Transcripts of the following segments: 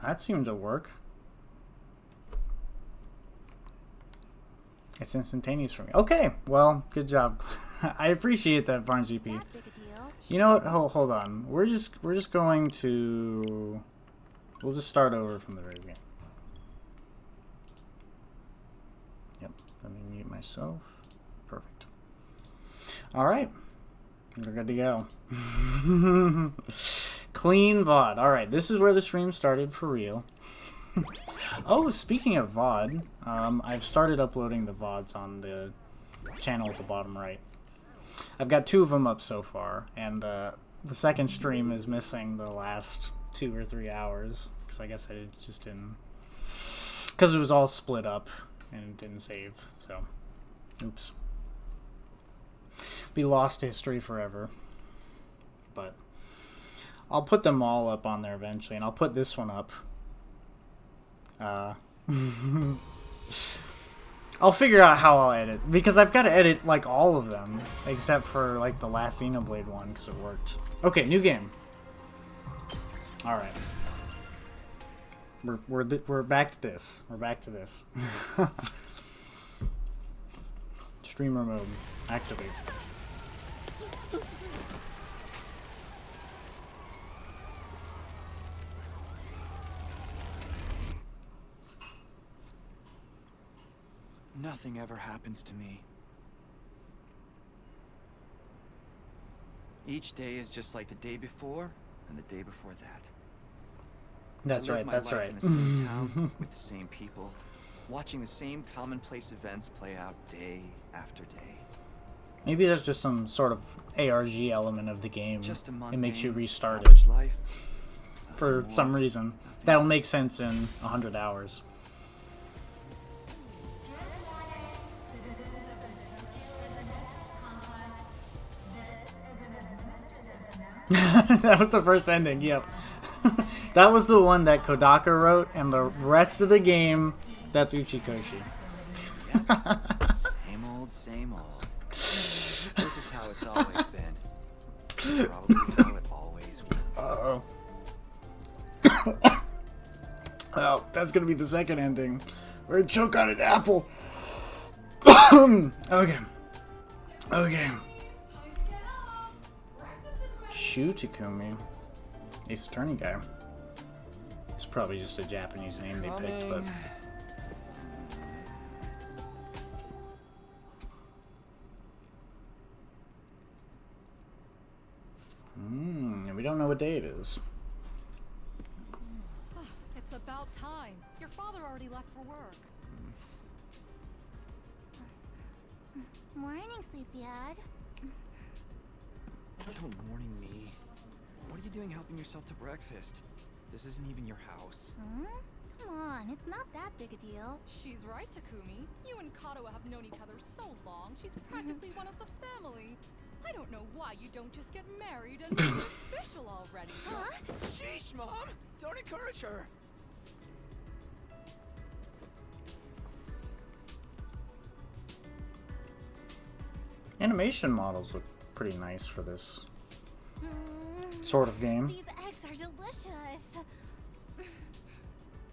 that seemed to work. It's instantaneous for me. Okay, well, good job. I appreciate that, Barnes GP. You know what? Hold on. We're just going to. We'll just start over from the very beginning. Yep. Let me mute myself. Perfect. All right. We're good to go. Clean VOD. All right. This is where the stream started for real. Oh, speaking of VOD, I've started uploading the VODs on the channel at the bottom right. I've got 2 of them up so far, and the second stream is missing the last 2 or 3 hours, because I guess I just didn't... Because it was all split up, and it didn't save, so... Oops. Be lost to history forever. But I'll put them all up on there eventually, and I'll put this one up. I'll figure out how I'll edit, because I've got to edit like all of them except for like the last Xenoblade one, because it worked. Okay, new game. All right, we're back to this. We're back to this. Streamer mode activate. Nothing ever happens to me. Each day is just like the day before and the day before that. That's right, that's right. In the same town with the same people, watching the same commonplace events play out day after day. Maybe there's just some sort of ARG element of the game. Just a it makes you restart it life, for some reason. That'll make sense in 100 hours. That was the first ending, yep. That was the one that Kodaka wrote, and the rest of the game, that's Uchikoshi. Yep. Same old. This is how it's always been. Probably how it always will. Uh-oh. Oh, that's gonna be the second ending. Where I choke on an apple. Okay. Okay. Shu Takumi. Ace Attorney guy. It's probably just a Japanese name they picked, but... we don't know what day it is. It's about time. Your father already left for work. Morning, Sleepyhead. Don't morning me. What are you doing helping yourself to breakfast? This isn't even your house. Come on, it's not that big a deal. She's right, Takumi. You and Kato have known each other so long, she's practically one of the family. I don't know why you don't just get married and be official already. Huh? Sheesh, Mom! Don't encourage her! Animation models look pretty nice for this sort of game. These eggs are delicious.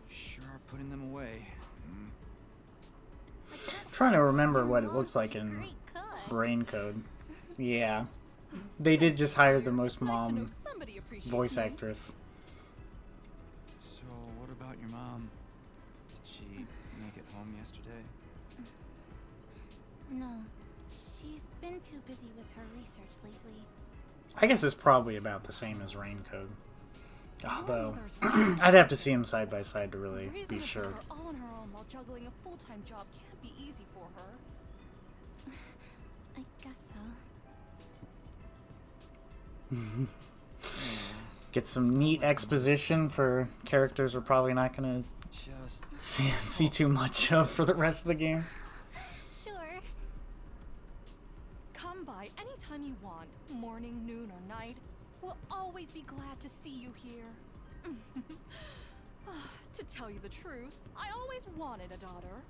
Sure are putting them away. Trying to remember what it looks like in Brain Code. Yeah. They did just hire the most mom voice actress. So, what about your mom? Did she make it home yesterday? No. She's been too busy with her research lately. I guess it's probably about the same as Rain Code. Although, I'd have to see them side by side to really be sure. Her all on her own while juggling a full-time job can't be easy for her. I guess so. Get some neat exposition for characters we're probably not going to see too much of for the rest of the game. Sure. Come by anytime you want, morning, noon, or night. We'll always be glad to see you here. To tell you the truth, I always wanted a daughter.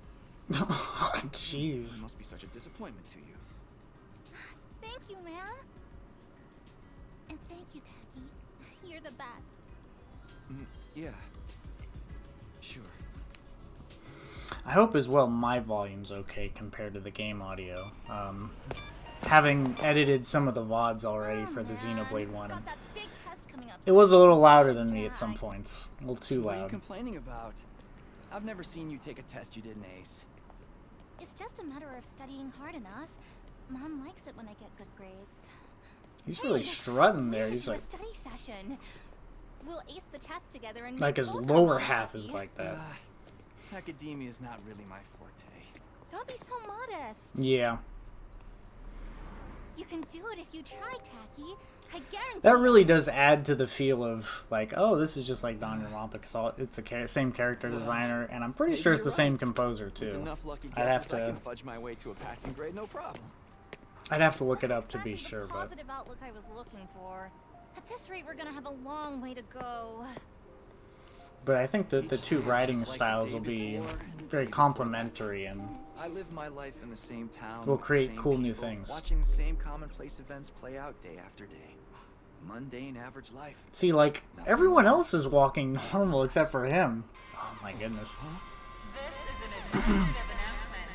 Jeez. It must be such a disappointment to you. Thank you, ma'am. And thank you, Tacky. You're the best. Yeah. Sure. I hope as well my volume's okay compared to the game audio. Having edited some of the VODs already for the Xenoblade one, Got that big test coming up it was a little soon. louder than me at some points. A little too What are you loud. complaining about? I've never seen you take a test you didn't ace. It's just a matter of studying hard enough. Mom likes it when I get good grades. He's really Hey, strutting we there. should He's do a like, study session. We'll ace the test together and like make his both lower our moms half is happy. like that. Academia is not really my forte. Don't be so modest. Yeah. You can do it if you try, Tacky. I guarantee. That really does add to the feel of, like, oh, this is just like Danganronpa, because it's the same character designer, and I'm pretty Maybe sure it's the you're same right. composer, With too. enough lucky I'd have guesses, I to- can fudge my way to a passing grade, no problem. I'd have to look it up to Exactly be the sure, but... positive outlook I was looking for. At this rate, we're gonna have a long way to go. But I think that the Each two day is writing just like the styles day will be before and the very day before that. complementary, and I live my life in the same town. We'll with the create same cool new people, things. Watching the same commonplace events play out day after day. Mundane average life. see, like, everyone else is walking normal except for him. Oh my goodness. This is an administrative announcement.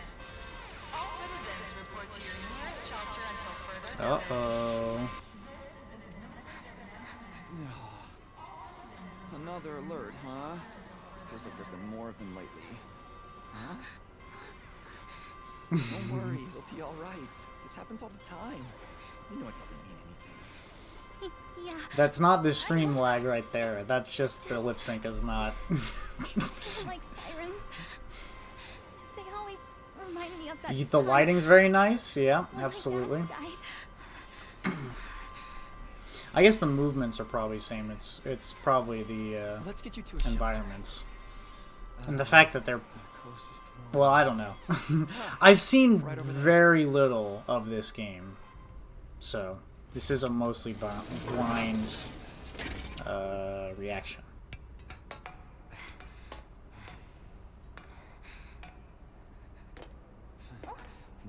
All citizens report to your nearest shelter until further notice. Uh-oh. Another alert, huh? Feels like there's been more of them lately. Huh? Don't worry, it'll be alright. This happens all the time. You know it doesn't mean anything. Yeah. That's not the stream lag right there. That's just the lip sync is not. Like sirens. They always remind me of that. The time lighting's very nice, yeah, when my dad absolutely. died. I guess the movements are probably same. It's probably the Let's get you to a shelter. environments. And the fact that they're... The closest one. Well, I don't know. I've seen Right over there. very little of this game. So, this is a mostly blind reaction.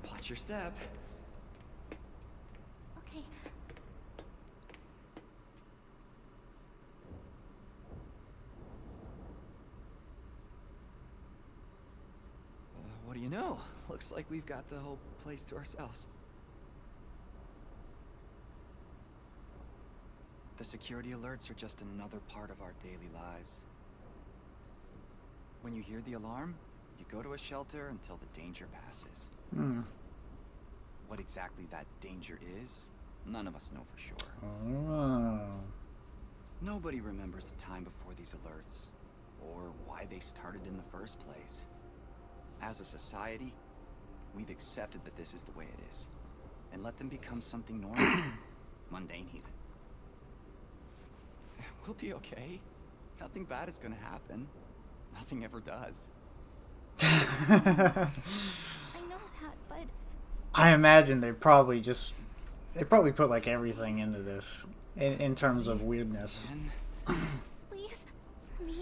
Watch your step. Okay. What do you know? Looks like we've got the whole place to ourselves. The security alerts are just another part of our daily lives. When you hear the alarm, you go to a shelter until the danger passes. Hmm. What exactly that danger is, none of us know for sure. Oh. Nobody remembers a time before these alerts, or why they started in the first place. As a society, we've accepted that this is the way it is, and let them become something normal, mundane even. We'll be okay. Nothing bad is gonna happen. Nothing ever does. I know that, but I imagine they probably put like everything into this in terms of weirdness, And please, for me.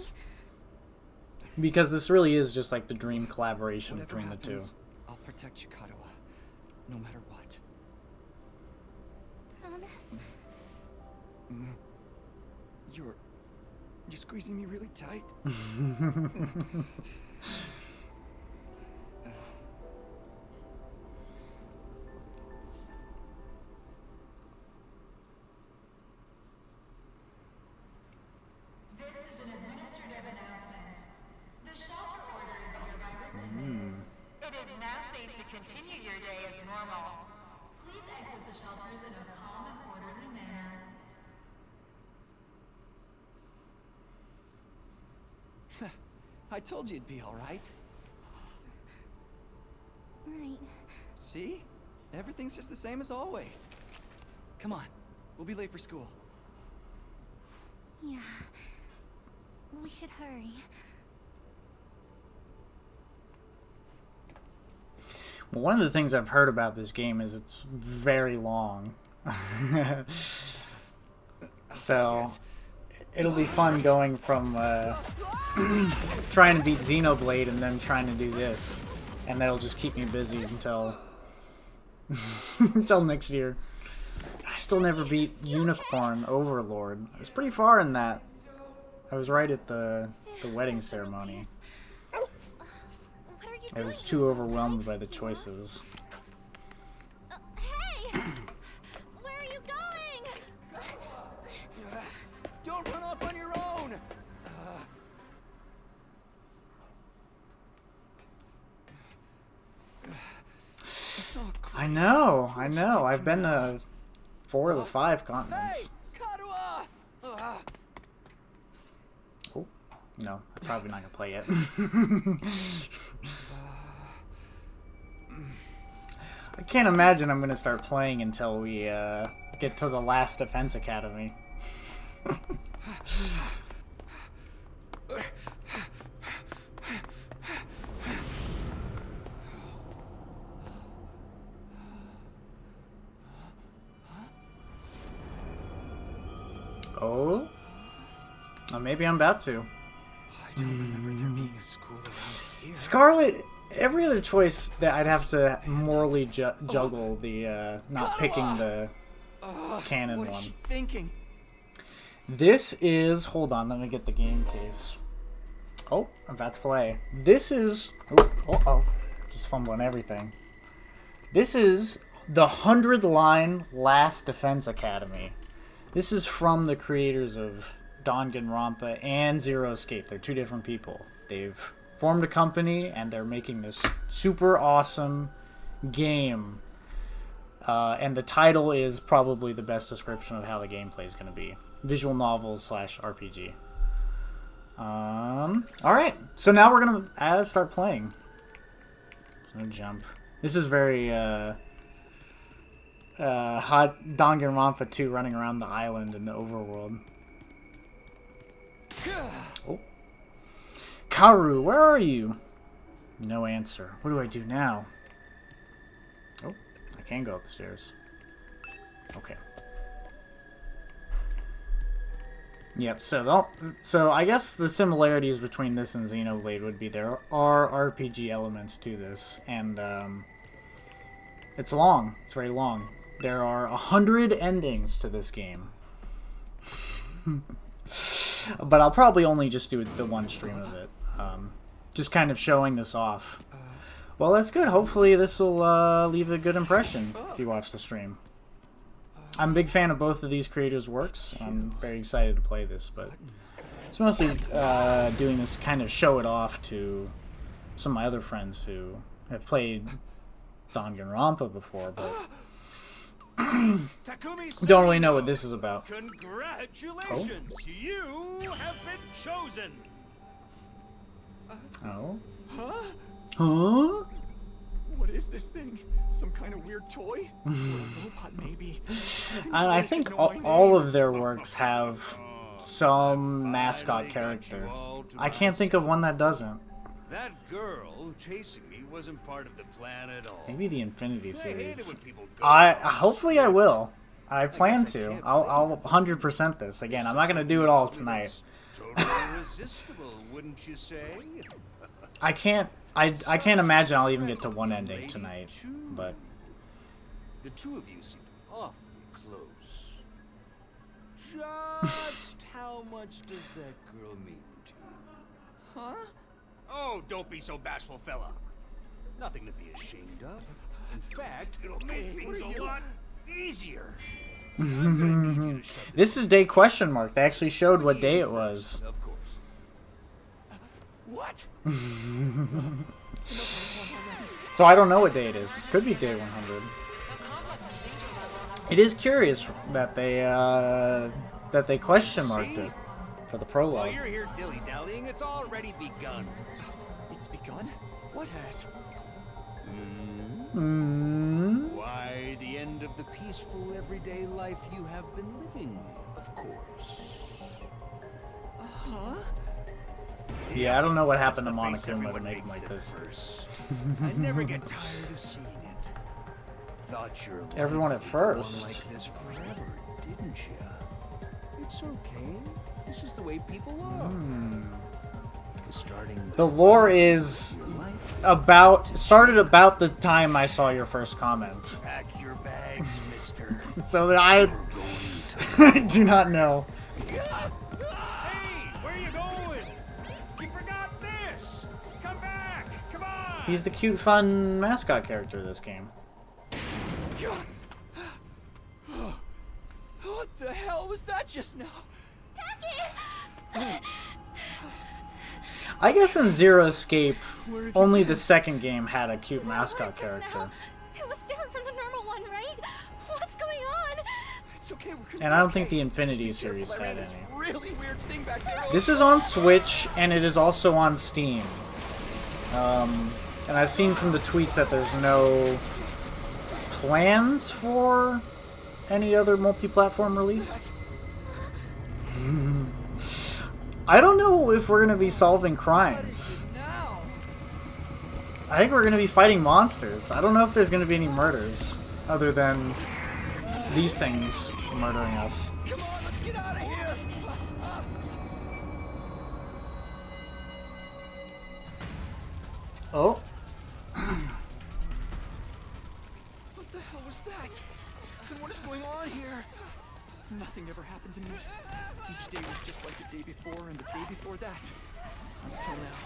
because this really is just like the dream collaboration whatever between the two. happens, I'll protect you, Katawa, no matter what. Promise. You're squeezing me really tight. This is an administrative announcement. The shelter order is hereby rescinded. It is now safe to continue your day as normal. Please exit the shelters in a calm and orderly manner. I told you it'd be alright. Right. See? Everything's just the same as always. Come on, we'll be late for school. Yeah. We should hurry. Well, one of the things I've heard about this game is it's very long. So it'll be fun going from trying to beat Xenoblade and then trying to do this, and that'll just keep me busy until until next year. I still never beat Unicorn Overlord. I was pretty far in that. I was right at the wedding ceremony. I was too overwhelmed by the choices. Hey! Where are you going? Don't run off on your own! I know. I've been to 4 of the 5 continents. Oh, no, I'm probably not gonna play it. I can't imagine I'm gonna start playing until we get to the last Defense Academy. Oh? Oh, maybe I'm about to. I don't remember there being a school around here. Scarlet! Every other choice that I'd have to morally juggle the not picking the canon What one. is she thinking? This is... Hold on, let me get the game case. Oh, I'm about to play. This is... Oh, just fumbling everything. This is the 100-line Last Defense Academy. This is from the creators of Danganronpa and Zero Escape. They're 2 different people. They've formed a company, and they're making this super awesome game. And the title is probably the best description of how the gameplay is going to be. Visual novel / RPG. Alright, so now we're going to start playing. So jump. This is very hot Danganronpa 2 running around the island in the overworld. Oh. Karu, where are you? No answer. What do I do now? Oh, I can go up the stairs. Okay. Yep, so I guess the similarities between this and Xenoblade would be there are RPG elements to this, and it's long. It's very long. There are 100 endings to this game. But I'll probably only just do the one stream of it. Just kind of showing this off. Well, that's good. Hopefully this will leave a good impression if you watch the stream. I'm a big fan of both of these creators' works. I'm very excited to play this, but it's mostly doing this kind of show it off to some of my other friends who have played Danganronpa before, but don't really know what this is about. Congratulations! You have been chosen! Oh? Huh? Huh? What is this thing? Some kind of weird toy? Or a robot, maybe? I think all of their works have some mascot character. I can't think of one that doesn't. That girl chasing me wasn't part of the plan at all. Maybe the Infinity They hate it series. when people go Hopefully I will. I plan to. I'll 100% this. Again, I'm not gonna do it all tonight. Totally irresistible, wouldn't you say? I can't imagine I'll even get to one ending tonight. But The 2 of you seem awfully close. Just how much does that girl mean to you? Huh? Oh, don't be so bashful, fella. Nothing to be ashamed of. In fact, it'll make things a lot easier. I'm gonna need you to shut this is day question mark. They actually showed what day it was. Of course. What? So I don't know what day it is. Could be day 100. It is curious that they question marked it for the While prologue. you're here dilly-dallying, it's already begun. It's begun? What has? Why, the end of the peaceful, everyday life you have been living, of course. Huh? Yeah, I don't know what happened to That's the face Monokuma to everyone make him makes like at this. first. I never get tired of seeing it. Thought your life Everyone at would go on first. like this forever, didn't you? It's okay. This is the way people are. Starting The lore is started about the time I saw your first comment. Pack your bags, mister. So that I do not know. Hey, where you going? You forgot this. Come back. Come on. He's the cute, fun mascot character of this game. What the hell was that just now? I guess in Zero Escape, only the second game had a cute mascot character. It was different from the normal one, right? What's going on? It's okay, we're gonna And be I don't think okay. the Infinity Just be series careful, I had ran this any. really weird thing back there. This is on Switch, and it is also on Steam. And I've seen from the tweets that there's no plans for any other multi-platform release. I don't know if we're going to be solving crimes. Now. I think we're going to be fighting monsters. I don't know if there's going to be any murders, other than these things murdering us. Come on, let's get out of here. Oh. What the hell was that? And what is going on here? Nothing ever happened to me. Each day was just like the day before and the day before that. Until now.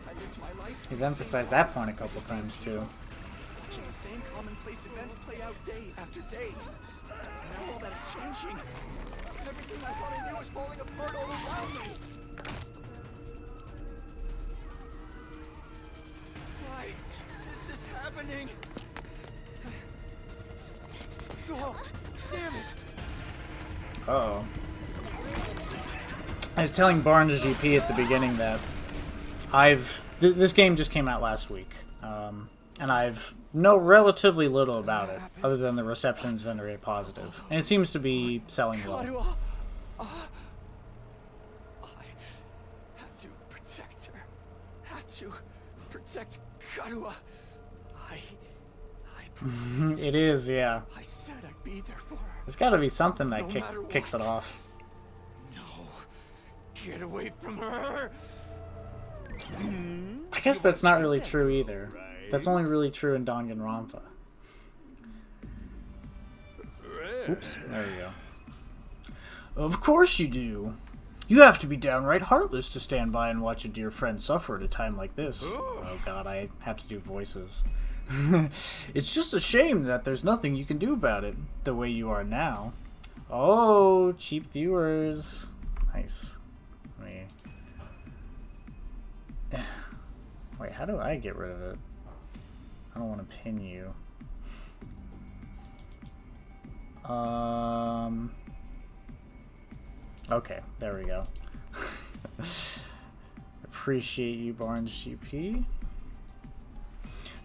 I lived my life. You've emphasized that point a couple times, too. Watching the same commonplace events play out day after day. Now all that is changing. Everything I thought I knew is falling apart all around me. Why is this happening? Oh, damn it! Uh-oh. I was telling Barnes GP at the beginning that this game just came out last week, and I've know relatively little about it, other than the reception's been very positive, and it seems to be selling well. I have to protect her. Have to protect Karua. I promised. It is, yeah. I said I'd be there for her. There's got to be something that No matter kicks it what. off. No, get away from her. I guess that's not really true either. That's only really true in Danganronpa. Oops, there we go. Of course you do. You have to be downright heartless to stand by and watch a dear friend suffer at a time like this. Oh god, I have to do voices. It's just a shame that there's nothing you can do about it, the way you are now. Oh, cheap viewers. Nice. Wait, how do I get rid of it? I don't want to pin you. Okay, there we go. Appreciate you, Barnes GP.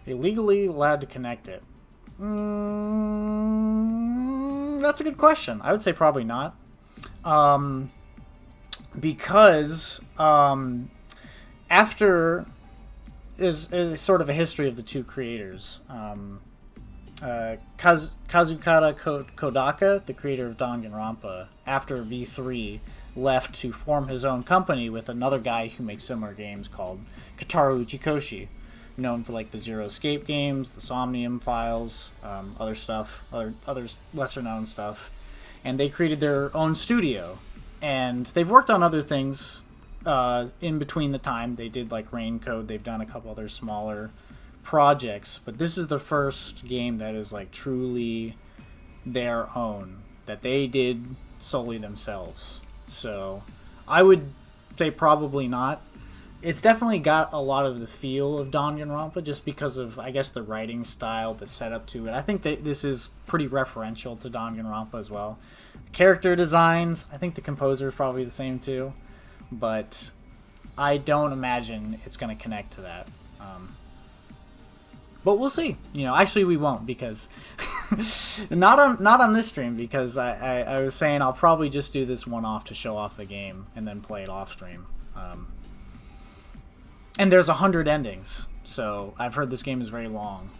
Illegally allowed to connect it. That's a good question. I would say probably not. Because after is sort of a history of the two creators. Kazukata Kodaka, the creator of Danganronpa, after V3 left to form his own company with another guy who makes similar games called Kataru Uchikoshi, known for like the Zero Escape games, the Somnium Files, other stuff, other lesser known stuff, and they created their own studio, and they've worked on other things in between the time. They did like Raincode, they've done a couple other smaller projects, but this is the first game that is like truly their own, that they did solely themselves. So I would say probably not. It's definitely got a lot of the feel of Danganronpa just because of, I guess, the writing style, the setup to it. I think that this is pretty referential to Danganronpa as well. Character designs, I think the composer is probably the same too, but I don't imagine it's going to connect to that. But we'll see. You know, actually we won't, because not on this stream, because I was saying I'll probably just do this one off to show off the game and then play it off stream. And there's 100 endings, so I've heard this game is very long.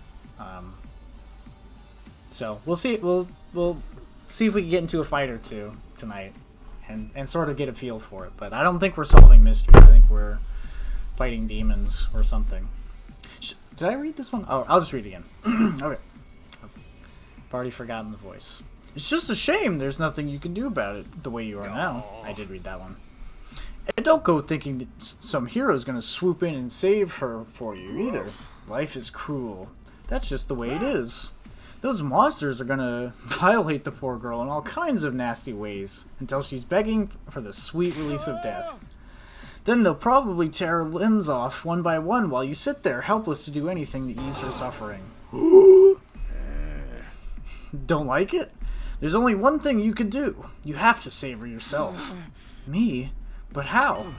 So we'll see. We'll see if we can get into a fight or two tonight, and sort of get a feel for it. But I don't think we're solving mystery. I think we're fighting demons or something. Did I read this one? Oh, I'll just read it again. Okay. I've already forgotten the voice. It's just a shame there's nothing you can do about it the way you are now. I did read that one. And don't go thinking that some hero's gonna swoop in and save her for you either. Life is cruel. That's just the way it is. Those monsters are gonna violate the poor girl in all kinds of nasty ways until she's begging for the sweet release of death. Then they'll probably tear her limbs off one by one while you sit there helpless to do anything to ease her suffering. Don't like it? There's only one thing you could do. You have to save her yourself. Me? But how?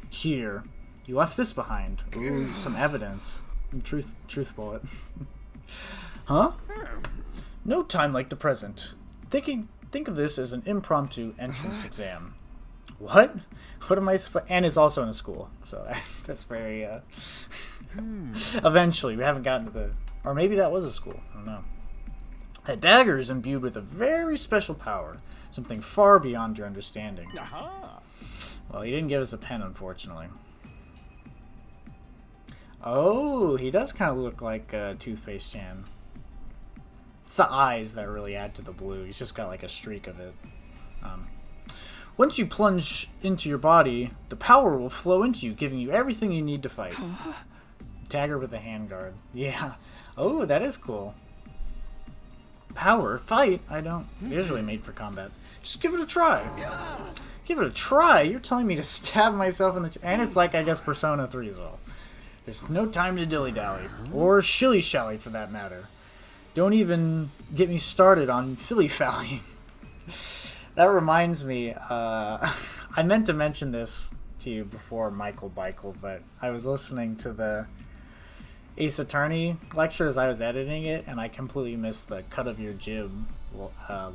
Here. You left this behind. Ooh, some evidence. Truth bullet. Huh? No time like the present. Think of this as an impromptu entrance exam. What? What am I and it's also in a school, so that's very, Eventually, we haven't gotten to the... Or maybe that was a school. I don't know. That dagger is imbued with a very special power. Something far beyond your understanding. Well, he didn't give us a pen, unfortunately. Oh, he does kind of look like Toothpaste Chan. It's the eyes that really add to the blue. He's just got like a streak of it. Once you plunge into your body, the power will flow into you, giving you everything you need to fight. Dagger with a handguard. Yeah. Oh, that is cool. Power? Fight? I don't... It is really made for combat. Just give it a try. Give it a try? You're telling me to stab myself in the... And it's like, I guess, Persona 3 as well. There's no time to dilly-dally. Or shilly-shally, for that matter. Don't even get me started on filly-fally. That reminds me, I meant to mention this to you before, Michael, but I was listening to the Ace Attorney lecture as I was editing it, and I completely missed the cut of your jib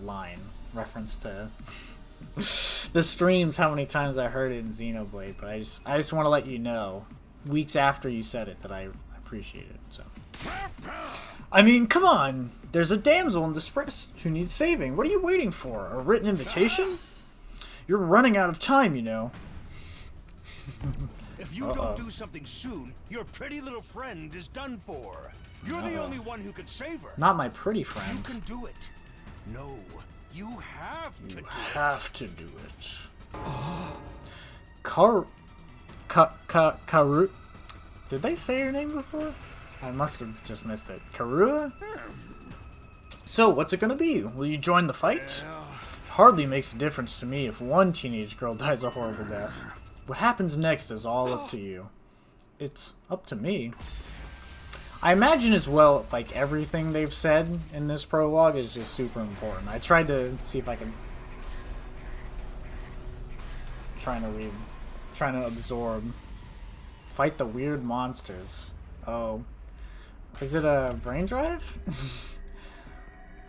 line, reference to the streams, how many times I heard it in Xenoblade, but I just want to let you know, weeks after you said it, that I appreciate it, so. I mean, come on! There's a damsel in distress who needs saving. What are you waiting for? A written invitation? You're running out of time, you know. If you don't do something soon, your pretty little friend is done for. You're the only one who can save her. Not my pretty friend. You can do it. No, you have to do it. You have to do it. Karu... Did they say your name before? I must have just missed it. Karua? So, what's it gonna be? Will you join the fight? Hardly makes a difference to me if one teenage girl dies a horrible death. What happens next is all up to you. It's up to me. I imagine as well, like, everything they've said in this prologue is just super important. I tried to see if I can... Trying to read. Trying to absorb. Fight the weird monsters. Oh. Is it a brain drive?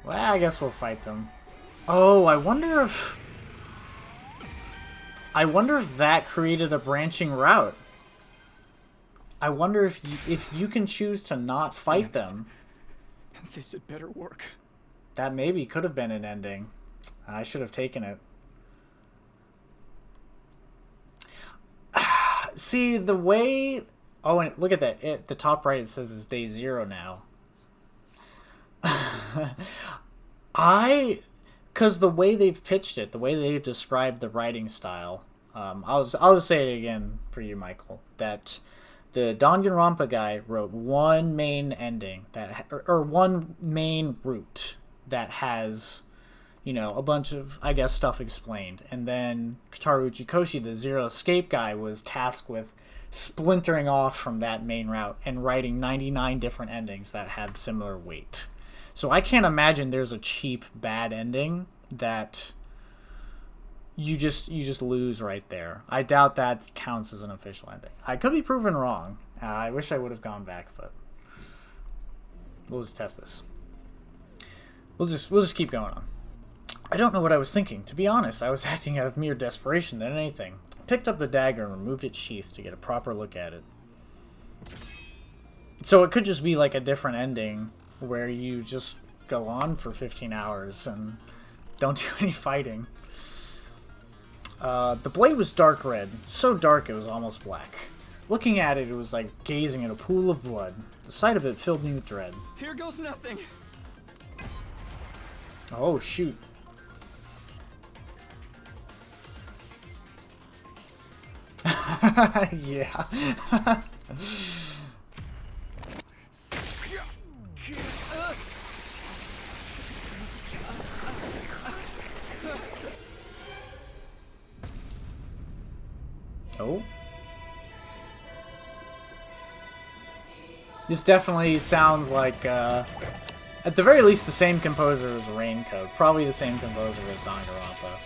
Well, I guess we'll fight them. Oh, I wonder if that created a branching route. I wonder if you can choose to not fight them. This had better work. That maybe could have been an ending. I should have taken it. See, the way... Oh, and look at that. At the top right, it says it's day 0 now. Because the way they've pitched it, the way they've described the writing style, I'll just say it again for you, Michael, that the Danganronpa guy wrote one main ending, or one main route that has, you know, a bunch of, I guess, stuff explained. And then Kotaro Uchikoshi, the Zero Escape guy, was tasked with splintering off from that main route and writing 99 different endings that had similar weight. So I can't imagine there's a cheap bad ending that you just lose right there. I doubt that counts as an official ending. I could be proven wrong. I wish I would have gone back, but we'll just test this. We'll just keep going on. I don't know what I was thinking. To be honest, I was acting out of mere desperation than anything. I picked up the dagger and removed its sheath to get a proper look at it. So it could just be like a different ending where you just go on for 15 hours and don't do any fighting. The blade was dark red, so dark it was almost black. Looking at it, it was like gazing at a pool of blood. The sight of it filled me with dread. Here goes nothing. Oh, shoot. Yeah. Oh. This definitely sounds like, at the very least, the same composer as Raincoat. Probably the same composer as Danganronpa.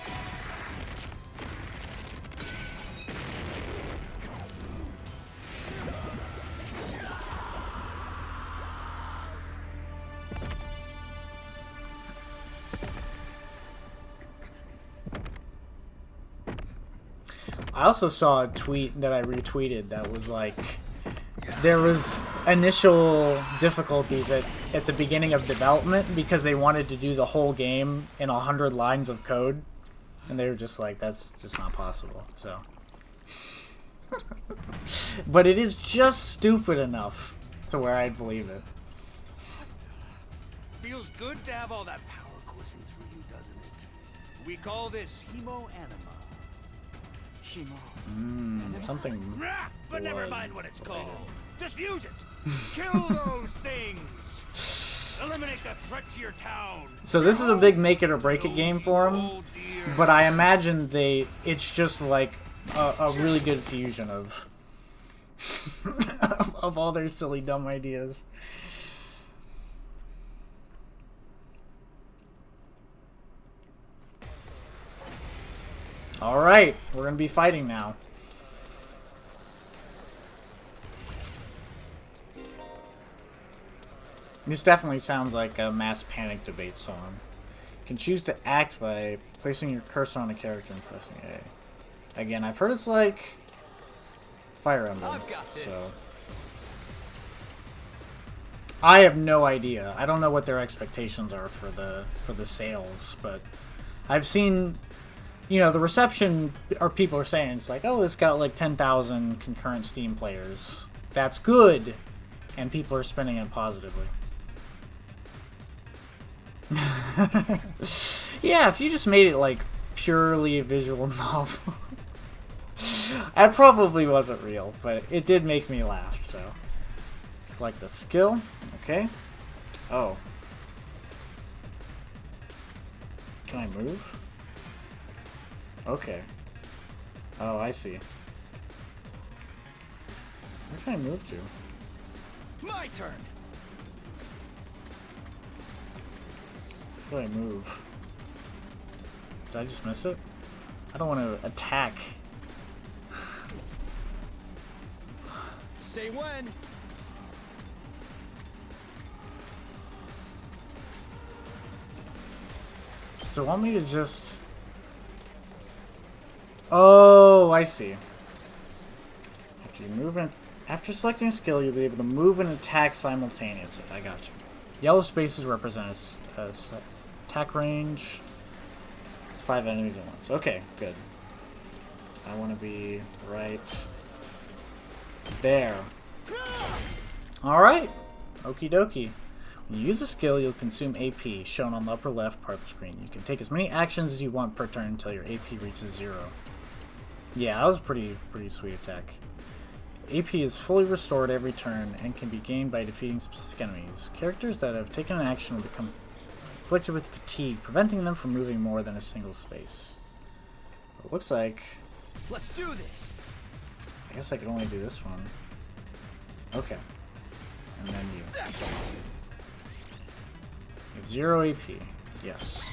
I also saw a tweet that I retweeted that was like, there was initial difficulties at the beginning of development because they wanted to do the whole game in 100 lines of code, and they were just like, that's just not possible. So, but it is just stupid enough to where I'd believe it. Feels good to have all that power coursing through you, doesn't it? We call this hemo-anima. Something. But never mind what it's called. Just use it. Kill those things. Eliminate the threat to your town. So this is a big make it or break it game for them, but I imagine it's just like a really good fusion of of all their silly dumb ideas. All right, we're gonna be fighting now. This definitely sounds like a Mass Panic debate song. You can choose to act by placing your cursor on a character and pressing A. Again, I've heard it's like Fire Emblem, so I have no idea. I don't know what their expectations are for the sales, but I've seen, you know, the reception, or people are saying it's like, oh, it's got like 10,000 concurrent Steam players. That's good, and people are spending it positively. Yeah, if you just made it like purely a visual novel, that probably wasn't real, but it did make me laugh. So select a skill. Okay. Oh, can I move? Okay. Oh, I see. Where can I move to? My turn. Where do I move? Did I just miss it? I don't want to attack. Say when. So want me to just... Oh, I see. After selecting a skill, you'll be able to move and attack simultaneously. I got you. Yellow spaces represent a attack range. 5 enemies at once. Okay, good. I want to be right there. Alright. Okie dokie. When you use a skill, you'll consume AP, shown on the upper left part of the screen. You can take as many actions as you want per turn until your AP reaches 0. Yeah, that was a pretty sweet attack. AP is fully restored every turn and can be gained by defeating specific enemies. Characters that have taken an action will become afflicted with fatigue, preventing them from moving more than a single space. It looks like... Let's do this. I guess I could only do this one. Okay. And then you. You have 0 AP. Yes.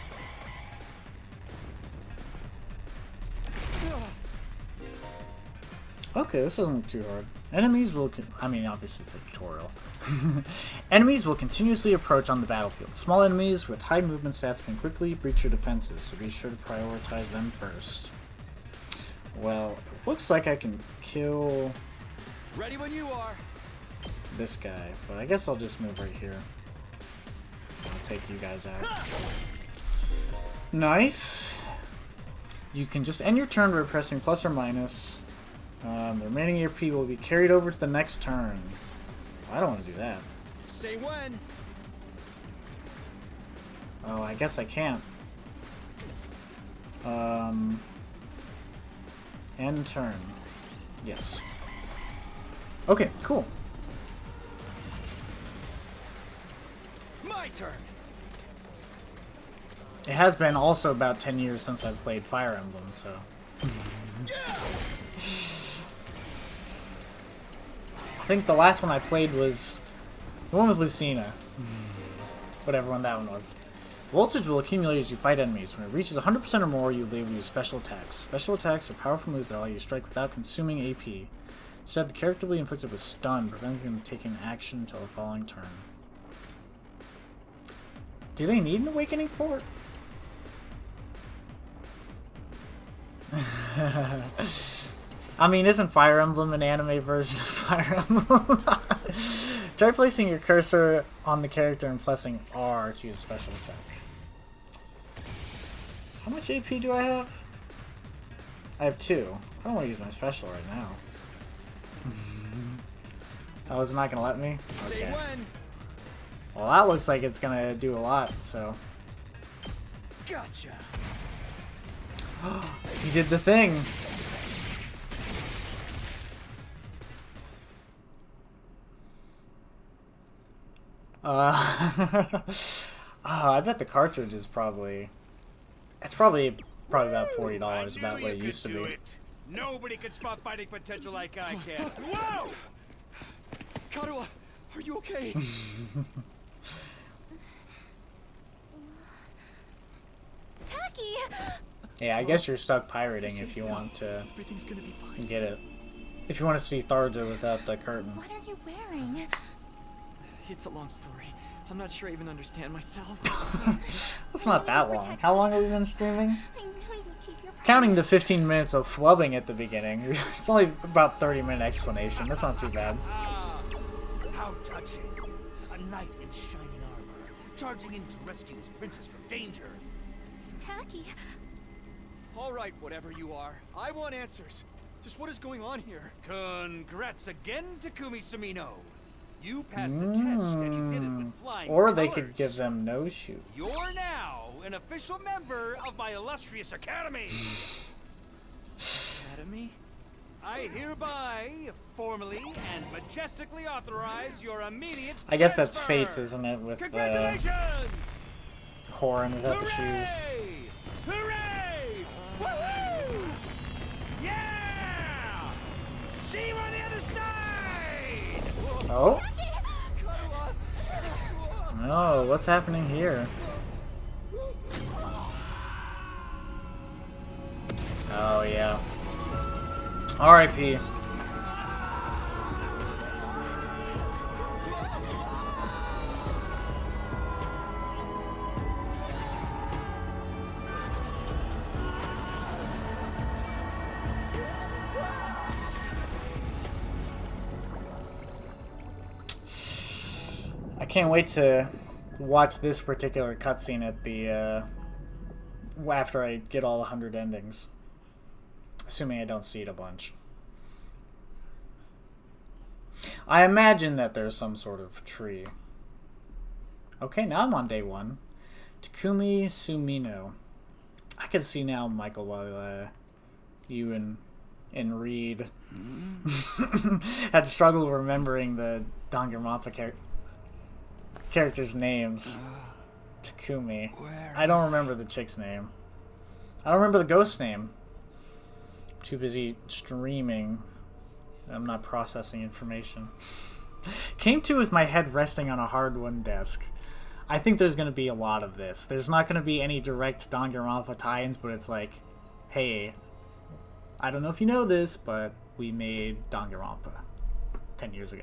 Okay, this isn't too hard. Enemies will... I mean, obviously it's a tutorial. Enemies will continuously approach on the battlefield. Small enemies with high movement stats can quickly breach your defenses, so be sure to prioritize them first. Well, it looks like I can kill... Ready when you are. this guy, but I guess I'll just move right here. I'll take you guys out. Nice. You can just end your turn by pressing plus or minus. The remaining EP will be carried over to the next turn. I don't want to do that. Say when. Oh, I guess I can't. End turn. Yes. Okay, cool. My turn. It has been also about 10 years since I've played Fire Emblem, so... I think the last one I played was the one with Lucina. Whatever one that one was. Voltage will accumulate as you fight enemies. When it reaches 100% or more, you'll be able to use special attacks. Special attacks are powerful moves that allow you to strike without consuming AP. Instead, the character will be inflicted with stun, preventing them from taking action until the following turn. Do they need an awakening port? I mean, isn't Fire Emblem an anime version of Fire Emblem? Try placing your cursor on the character and pressing R to use a special attack. How much AP do I have? I have 2. I don't want to use my special right now. Oh, is it not going to let me? Say Okay. when. Well, that looks like it's going to do a lot, so... Gotcha. He did the thing! Oh, I bet the cartridge is probably... It's probably about $40, about what it used to be. Nobody can spot fighting potential like I can. Whoa! Karuha, are you okay? Tacky! Yeah, I guess you're stuck pirating if you want to Everything's gonna be fine. get it. If you want to see Tharja without the curtain. What are you wearing? It's a long story. I'm not sure I even understand myself. It's not that long. How long have we been streaming? I know you keep your Counting the 15 minutes of flubbing at the beginning, it's only about 30-minute explanation. That's not too bad. Ah, how touching. A knight in shining armor, charging in to rescue his princess from danger. Tacky. All right, whatever you are. I want answers. Just what is going on here? Congrats again, Takumi Sumino. You passed the test, and you did it with flying Or they could colors. give them no shoe. You're now an official member of my illustrious academy. Academy? I hereby, formally and majestically authorize your immediate I guess that's transfer. Fates, isn't it? With the Congratulations! Korin without the shoes. Hooray! Hooray! Woohoo! Yeah! See you on the other side! Oh? Oh, what's happening here? Oh, yeah. R.I.P. I can't wait to watch this particular cutscene at the after I get all 100 endings, assuming I don't see it a bunch. I imagine that there's some sort of tree. Okay, now I'm on day 1. Takumi Sumino. I can see now, Michael, while you and Reed had struggled remembering the Danganronpa characters' names. Takumi. I don't remember the chick's name. I don't remember the ghost's name. I'm too busy streaming. I'm not processing information. Came to with my head resting on a hard-won desk. I think there's going to be a lot of this. There's not going to be any direct Danganronpa tie-ins, but it's like, hey, I don't know if you know this, but we made Danganronpa 10 years ago.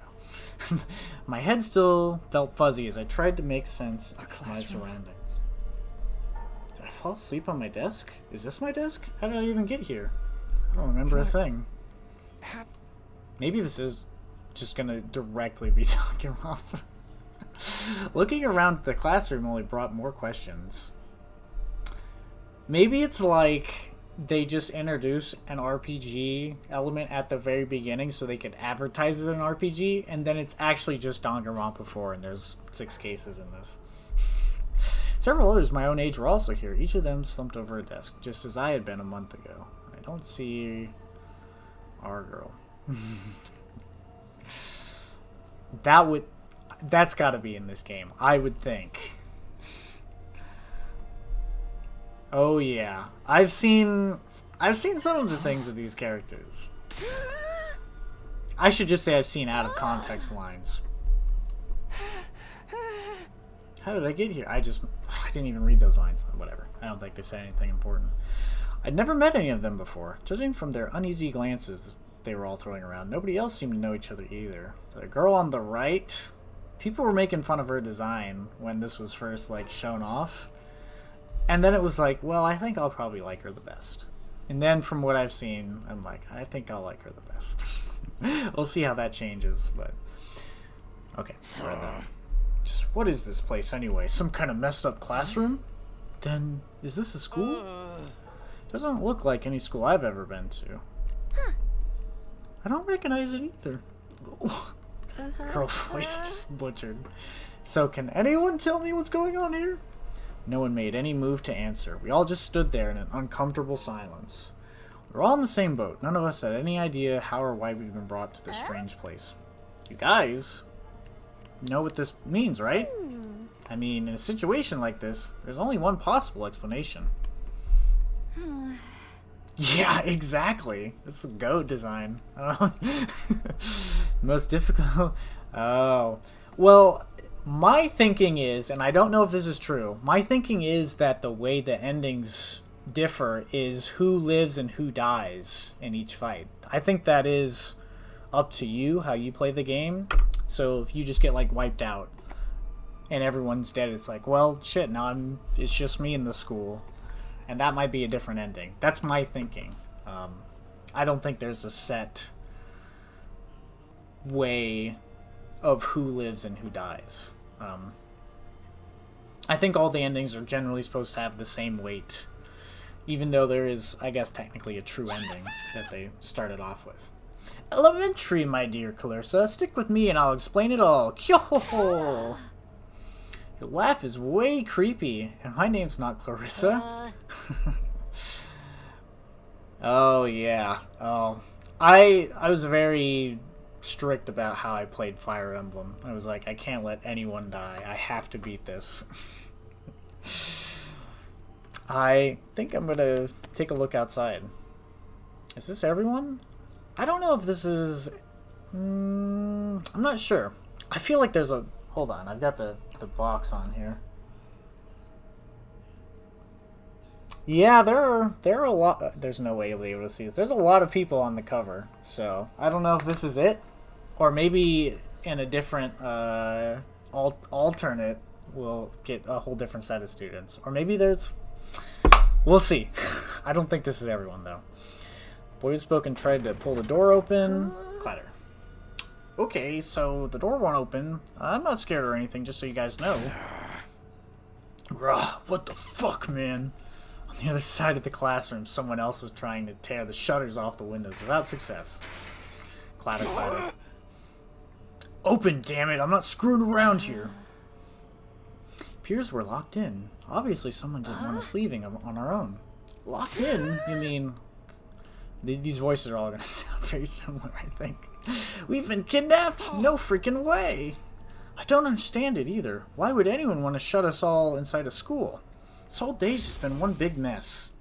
My head still felt fuzzy as I tried to make sense of my surroundings. Did I fall asleep on my desk? Is this my desk? How did I even get here? I don't remember a thing. Maybe this is just gonna directly be Danganronpa. Looking around the classroom only brought more questions. Maybe it's like they just introduce an RPG element at the very beginning so they could advertise it as an RPG, and then it's actually just Danganronpa 4, and there's 6 cases in this. Several others my own age were also here, each of them slumped over a desk, just as I had been a month ago. I don't see our girl. That's got to be in this game, I would think. Oh yeah, I've seen some of the things of these characters. I should just say I've seen out of context lines. How did I get here? I didn't even read those lines. Whatever. I don't think they say anything important. I'd never met any of them before. Judging from their uneasy glances they were all throwing around, nobody else seemed to know each other either. The girl on the right, people were making fun of her design when this was first like shown off. And then it was like, well, I think I'll probably like her the best. And then from what I've seen, I'm like, I think I'll like her the best. We'll see how that changes, but okay, I read that. Just what is this place anyway? Some kind of messed up classroom? Then is this a school? Doesn't look like any school I've ever been to. Huh. I don't recognize it either. Girl voice just butchered. So can anyone tell me what's going on here? No one made any move to answer. We all just stood there in an uncomfortable silence. We were all in the same boat. None of us had any idea how or why we'd been brought to this strange place. You guys know what this means, right? I mean, in a situation like this, there's only one possible explanation. Yeah, exactly. It's the Go design. Most difficult. Oh. Well, my thinking is, and I don't know if this is true, my thinking is that the way the endings differ is who lives and who dies in each fight. I think that is up to you, how you play the game. So if you just get, like, wiped out and everyone's dead, it's like, well, shit, now it's just me in the school. And that might be a different ending. That's my thinking. I don't think there's a set way of who lives and who dies. I think all the endings are generally supposed to have the same weight, even though there is, I guess, technically a true ending that they started off with. Elementary, my dear Clarissa. Stick with me and I'll explain it all. Kyo! Your laugh is way creepy, and my name's not Clarissa. Oh, yeah. Oh. I was very strict about how I played Fire Emblem. I was like, I can't let anyone die. I have to beat this. I think I'm gonna take a look outside. Is this everyone? I don't know if this is... I'm not sure. I feel like there's a... Hold on, I've got the box on here. Yeah, there are a lot... There's no way you'll be able to see this. There's a lot of people on the cover, so I don't know if this is it. Or maybe in a different alternate, we'll get a whole different set of students. Or maybe there's... We'll see. I don't think this is everyone, though. Boy who spoke and tried to pull the door open. Clatter. Okay, so the door won't open. I'm not scared or anything, just so you guys know. Grah, what the fuck, man? On the other side of the classroom, someone else was trying to tear the shutters off the windows without success. Clatter, clatter. Open, damn it! I'm not screwing around here. Appears we're locked in. Obviously, someone didn't want us leaving on our own. Locked in? You mean... These voices are all going to sound very similar, I think. We've been kidnapped? No freaking way! I don't understand it either. Why would anyone want to shut us all inside a school? This whole day's just been one big mess.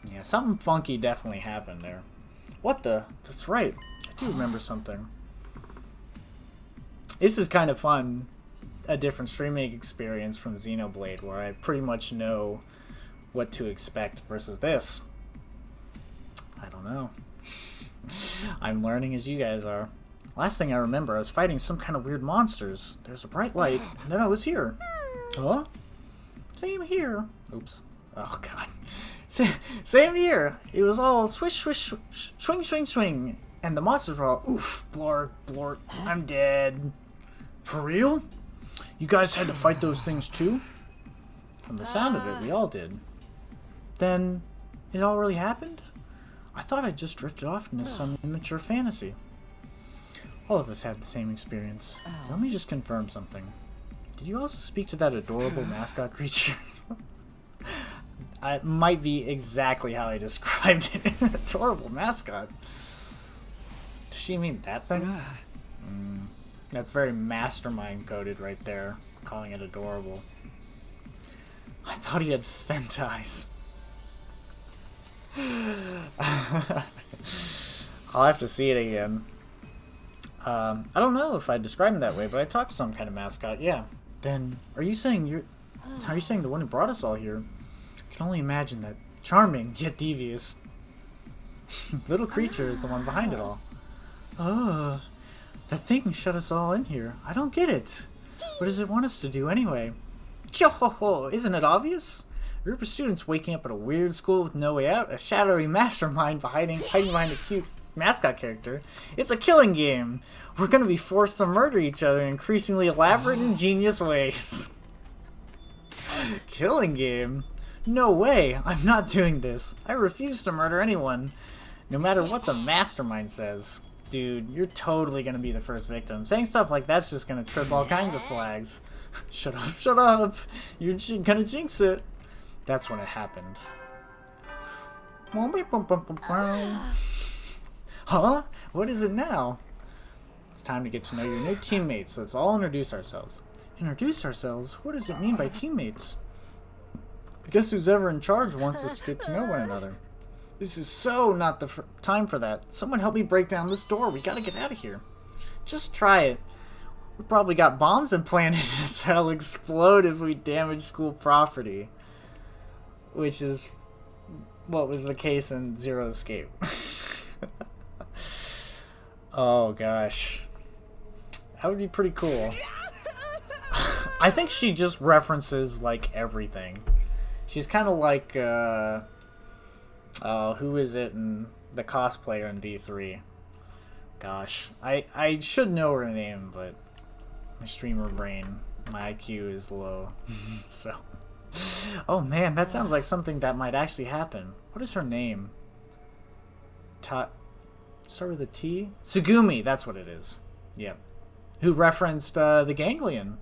Yeah, something funky definitely happened there. What the? That's right. I do remember something. This is kind of fun. A different streaming experience from Xenoblade, where I pretty much know what to expect versus this. I don't know. I'm learning as you guys are. Last thing I remember, I was fighting some kind of weird monsters. There's a bright light, and then I was here. Huh? Same here. Oops. Oh, God. Same here. It was all swish, swish, swish, swing, swing, swing. And the monsters were all, oof, blort, blort, I'm dead. For real? You guys had to fight those things too? From the sound of it, we all did. Then, it all really happened? I thought I just drifted off into some immature fantasy. All of us had the same experience. Let me just confirm something. Did you also speak to that adorable mascot creature? It might be exactly how I described it. Adorable mascot. Does she mean that thing? That's very mastermind coded right there, calling it adorable. I thought he had fent eyes. I'll have to see it again. I don't know if I'd describe him that way, but I talked to some kind of mascot, yeah. Then, are you saying the one who brought us all here? I can only imagine that charming, yet devious little creature is the one behind it all. The thing shut us all in here. I don't get it. What does it want us to do anyway? Yo, isn't it obvious? A group of students waking up at a weird school with no way out, a shadowy mastermind hiding behind a cute mascot character. It's a killing game. We're gonna be forced to murder each other in increasingly elaborate and ingenious ways. Killing game? No way. I'm not doing this. I refuse to murder anyone, no matter what the mastermind says. Dude, you're totally gonna be the first victim. Saying stuff like that's just gonna trip all kinds of flags. Shut up, shut up. You're gonna jinx it. That's when it happened. Huh? What is it now? It's time to get to know your new teammates, so let's all introduce ourselves. Introduce ourselves? What does it mean by teammates? I guess who's ever in charge wants us to get to know one another. This is so not the time for that. Someone help me break down this door. We gotta get out of here. Just try it. We probably got bombs implanted in us that'll explode if we damage school property. Which is what was the case in Zero Escape. Oh gosh. That would be pretty cool. I think she just references like everything. She's kind of like who is it in the cosplayer in V3? Gosh, I should know her name, but my streamer brain, my IQ is low. So, oh man, that sounds like something that might actually happen. What is her name? Start with a T? Tsugumi, that's what it is. Yep. Who referenced the Ganglion.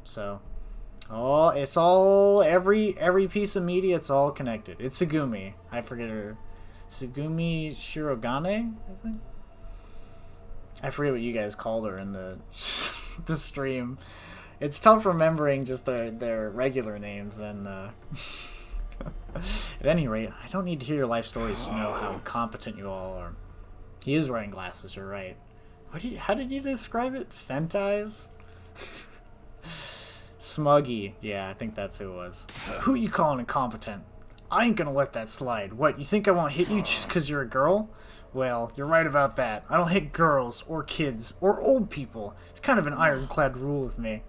So, oh, it's all every piece of media. It's all connected. It's Tsugumi. I forget her. Tsugumi Shirogane, I think. I forget what you guys called her in the the stream. It's tough remembering just their regular names. Then, at any rate, I don't need to hear your life stories to know how competent you all are. He is wearing glasses. You're right. How did you describe it? Fent eyes? Smuggy. Yeah, I think that's who it was. Who you calling incompetent? I ain't gonna let that slide. What, you think I won't hit you just because you're a girl? Well, you're right about that. I don't hit girls, or kids, or old people. It's kind of an ironclad rule with me.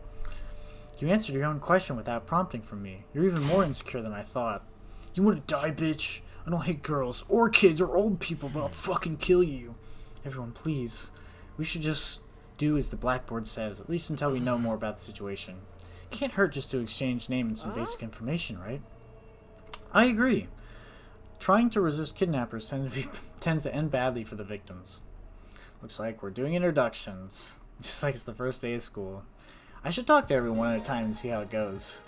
You answered your own question without prompting from me. You're even more insecure than I thought. You wanna die, bitch? I don't hit girls, or kids, or old people, but I'll fucking kill you. Everyone, please. We should just do as the blackboard says, at least until we know more about the situation. Can't hurt just to exchange name and some basic information, right? I agree. Trying to resist kidnappers tends to end badly for the victims. Looks like we're doing introductions, just like it's the first day of school. I should talk to everyone at a time and see how it goes.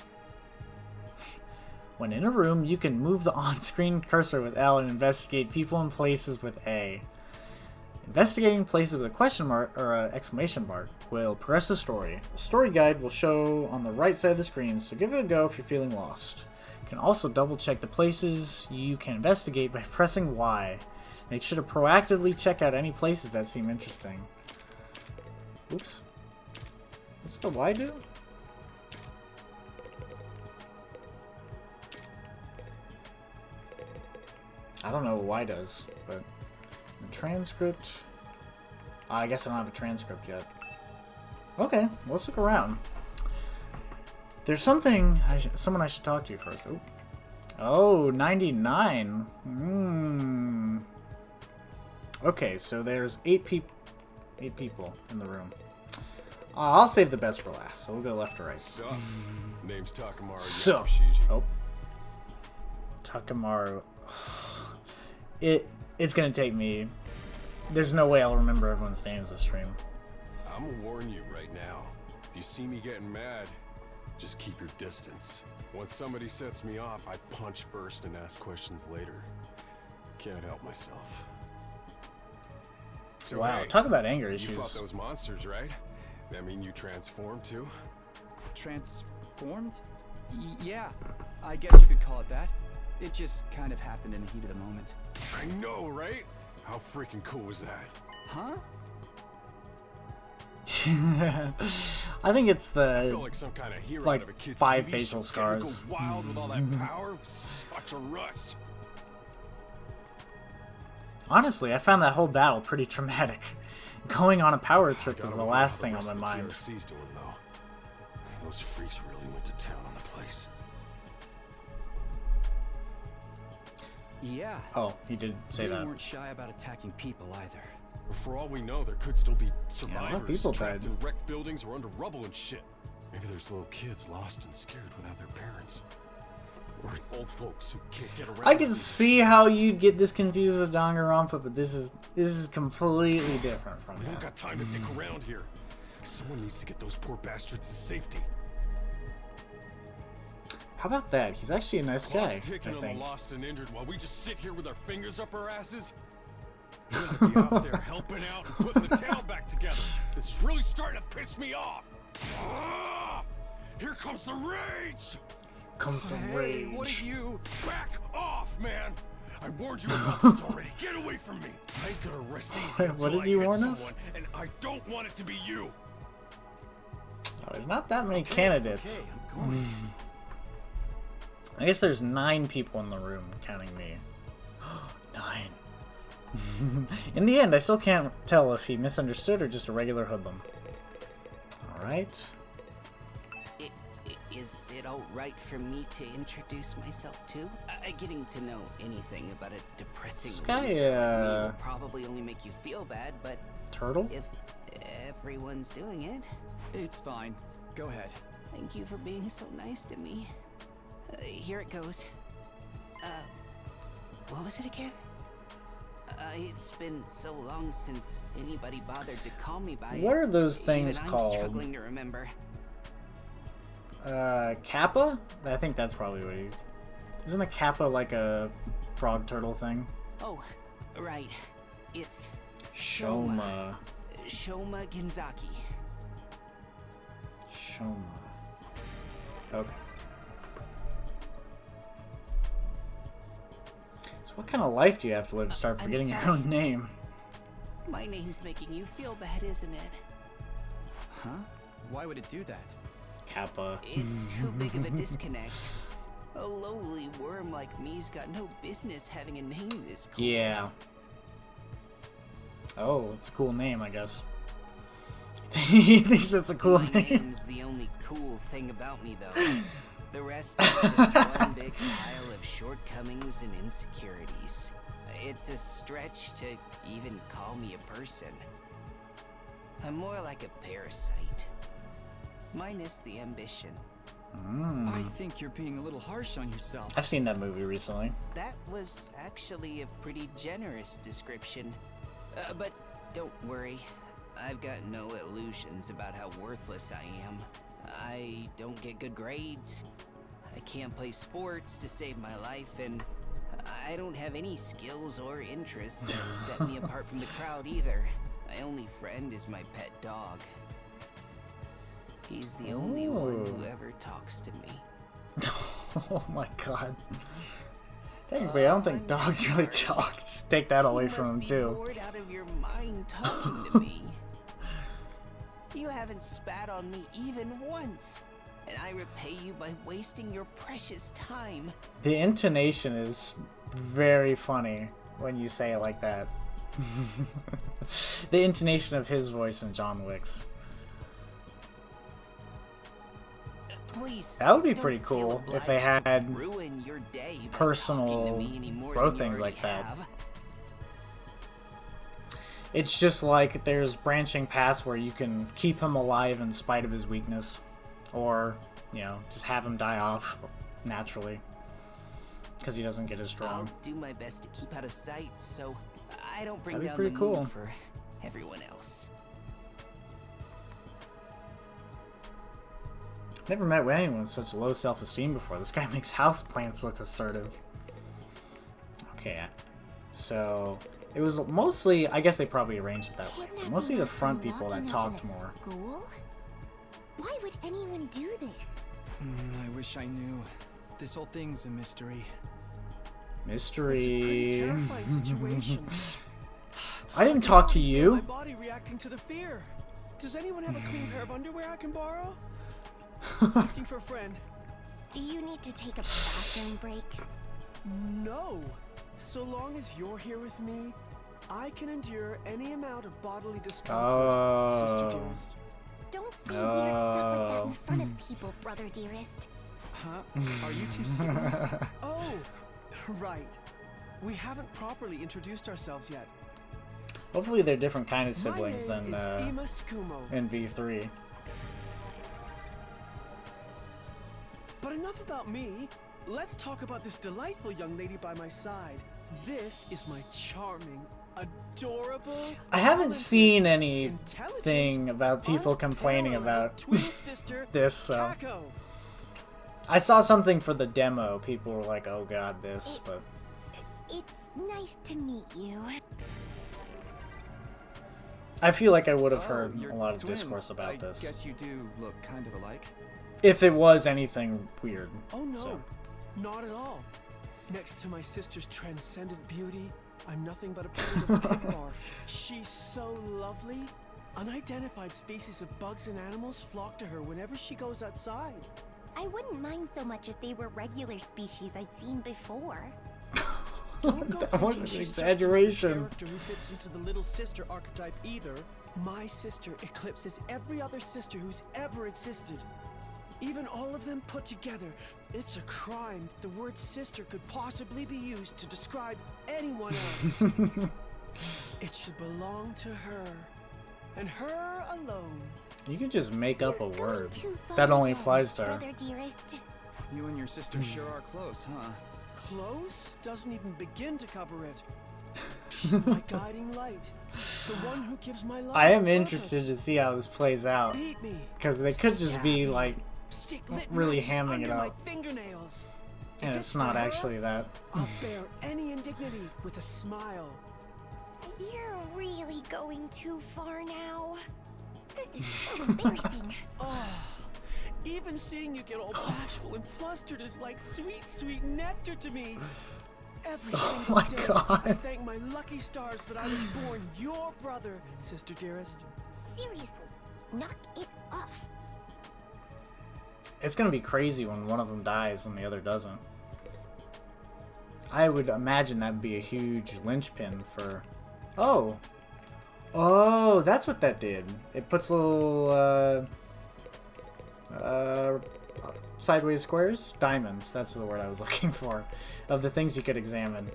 When in a room, you can move the on-screen cursor with L and investigate people and places with A. Investigating places with a question mark or an exclamation mark will progress the story. The story guide will show on the right side of the screen, so give it a go if you're feeling lost. You can also double check the places you can investigate by pressing Y. Make sure to proactively check out any places that seem interesting. Oops. What's the Y do? I don't know what Y does, but transcript. I guess I don't have a transcript yet. Okay, let's look around. There's someone I should talk to first. Oh, 99. Okay, so there's 8 people in the room. I'll save the best for last, so we'll go left to right. So, name's Takamaru. So, Takamaru. It's gonna take me. There's no way I'll remember everyone's names this stream. I'm gonna warn you right now. If you see me getting mad, just keep your distance. Once somebody sets me off, I punch first and ask questions later. Can't help myself. So, Wow, hey, talk about anger you fought issues. those monsters, right? That mean you transformed too? Transformed? Yeah, I guess you could call it that. It just kind of happened in the heat of the moment. I know, right? How freaking cool was that? Huh? I think it's I feel the like some kind of hero like out of a kid's 5 TV facial show. Getting to scars. go wild with all that power. Such a rush. Honestly, I found that whole battle pretty traumatic. Going on a power trip Gotta is the wonder last how thing the on rest my of the mind. TRC's doing, though. Those freaks really went to town on the place. Yeah. Oh, he did say They that. weren't shy about attacking people either. For all we know, there could still be a lot of survivors people trapped died. in wrecked buildings or under rubble and shit. Maybe there's little kids lost and scared without their parents. Or old folks who can't get around. I can see how you'd get this confused with Danganronpa, but this is completely different from We don't that. got time to dick around here. Someone needs to get those poor bastards to safety. How about that? He's actually a nice guy, Clock's I ticking on the think. lost and injured while we just sit here with our fingers up our asses. We gotta be out there helping out and putting the town back together. This is really starting to piss me off. Ah! Here comes the rage! Comes the Hey, what rage. did you... Back off, man! I warned you about this already. Get away from me! I ain't gonna rest easy Wait, until what did I you hit warn someone, us? and I don't want it to be you. Oh, there's not that many candidates. Okay, I'm going. I guess there's 9 people in the room, counting me. 9. In the end, I still can't tell if he misunderstood or just a regular hoodlum. Alright. Is it all right for me to introduce myself too? Getting to know anything about a depressing This guy, loser like me will probably only make you feel bad, but Turtle? if everyone's doing it, It's fine. Go ahead. thank you for being so nice to me. Here it goes. What was it again? It's been so long since anybody bothered to call me by What it. are those Even things I'm called? struggling to remember. Kappa? I think that's probably what he... Isn't a kappa like a frog turtle thing? Oh, right. It's Shoma. Shoma Genzaki. Shoma. Okay. So what kind of life do you have to live to start I'm forgetting your sorry. own name? My name's making you feel bad, isn't it? Huh? Why would it do that? Kappa. It's too big of a disconnect. A lowly worm like me's got no business having a name this cool. Yeah. Oh, it's a cool name, I guess. He thinks it's a cool My name. name's the only cool thing about me, though. The rest is just one big pile of shortcomings and insecurities. It's a stretch to even call me a person. I'm more like a parasite. Minus the ambition. I think you're being a little harsh on yourself. I've seen that movie recently. That was actually a pretty generous description. But don't worry. I've got no illusions about how worthless I am. I don't get good grades. I can't play sports to save my life, and I don't have any skills or interests that set me apart from the crowd either. My only friend is my pet dog. He's the only one who ever talks to me. Oh my god. Technically, I don't think I'm dogs really sorry. talk. Just take that away You from must them, be too. bored out of your mind talking to me. You haven't spat on me even once, and I repay you by wasting your precious time. The intonation is very funny when you say it like that. The intonation of his voice in John Wick's. Please. That would be don't pretty feel cool if obliged they to had ruin your day by personal talking to me any more growth than you things already like that. have. It's just like there's branching paths where you can keep him alive in spite of his weakness. Or, you know, just have him die off naturally. Because he doesn't get as I'll strong. do my best to keep out of sight, so I don't bring That'd be down pretty the cool. mood for everyone else. Never met anyone with such low self-esteem before. This guy makes houseplants look assertive. Okay, so it was mostly, I guess they probably arranged it that way, but mostly the front people that talked more. School? Why would anyone do this? I wish I knew. This whole thing's a mystery. Mystery. It's a pretty terrifying situation. I didn't talk to My you. body reacting to the fear. Does anyone have a clean pair of underwear I can borrow? Asking for a friend. Do you need to take a bathroom break? No. So long as you're here with me, I can endure any amount of bodily discomfort, Sister Dearest. Don't say weird stuff like that in front of people, brother dearest. Huh? Are you two siblings? Oh, right. We haven't properly introduced ourselves yet. Hopefully they're different kind of siblings My name than is Ima Skumo. in V3. But enough about me. Let's talk about this delightful young lady by my side. This is my charming, adorable, I haven't talented, seen intelligent, anything about people complaining unparalleled about twin sister this, so. Kako. I saw something for the demo. People were like, oh god, this, but... It's nice to meet you. I feel like I would have heard you're a lot of twins. discourse about I this. guess you do look kind of alike. If it was anything weird. Oh no, So. not at all. Next to my sister's transcendent beauty, I'm nothing but a primitive pig barf. She's so lovely. Unidentified species of bugs and animals flock to her whenever she goes outside. I wouldn't mind so much if they were regular species I'd seen before. Don't go That thinking wasn't an she's just exaggeration. a character who fits into the little sister archetype either. My sister eclipses every other sister who's ever existed. Even all of them put together, it's a crime that the word sister could possibly be used to describe anyone else. It should belong to her, and her alone. You can just make up a You're going word. too far That only again, applies to her. brother dearest. You and your sister sure are close, huh? Close doesn't even begin to cover it. She's my guiding light, the one who gives my life I am purpose. interested to see how this plays out. Beat me, Because they could just be, like, stick lit really matches hamming it under my up. fingernails. And If it's for not her, actually that. I'll bear any indignity with a smile. You're really going too far now. This is so embarrassing. Oh, even seeing you get all bashful and flustered is like sweet, sweet nectar to me. Every single my day, God. I thank my lucky stars that I was born your brother, sister dearest. Seriously, knock it off. It's gonna be crazy when one of them dies and the other doesn't. I would imagine that'd be a huge linchpin for... Oh! Oh, that's what that did. It puts little, sideways squares? Diamonds, that's the word I was looking for. Of the things you could examine.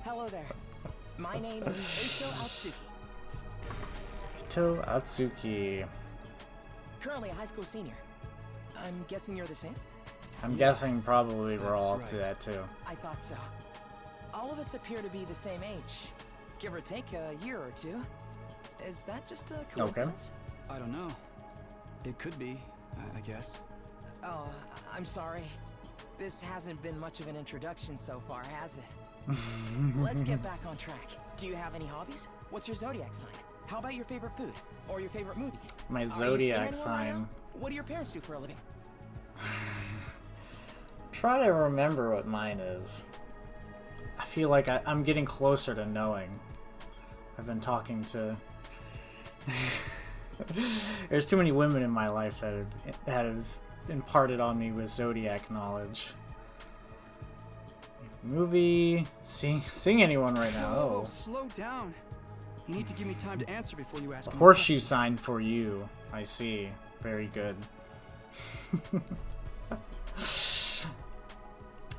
Hello there. My name is Eito Atsuki. Ito Atsuki. Currently a high school senior. I'm guessing you're the same? I'm guessing probably we're that's all right. to that too. I thought so. All of us appear to be the same age. Give or take a year or two. Is that just a coincidence? I don't know. It could be, I guess. Oh, I'm sorry. This hasn't been much of an introduction so far, has it? Let's get back on track. Do you have any hobbies? What's your zodiac sign? How about your favorite food? Or your favorite movie? My Are you seeing zodiac anyone right sign. now? What do your parents do for a living? Try to remember what mine is. I feel like I'm getting closer to knowing. I've been talking to... There's too many women in my life that have imparted on me with zodiac knowledge. Movie... Sing anyone right now. Whoa, Oh. slow down. You need to give me time to answer before you ask A me horseshoe questions. sign for you. I see. Very good.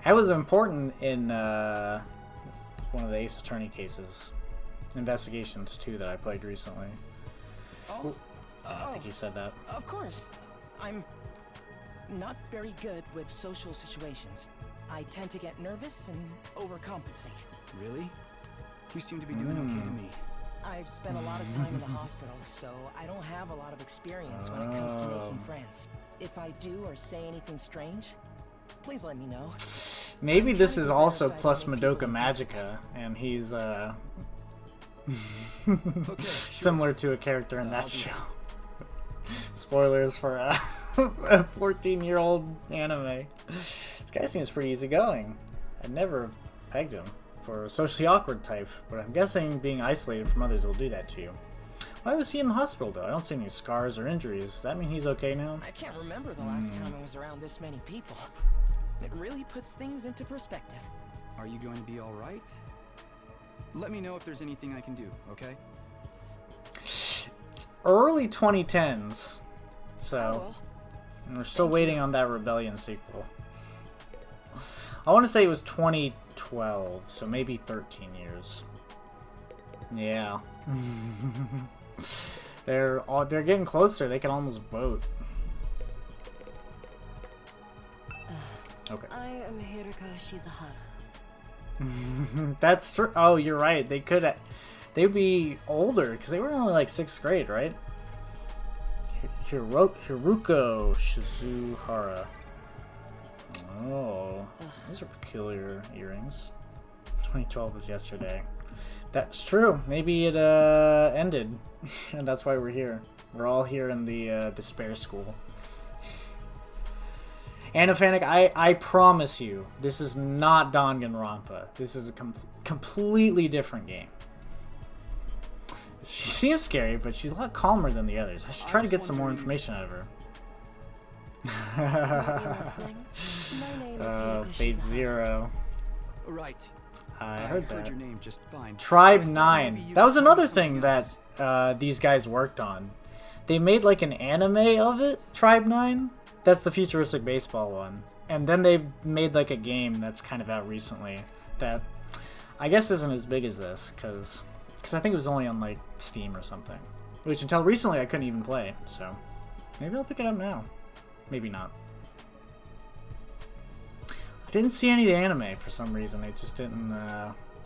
That was important in one of the Ace Attorney cases. Investigations, too, that I played recently. Oh, I think you said that. of course. I'm not very good with social situations. I tend to get nervous and overcompensate. Really? You seem to be doing okay to me. I've spent a lot of time in the hospital, so I don't have a lot of experience when it comes to making friends. If I do or say anything strange, please let me know. Maybe this is also plus Madoka Magica, and he's similar to a character in that show. Spoilers for a 14-year-old anime. This guy seems pretty easygoing. I'd never pegged him for a socially awkward type, but I'm guessing being isolated from others will do that to you. Why was he in the hospital, though? I don't see any scars or injuries. Does that mean he's okay now? I can't remember the last time I was around this many people. It really puts things into perspective. Are you going to be all right? Let me know if there's anything I can do, okay? It's early 2010s, so we're still waiting on that Rebellion sequel. I want to say it was 2012, so maybe 13 years. Yeah. They're getting closer. They can almost vote. Okay. I am here because she's a hunter. That's true. Oh, you're right. They could. They'd be older because they were only like 6th grade, right? Hiruko Shizuhara. Oh, those are peculiar earrings. 2012 was yesterday. That's true. Maybe it ended, and that's why we're here. We're all here in the despair school. Anaphatic, I promise you, this is not Danganronpa. This is a completely different game. She seems scary, but she's a lot calmer than the others. I should try to get some more information out of her. Fate Zero. Right. I heard that. Your name just fine. Tribe 9. That was another thing that these guys worked on. They made like an anime of it, Tribe 9. That's the futuristic baseball one. And then they've made like a game that's kind of out recently that I guess isn't as big as this, because I think it was only on like Steam or something. Which until recently I couldn't even play, so maybe I'll pick it up now. Maybe not. I didn't see any of the anime for some reason. I just didn't,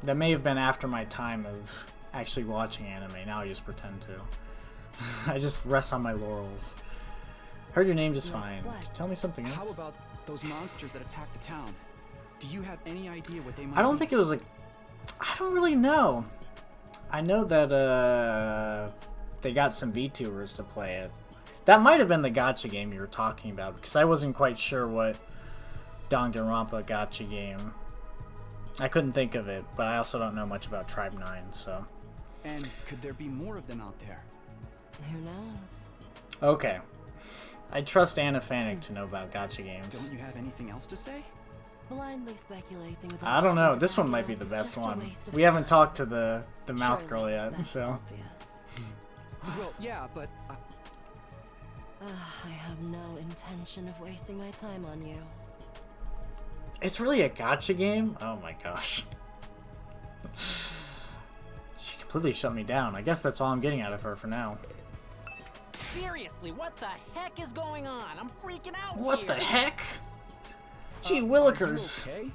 that may have been after my time of actually watching anime. Now I just pretend to. I just rest on my laurels. Heard your name just fine. Tell me something else. How about those monsters that attacked the town? Do you have any idea what they might I don't be? think it was like... I don't really know. I know that they got some VTubers to play it. That might have been the gacha game you were talking about, because I wasn't quite sure what Danganronpa gacha game. I couldn't think of it, but I also don't know much about Tribe 9, so... And could there be more of them out there? Who knows? Okay. I trust Anaphatic to know about gacha games. Don't you have anything else to say? Blindly speculating about I don't know. This one might be the best one. We haven't talked to the mouth girl yet, so. Well, yeah, but I have no intention of wasting my time on you. It's really a gacha game? Oh my gosh. She completely shut me down. I guess that's all I'm getting out of her for now. Seriously, what the heck is going on? I'm freaking out What here. the heck? Gee willikers. Okay?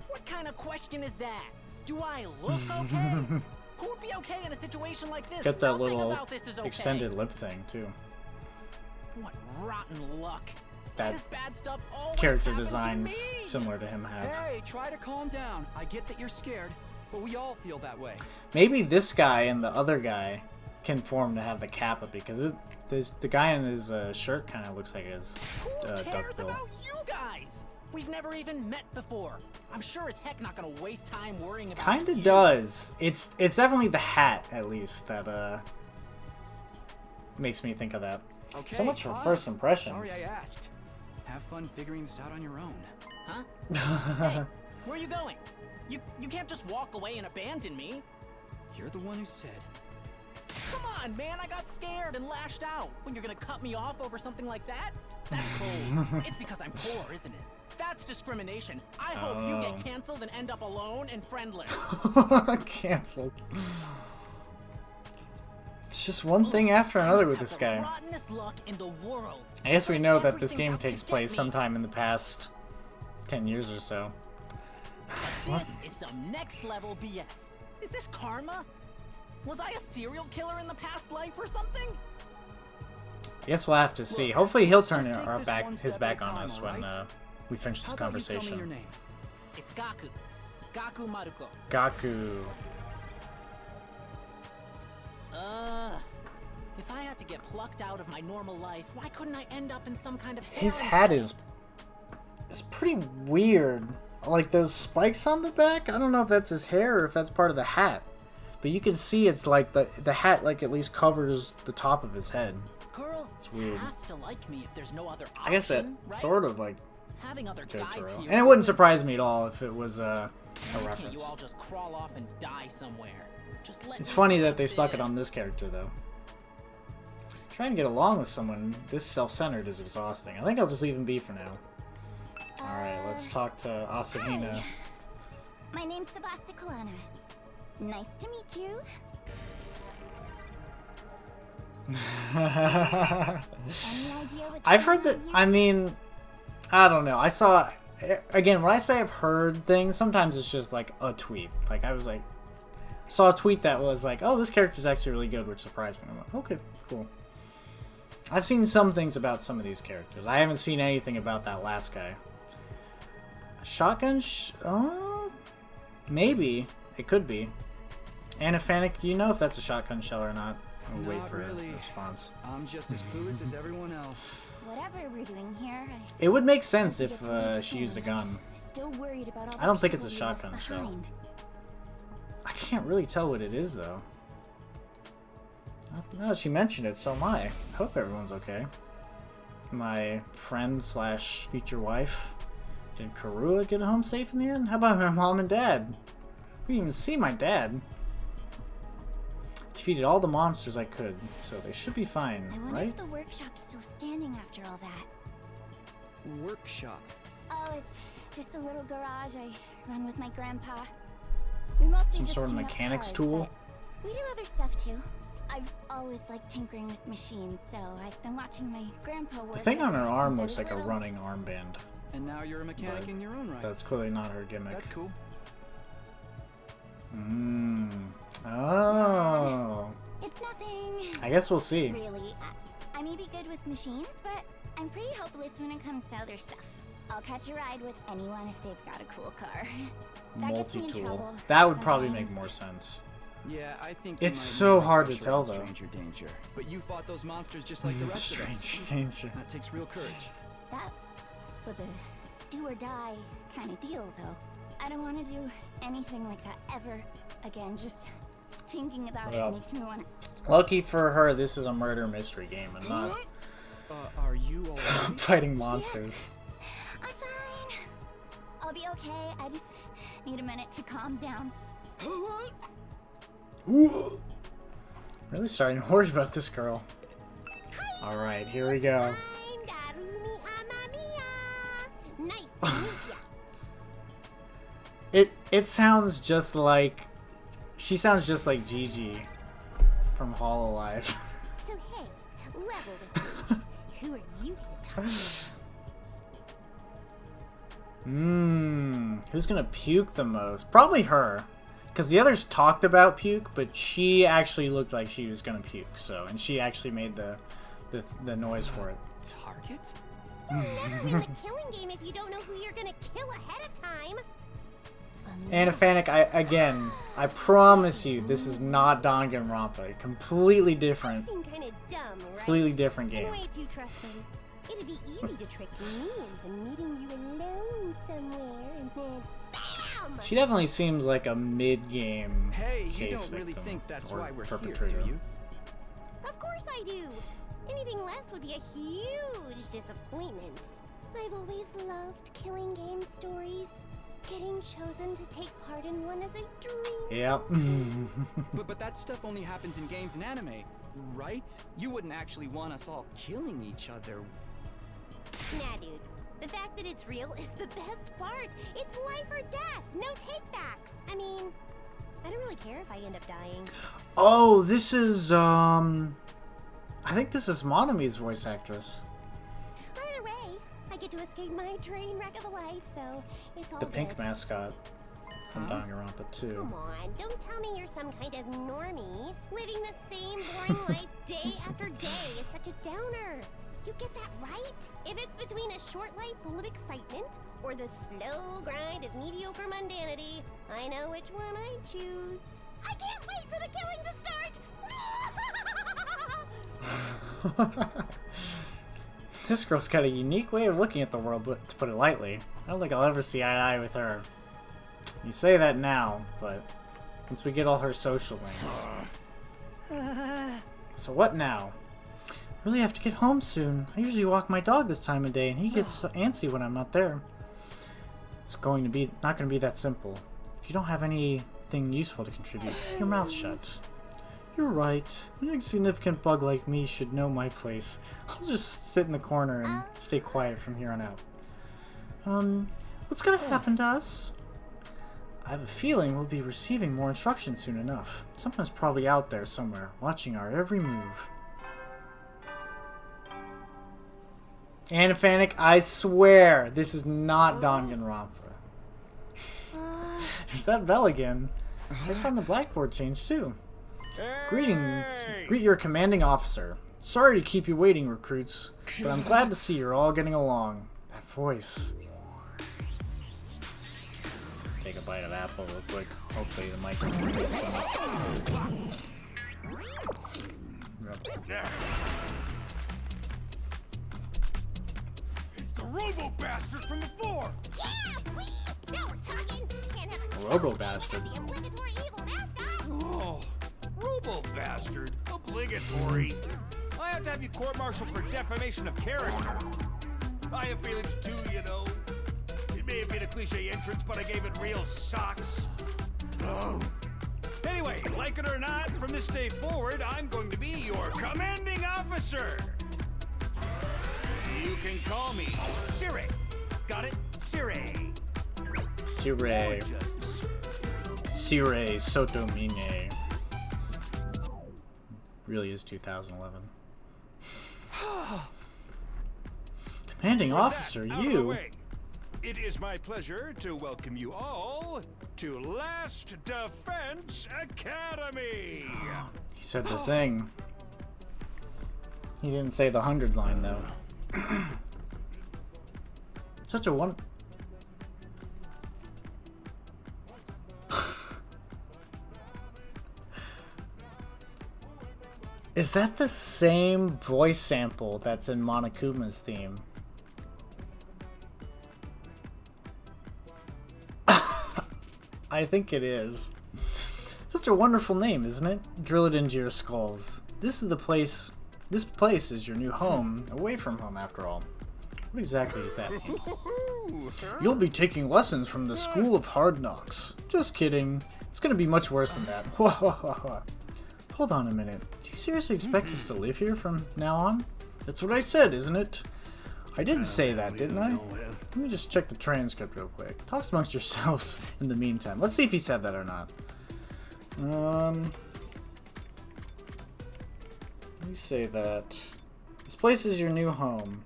What kind of question is that? Do I look okay? Who would be okay in a situation like this? Get that Nothing little about this is okay. extended lip thing too. What rotten luck. That This bad stuff always character happened to designs me. similar to him have. Hey, try to calm down. I get that you're scared, but we all feel that way. Maybe this guy and the other guy can form to have the kappa, because the guy in his shirt kind of looks like his Who cares duckbill. about you guys? We've never even met before. I'm sure as heck not gonna waste time worrying about Kinda you. does. It's definitely the hat, at least, that makes me think of that. Okay, So much for fine. first impressions. Sorry I asked. Have fun figuring this out on your own. Huh? Hey, where are you going? You can't just walk away and abandon me. You're the one who said. Come on, man, I got scared and lashed out. When you're gonna cut me off over something like that? That's cold. It's because I'm poor, isn't it? That's discrimination. I hope you get canceled and end up alone and friendless. Cancelled. It's just one thing after another with this guy. Rottenest luck in the world. I guess we Like know that this everything's game out to takes get place me. sometime in the past 10 years or so. This is some next level BS. Is this karma? Was I a serial killer in the past life or something? I guess we'll have to see. Hopefully he'll turn just take this one his step back at a on time, us when alright? we finish this How about you tell me your conversation. name? It's Gaku. Gaku Maruko. Gaku. If I had to get plucked out of my normal life, why couldn't I end up in some kind of His harem hat setting? is pretty weird. Like those spikes on the back. I don't know if that's his hair or if that's part of the hat. But you can see it's like the hat like at least covers the top of his head. Girls It's weird. have to like me if there's no other option, I guess that right? sort of like Having other guys Jotaro. here. And it wouldn't surprise me at all if it was a Why can't you reference. all just crawl off and die somewhere? Just let It's me funny live that they stuck it on this character though. Trying to get along with someone this self-centered is exhausting. I think I'll just leave him be for now. Alright, let's talk to Asahina. Hi. My name's Sebasticolana. Nice to meet you. Any idea what's I've heard going that, on here? I mean, I don't know. I saw, again, when I say I've heard things, sometimes it's just like a tweet. Like, I was like, saw a tweet that was like, oh, this character's actually really good, which surprised me. I'm like, okay, cool. I've seen some things about some of these characters. I haven't seen anything about that last guy. Shotgun? Maybe. It could be. Anaphanic, do you know if that's a shotgun shell or not? I'll wait Not for really. a response. I'm just as clueless as everyone else. Whatever we're doing here, It would make sense I if get to leave she used a soon. gun. Still worried about all I don't the think it's a people we left shotgun shell. behind. I can't really tell what it is, though. Now that she mentioned it, so am I. I hope everyone's okay. My friend slash future wife. Did Karua get home safe in the end? How about my mom and dad? We didn't even see my dad. Defeated all the monsters I could, so they should be fine, I wonder right? if the workshop's still standing after all that. Workshop. Oh, it's just a little garage I run with my grandpa. We mostly Some just sort of tune up mechanics cars, tool? but we do other stuff too. I've always liked tinkering with machines, so I've been watching my grandpa work. The thing on her ever arm since I looks was like a little. running armband. And now you're a mechanic But in your own right. That's clearly not her gimmick. That's cool. Oh. It's nothing. I guess we'll see. Really, I may be good with machines, but I'm pretty hopeless when it comes to other stuff. I'll catch a ride with anyone if they've got a cool car. That gets me in Multi-tool. trouble That would probably sometimes. make more sense. Yeah, I think you It's might so need a hard to refresher tell, on though. Stranger danger. But you fought those monsters just like the rest of us. Strange danger. That takes real courage. That was a do or die kind of deal, though. I don't want to do anything like that ever again. Just thinking about Well. it makes me want to. Lucky for her, this is a murder mystery game and not Are you alright? fighting monsters. I'm fine. I'll be okay. I just need a minute to calm down. Ooh. Really starting to worry about this girl. Alright, here we go. I'm Darumi Amamiya. Nice to meet ya. It sounds just like... She sounds just like Gigi from Hololive. So hey, level with me. Who are you gonna talk to? Who's gonna puke the most? Probably her. Because the others talked about puke, but she actually looked like she was gonna puke, so... And she actually made the noise for it. Target? You'll never win the killing game if you don't know who you're gonna kill ahead of time. Anaphanic, I promise you, this is not Danganronpa. Completely different. Seem kind of dumb, right? Completely different game. And way too trusting. It'd be easy to trick me into meeting you alone somewhere and then BAM! She definitely seems like a mid-game Hey, you case don't really victim think that's or why we're perpetrator. here, do you? Of course I do. Anything less would be a huge disappointment. I've always loved killing game stories. Getting chosen to take part in one is a dream. Yep. But that stuff only happens in games and anime, right? You wouldn't actually want us all killing each other. Nah, dude. The fact that it's real is the best part. It's life or death. No takebacks. I mean, I don't really care if I end up dying. Oh, this is, I think this is Monami's voice actress. Either way, I get to escape my train wreck of a life, so it's all The pink good. mascot from Danganronpa 2. Come on, don't tell me you're some kind of normie, living the same boring life Day after day is such a downer. You get that right? If it's between a short life full of excitement or the slow grind of mediocre mundanity, I know which one I choose. I can't wait for the killing to start! This girl's got a unique way of looking at the world, but to put it lightly. I don't think I'll ever see eye to eye with her. You say that now, but once we get all her social links. So what now? I really have to get home soon. I usually walk my dog this time of day, and he gets antsy when I'm not there. It's not going to be that simple. If you don't have anything useful to contribute, keep your mouth shut. You're right. An insignificant bug like me should know my place. I'll just sit in the corner and stay quiet from here on out. What's gonna happen to us? I have a feeling we'll be receiving more instructions soon enough. Someone's probably out there somewhere, watching our every move. Anaphanic, I swear, this is not Danganronpa. There's that bell again. Based on the blackboard change too. Greetings. Greet your commanding officer. Sorry to keep you waiting, recruits, but I'm glad to see you're all getting along. That voice. Take a bite of apple real quick. Hopefully the mic won't take so much. It's the Robo Bastard from before! Yeah, wee! Now we're talking! Can't have a Robo Bastard. the obligatory evil mascot! Oh, Robo Bastard. Obligatory. I have to have you court-martialed for defamation of character. I have feelings too, you know. It may have been a cliche entrance, but I gave it real socks. Oh. Anyway, like it or not, from this day forward, I'm going to be your commanding officer. You can call me Sire. Got it? Sire. Sire. Sire Sotomine. Really is 2011. Commanding officer, you? It is my pleasure to welcome you all to Last Defense Academy. He said the thing. He didn't say the 100 line though. Such a one. Is that the same voice sample that's in Monokuma's theme? I think it is. Such a wonderful name, isn't it? Drill it into your skulls. This is the place. This place is your new home, away from home, after all. What exactly does that mean? You'll be taking lessons from the School of Hard Knocks. Just kidding. It's gonna be much worse than that. Hold on a minute. Do you seriously expect us to live here from now on? That's what I said, isn't it? I did say that, didn't I? Let me just check the transcript real quick. Talk amongst yourselves in the meantime. Let's see if he said that or not. Let me say that. This place is your new home.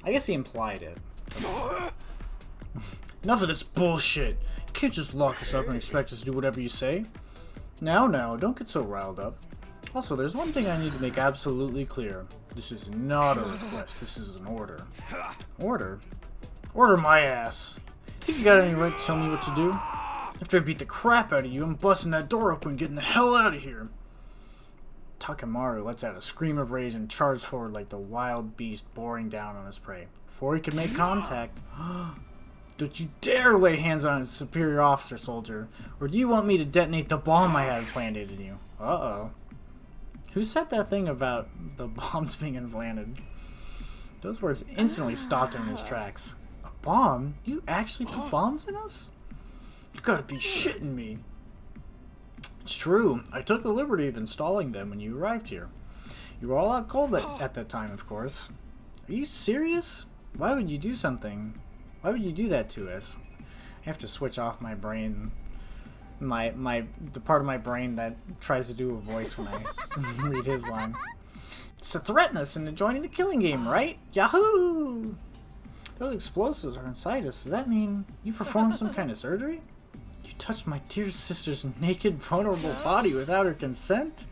I guess he implied it. Enough of this bullshit. You can't just lock us up and expect us to do whatever you say. Now, don't get so riled up. Also, there's one thing I need to make absolutely clear. This is not a request. This is an order. Order? Order my ass. Think you got any right to tell me what to do? After I beat the crap out of you, I'm busting that door open and getting the hell out of here. Takemaru lets out a scream of rage and charges forward like the wild beast boring down on his prey. Before he can make contact... Don't you dare lay hands on his superior officer, soldier. Or do you want me to detonate the bomb I have planted in you? Uh-oh. Who said that thing about the bombs being implanted? Those words instantly stopped him in his tracks. A bomb? You actually put bombs in us? You gotta be shitting me. It's true. I took the liberty of installing them when you arrived here. You were all out cold at that time, of course. Are you serious? Why would you do something? Why would you do that to us? I have to switch off my brain. The part of my brain that tries to do a voice when I read his line. It's to threaten us into joining the killing game, right? Yahoo! Those explosives are inside us. Does that mean you performed some kind of surgery? You touched my dear sister's naked, vulnerable body without her consent?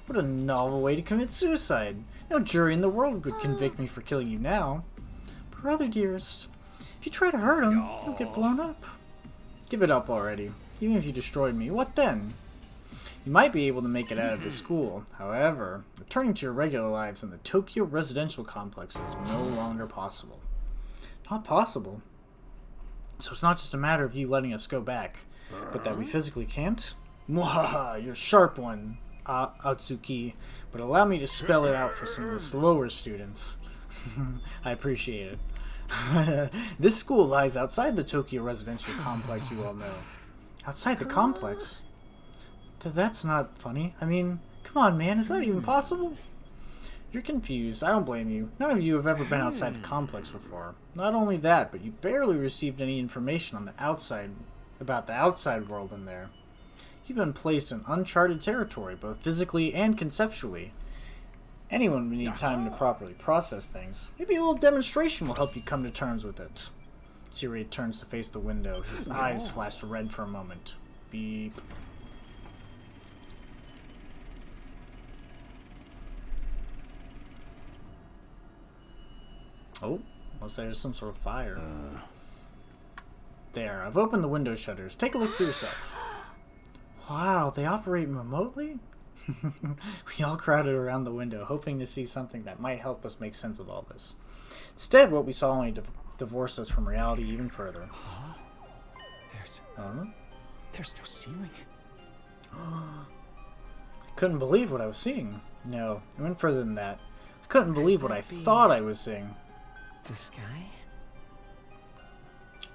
What a novel way to commit suicide. No jury in the world would convict me for killing you now. Brother dearest, if you try to hurt him, he'll get blown up. Give it up already. Even if you destroyed me, what then? You might be able to make it out of the school. However, returning to your regular lives in the Tokyo residential complex is no longer possible. Not possible? So it's not just a matter of you letting us go back, but that we physically can't? Mwahaha, you're a sharp one, Atsuki, but allow me to spell it out for some of the slower students. I appreciate it. This school lies outside the Tokyo residential complex, you all know. Outside the complex? That's not funny. I mean, come on, man, is that even possible? You're confused. I don't blame you. None of you have ever been outside the complex before. Not only that, but you barely received any information on the outside, about the outside world in there. You've been placed in uncharted territory, both physically and conceptually. Anyone would need time to properly process things. Maybe a little demonstration will help you come to terms with it. Siri turns to face the window. His eyes flashed red for a moment. Beep. Oh, looks like there's some sort of fire. There, I've opened the window shutters. Take a look for yourself. Wow, they operate remotely? We all crowded around the window, hoping to see something that might help us make sense of all this. Instead, what we saw only divorced us from reality even further. There's no ceiling. Couldn't believe what I was seeing. No, it went further than that. I couldn't believe what I thought I was seeing. The sky?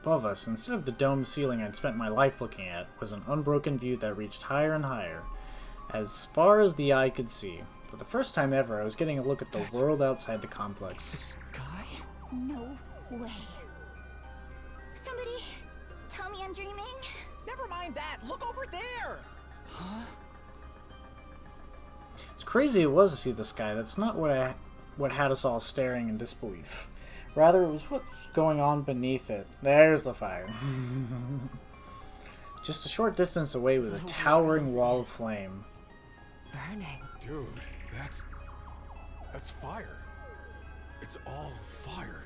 Above us, instead of the domed ceiling I'd spent my life looking at, was an unbroken view that reached higher and higher, as far as the eye could see. For the first time ever, I was getting a look at the world outside the complex. The sky? No way. Somebody tell me I'm dreaming? Never mind that. Look over there. Huh? As crazy it was to see the sky, that's not what had us all staring in disbelief. Rather, it was what's going on beneath it. There's the fire. Just a short distance away was a towering wall of flame. Burning. Dude, that's fire. It's all fire.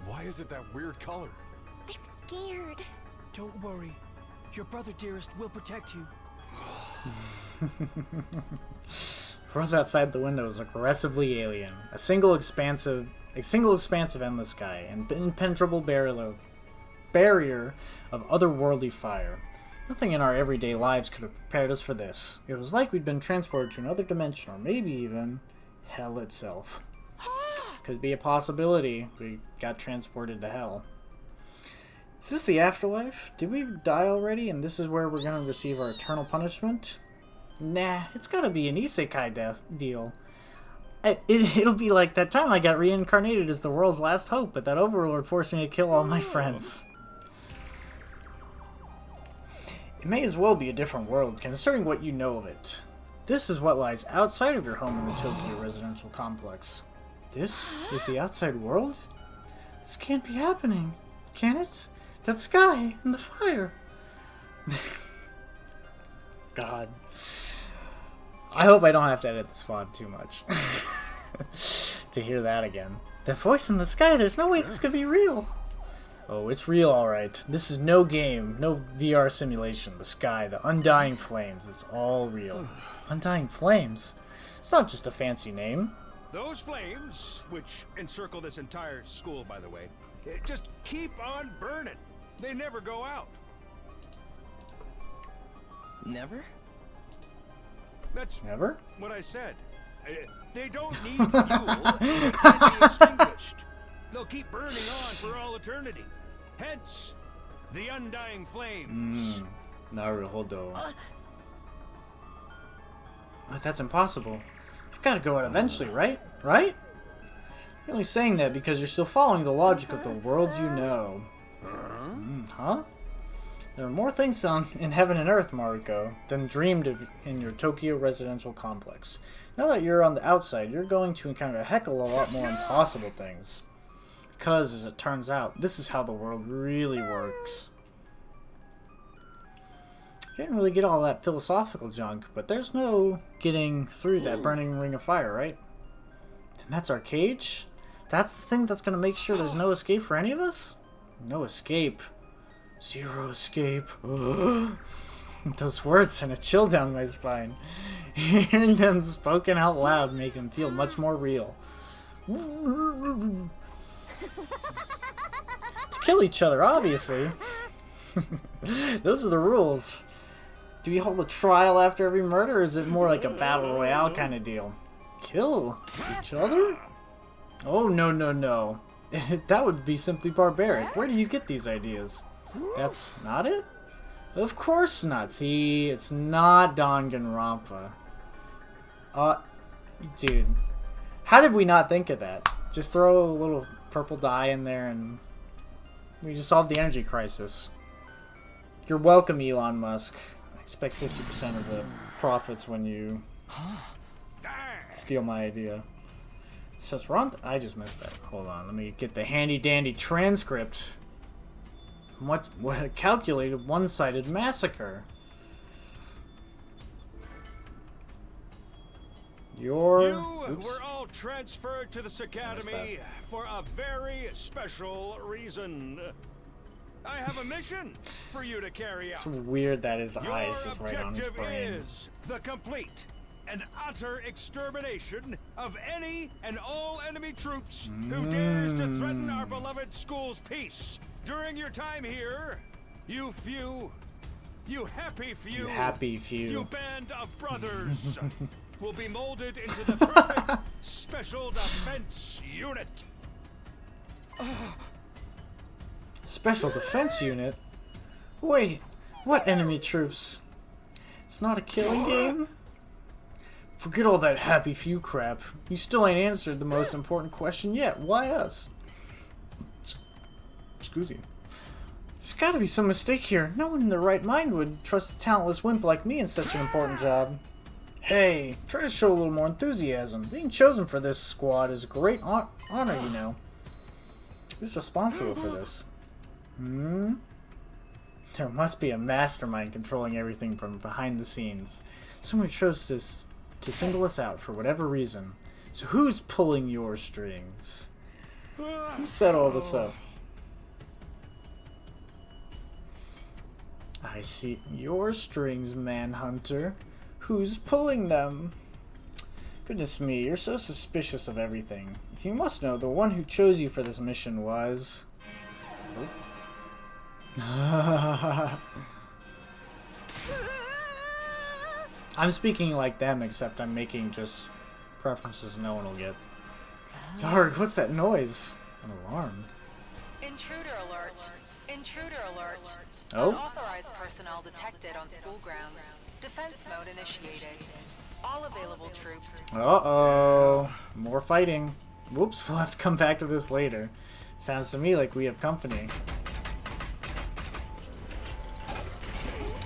Why is it that weird color? I'm scared. Don't worry. Your brother dearest will protect you. The world outside the window was aggressively alien. A single expansive endless sky, and impenetrable barrier of otherworldly fire. Nothing in our everyday lives could have prepared us for this. It was like we'd been transported to another dimension, or maybe even hell itself. Could be a possibility we got transported to hell. Is this the afterlife? Did we die already, and this is where we're going to receive our eternal punishment? Nah, it's gotta be an isekai deal. It'll be like that time I got reincarnated as the world's last hope, but that overlord forced me to kill all my friends. It may as well be a different world, considering what you know of it. This is what lies outside of your home in the Tokyo residential complex. This is the outside world? This can't be happening, can it? That sky and the fire. God. I hope I don't have to edit this VOD too much to hear that again. That voice in the sky, there's no way this could be real. Oh, it's real, alright. This is no game, no VR simulation. The sky, the undying flames, it's all real. Undying flames? It's not just a fancy name. Those flames, which encircle this entire school, by the way, just keep on burning. They never go out. Never? That's Never? what I said. They don't need fuel. They can't be extinguished. They'll keep burning on for all eternity. Hence, the undying flames. Naruhodo. But that's impossible. You've got to go out eventually, right? Right? You're only saying that because you're still following the logic of the world you know. Huh? There are more things in heaven and earth, Maruko, than dreamed of in your Tokyo residential complex. Now that you're on the outside, you're going to encounter a heck of a lot more impossible things. Because, as it turns out, this is how the world really works. Didn't really get all that philosophical junk, but there's no getting through that burning ring of fire, right? And that's our cage? That's the thing that's gonna make sure there's no escape for any of us? No escape. Zero escape. Those words sent a chill down my spine. Hearing them spoken out loud make them feel much more real. To kill each other, obviously. Those are the rules. Do we hold a trial after every murder, or is it more like a battle royale kind of deal? Kill each other? Oh, no, no, no. That would be simply barbaric. Where do you get these ideas? That's not it? Of course not. See, it's not Danganronpa. Dude. How did we not think of that? Just throw a little purple dye in there and we just solved the energy crisis. You're welcome, Elon Musk. I expect 50% of the profits when you steal my idea. It says we're on. I just missed that. Hold on. Let me get the handy dandy transcript. What a calculated one-sided massacre. You were all transferred to this academy for a very special reason. I have a mission for you to carry out. It's weird that his eyes just right on his Your brain. objective is the complete and utter extermination of any and all enemy troops who dares to threaten our beloved school's peace. During your time here, you happy few, you band of brothers will be molded into the perfect special defense unit. Special defense unit? Wait, what enemy troops? It's not a killing game? Forget all that happy few crap. You still ain't answered the most important question yet. Why us? Excuse me. There's gotta be some mistake here. No one in their right mind would trust a talentless wimp like me in such an important job. Hey, try to show a little more enthusiasm. Being chosen for this squad is a great honor, you know. Who's responsible for this? There must be a mastermind controlling everything from behind the scenes. Someone chose to single us out for whatever reason. So who's pulling your strings? Who set all this up? I see your strings, Manhunter. Who's pulling them? Goodness me, you're so suspicious of everything. If you must know, the one who chose you for this mission was... I'm speaking like them, except I'm making just references no one will get. Yarg, what's that noise? An alarm. Intruder alert. Intruder alert. Oh? Unauthorized personnel detected on school grounds. Defense mode initiated. All available troops. Uh-oh. More fighting. Whoops, we'll have to come back to this later. Sounds to me like we have company.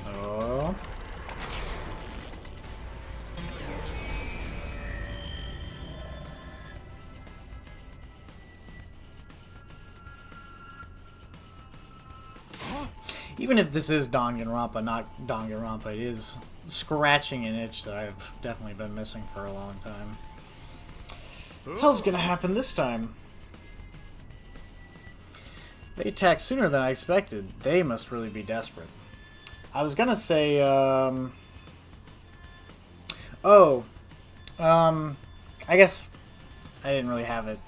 Oh. Even if this is Danganronpa, not Danganronpa, it is scratching an itch that I've definitely been missing for a long time. Hell's gonna happen this time? They attacked sooner than I expected. They must really be desperate. I was gonna say, I guess I didn't really have it.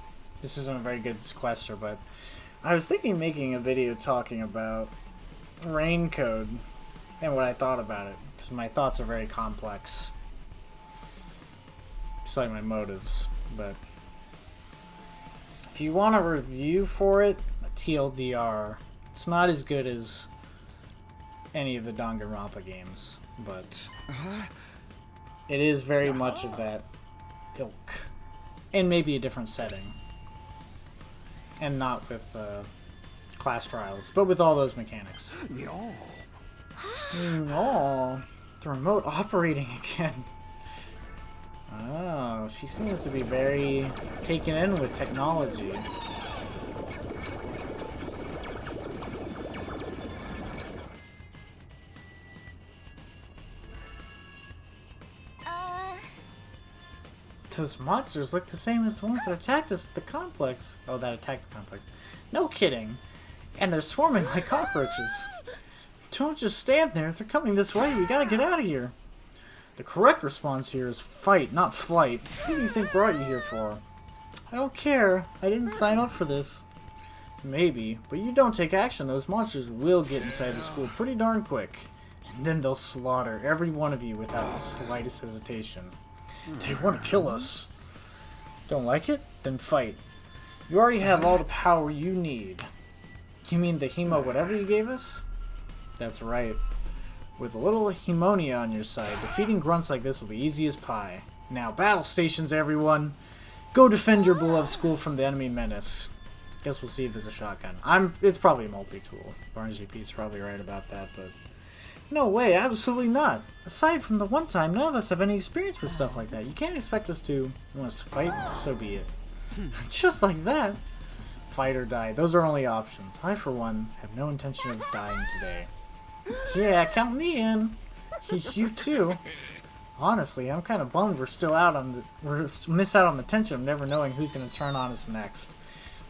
This isn't a very good sequester, but I was thinking of making a video talking about Rain Code and what I thought about it, because my thoughts are very complex. Just like my motives, but if you want a review for it, TLDR, it's not as good as any of the Danganronpa games, but it is very much of that ilk, and maybe a different setting, and not with class trials, but with all those mechanics. No. No. The remote operating again. Oh, she seems to be very taken in with technology. Those monsters look the same as the ones that attacked us at the complex. Oh, that attacked the complex. No kidding. And they're swarming like cockroaches. Don't just stand there. They're coming this way. We gotta get out of here. The correct response here is fight, not flight. Who do you think brought you here for? I don't care. I didn't sign up for this. Maybe, but you don't take action, those monsters will get inside the school pretty darn quick. And then they'll slaughter every one of you without the slightest hesitation. They want to kill us. Don't like it? Then fight. You already have all the power you need. You mean the hemo whatever you gave us? That's right. With a little hemonia on your side, defeating grunts like this will be easy as pie. Now, battle stations, everyone! Go defend your beloved school from the enemy menace. Guess we'll see if it's a shotgun. It's probably a multi-tool. Barnes GP is probably right about that, but... No way, absolutely not. Aside from the one time, none of us have any experience with stuff like that. You can't expect us to... You want us to fight? So be it. Just like that. Fight or die. Those are only options. I, for one, have no intention of dying today. Yeah, count me in. You too. Honestly, I'm kind of bummed we're still out on the... We're miss out on the tension of never knowing who's going to turn on us next.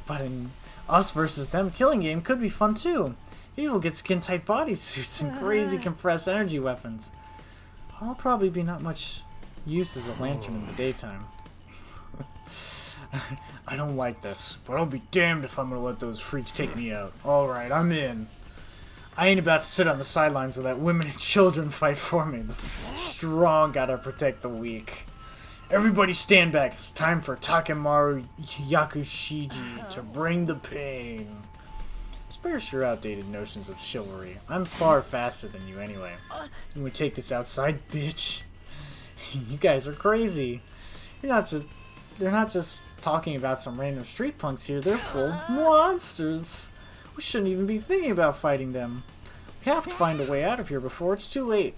But in us versus them killing game could be fun too. Maybe we'll get skin-tight bodysuits and crazy compressed energy weapons. I'll probably be not much use as a lantern in the daytime. I don't like this, but I'll be damned if I'm gonna let those freaks take me out. Alright, I'm in. I ain't about to sit on the sidelines of that women and children fight for me. The strong gotta protect the weak. Everybody stand back. It's time for Takemaru Yakushiji to bring the pain. Spare your outdated notions of chivalry. I'm far faster than you anyway. You would take this outside, bitch? You guys are crazy. They're not just talking about some random street punks here. They're full monsters. We shouldn't even be thinking about fighting them. We have to find a way out of here before it's too late.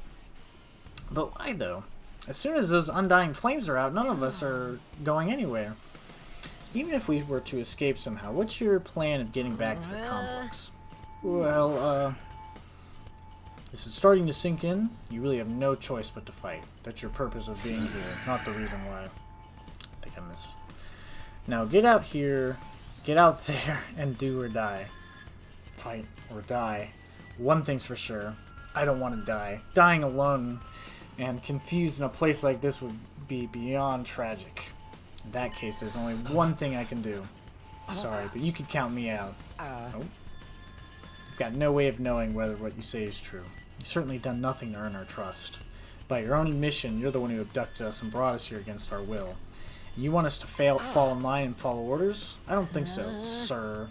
But why though? As soon as those undying flames are out, none of us are going anywhere. Even if we were to escape somehow, what's your plan of getting back to the complex? Well, this is starting to sink in. You really have no choice but to fight. That's your purpose of being here, not the reason why. I think I missed. Now get out here, get out there, and do or die. Fight or die. One thing's for sure. I don't want to die. Dying alone and confused in a place like this would be beyond tragic. In that case, there's only one thing I can do. Sorry, but you can count me out. Oh. You've got no way of knowing whether what you say is true. You've certainly done nothing to earn our trust. By your own admission, you're the one who abducted us and brought us here against our will. And you want us to fall in line and follow orders? I don't think so, sir.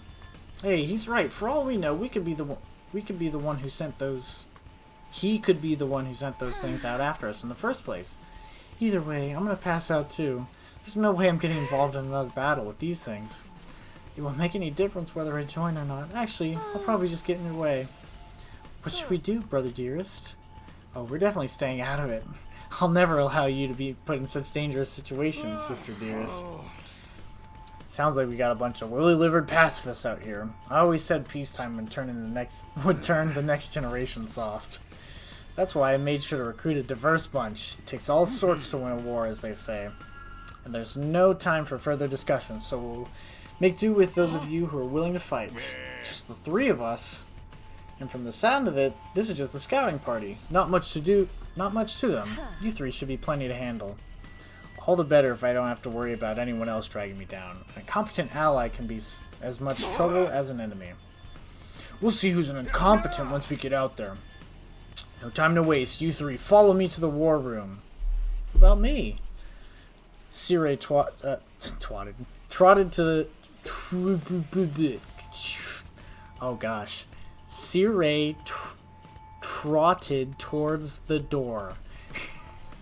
Hey, he's right. For all we know, we could be the one who sent those... He could be the one who sent those things out after us in the first place. Either way, I'm gonna pass out too. There's no way I'm getting involved in another battle with these things. It won't make any difference whether I join or not. Actually, I'll probably just get in your way. What should we do, brother dearest? Oh, we're definitely staying out of it. I'll never allow you to be put in such dangerous situations, sister dearest. Sounds like we got a bunch of lily-livered pacifists out here. I always said peacetime would turn the next generation soft. That's why I made sure to recruit a diverse bunch. It takes all sorts to win a war, as they say. And there's no time for further discussion, so we'll make do with those of you who are willing to fight. Just the three of us. And from the sound of it, this is just the scouting party. Not much to them. You three should be plenty to handle. All the better if I don't have to worry about anyone else dragging me down. A competent ally can be as much trouble as an enemy. We'll see who's an incompetent once we get out there. No time to waste. You three, follow me to the war room. What about me? Sire trotted to the... Oh gosh. Sire trotted towards the door.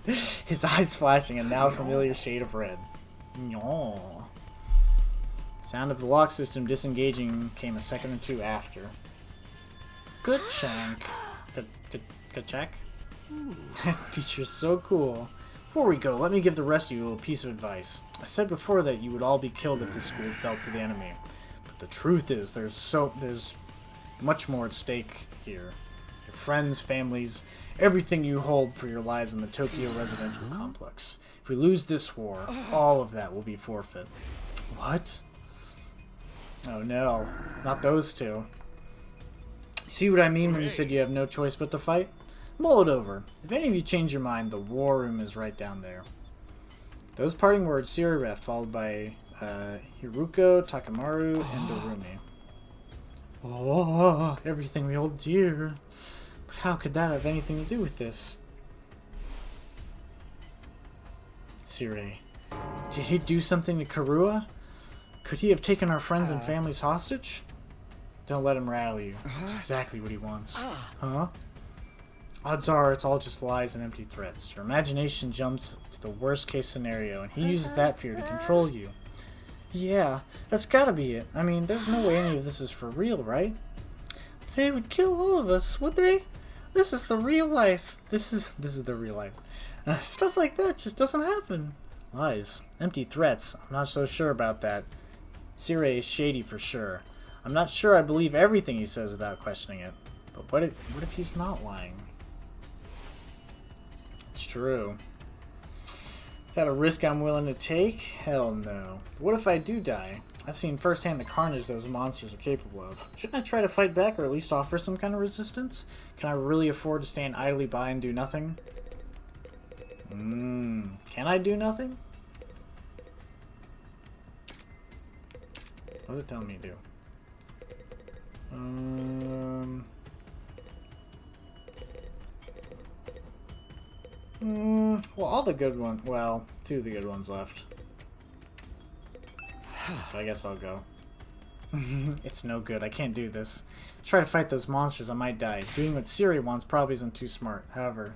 His eyes flashing a now familiar shade of red. No. Sound of the lock system disengaging came a second or two after. Good shank. Good check. That feature's so cool. Before we go, let me give the rest of you a little piece of advice. I said before that you would all be killed if the school fell to the enemy. But the truth is, there's much more at stake here. Your friends, families, everything you hold for your lives in the Tokyo residential complex. If we lose this war, all of that will be forfeit. What? Oh no, not those two. See what I mean when you said you have no choice but to fight? Mull it over. If any of you change your mind, the war room is right down there. Those parting words, Siri left, followed by Hiruko, Takamaru, and Dorumi. Oh, everything we hold dear. But how could that have anything to do with this? Siri, did he do something to Karua? Could he have taken our friends and families hostage? Don't let him rattle you. That's exactly what he wants. Huh? Odds are it's all just lies and empty threats. Your imagination jumps to the worst case scenario, and he uses that fear to control you. Yeah, that's gotta be it. I mean, there's no way any of this is for real, right? They would kill all of us, would they? This is the real life. This is the real life. Stuff like that just doesn't happen. Lies. Empty threats. I'm not so sure about that. Sirei is shady for sure. I'm not sure I believe everything he says without questioning it. But what if he's not lying? It's true. Is that a risk I'm willing to take? Hell no. What if I do die? I've seen firsthand the carnage those monsters are capable of. Shouldn't I try to fight back or at least offer some kind of resistance? Can I really afford to stand idly by and do nothing? Can I do nothing? What does it tell me to do? Well, all the good ones. Well, two of the good ones left. So I guess I'll go. It's no good. I can't do this. Try to fight those monsters, I might die. Doing what Siri wants probably isn't too smart. However,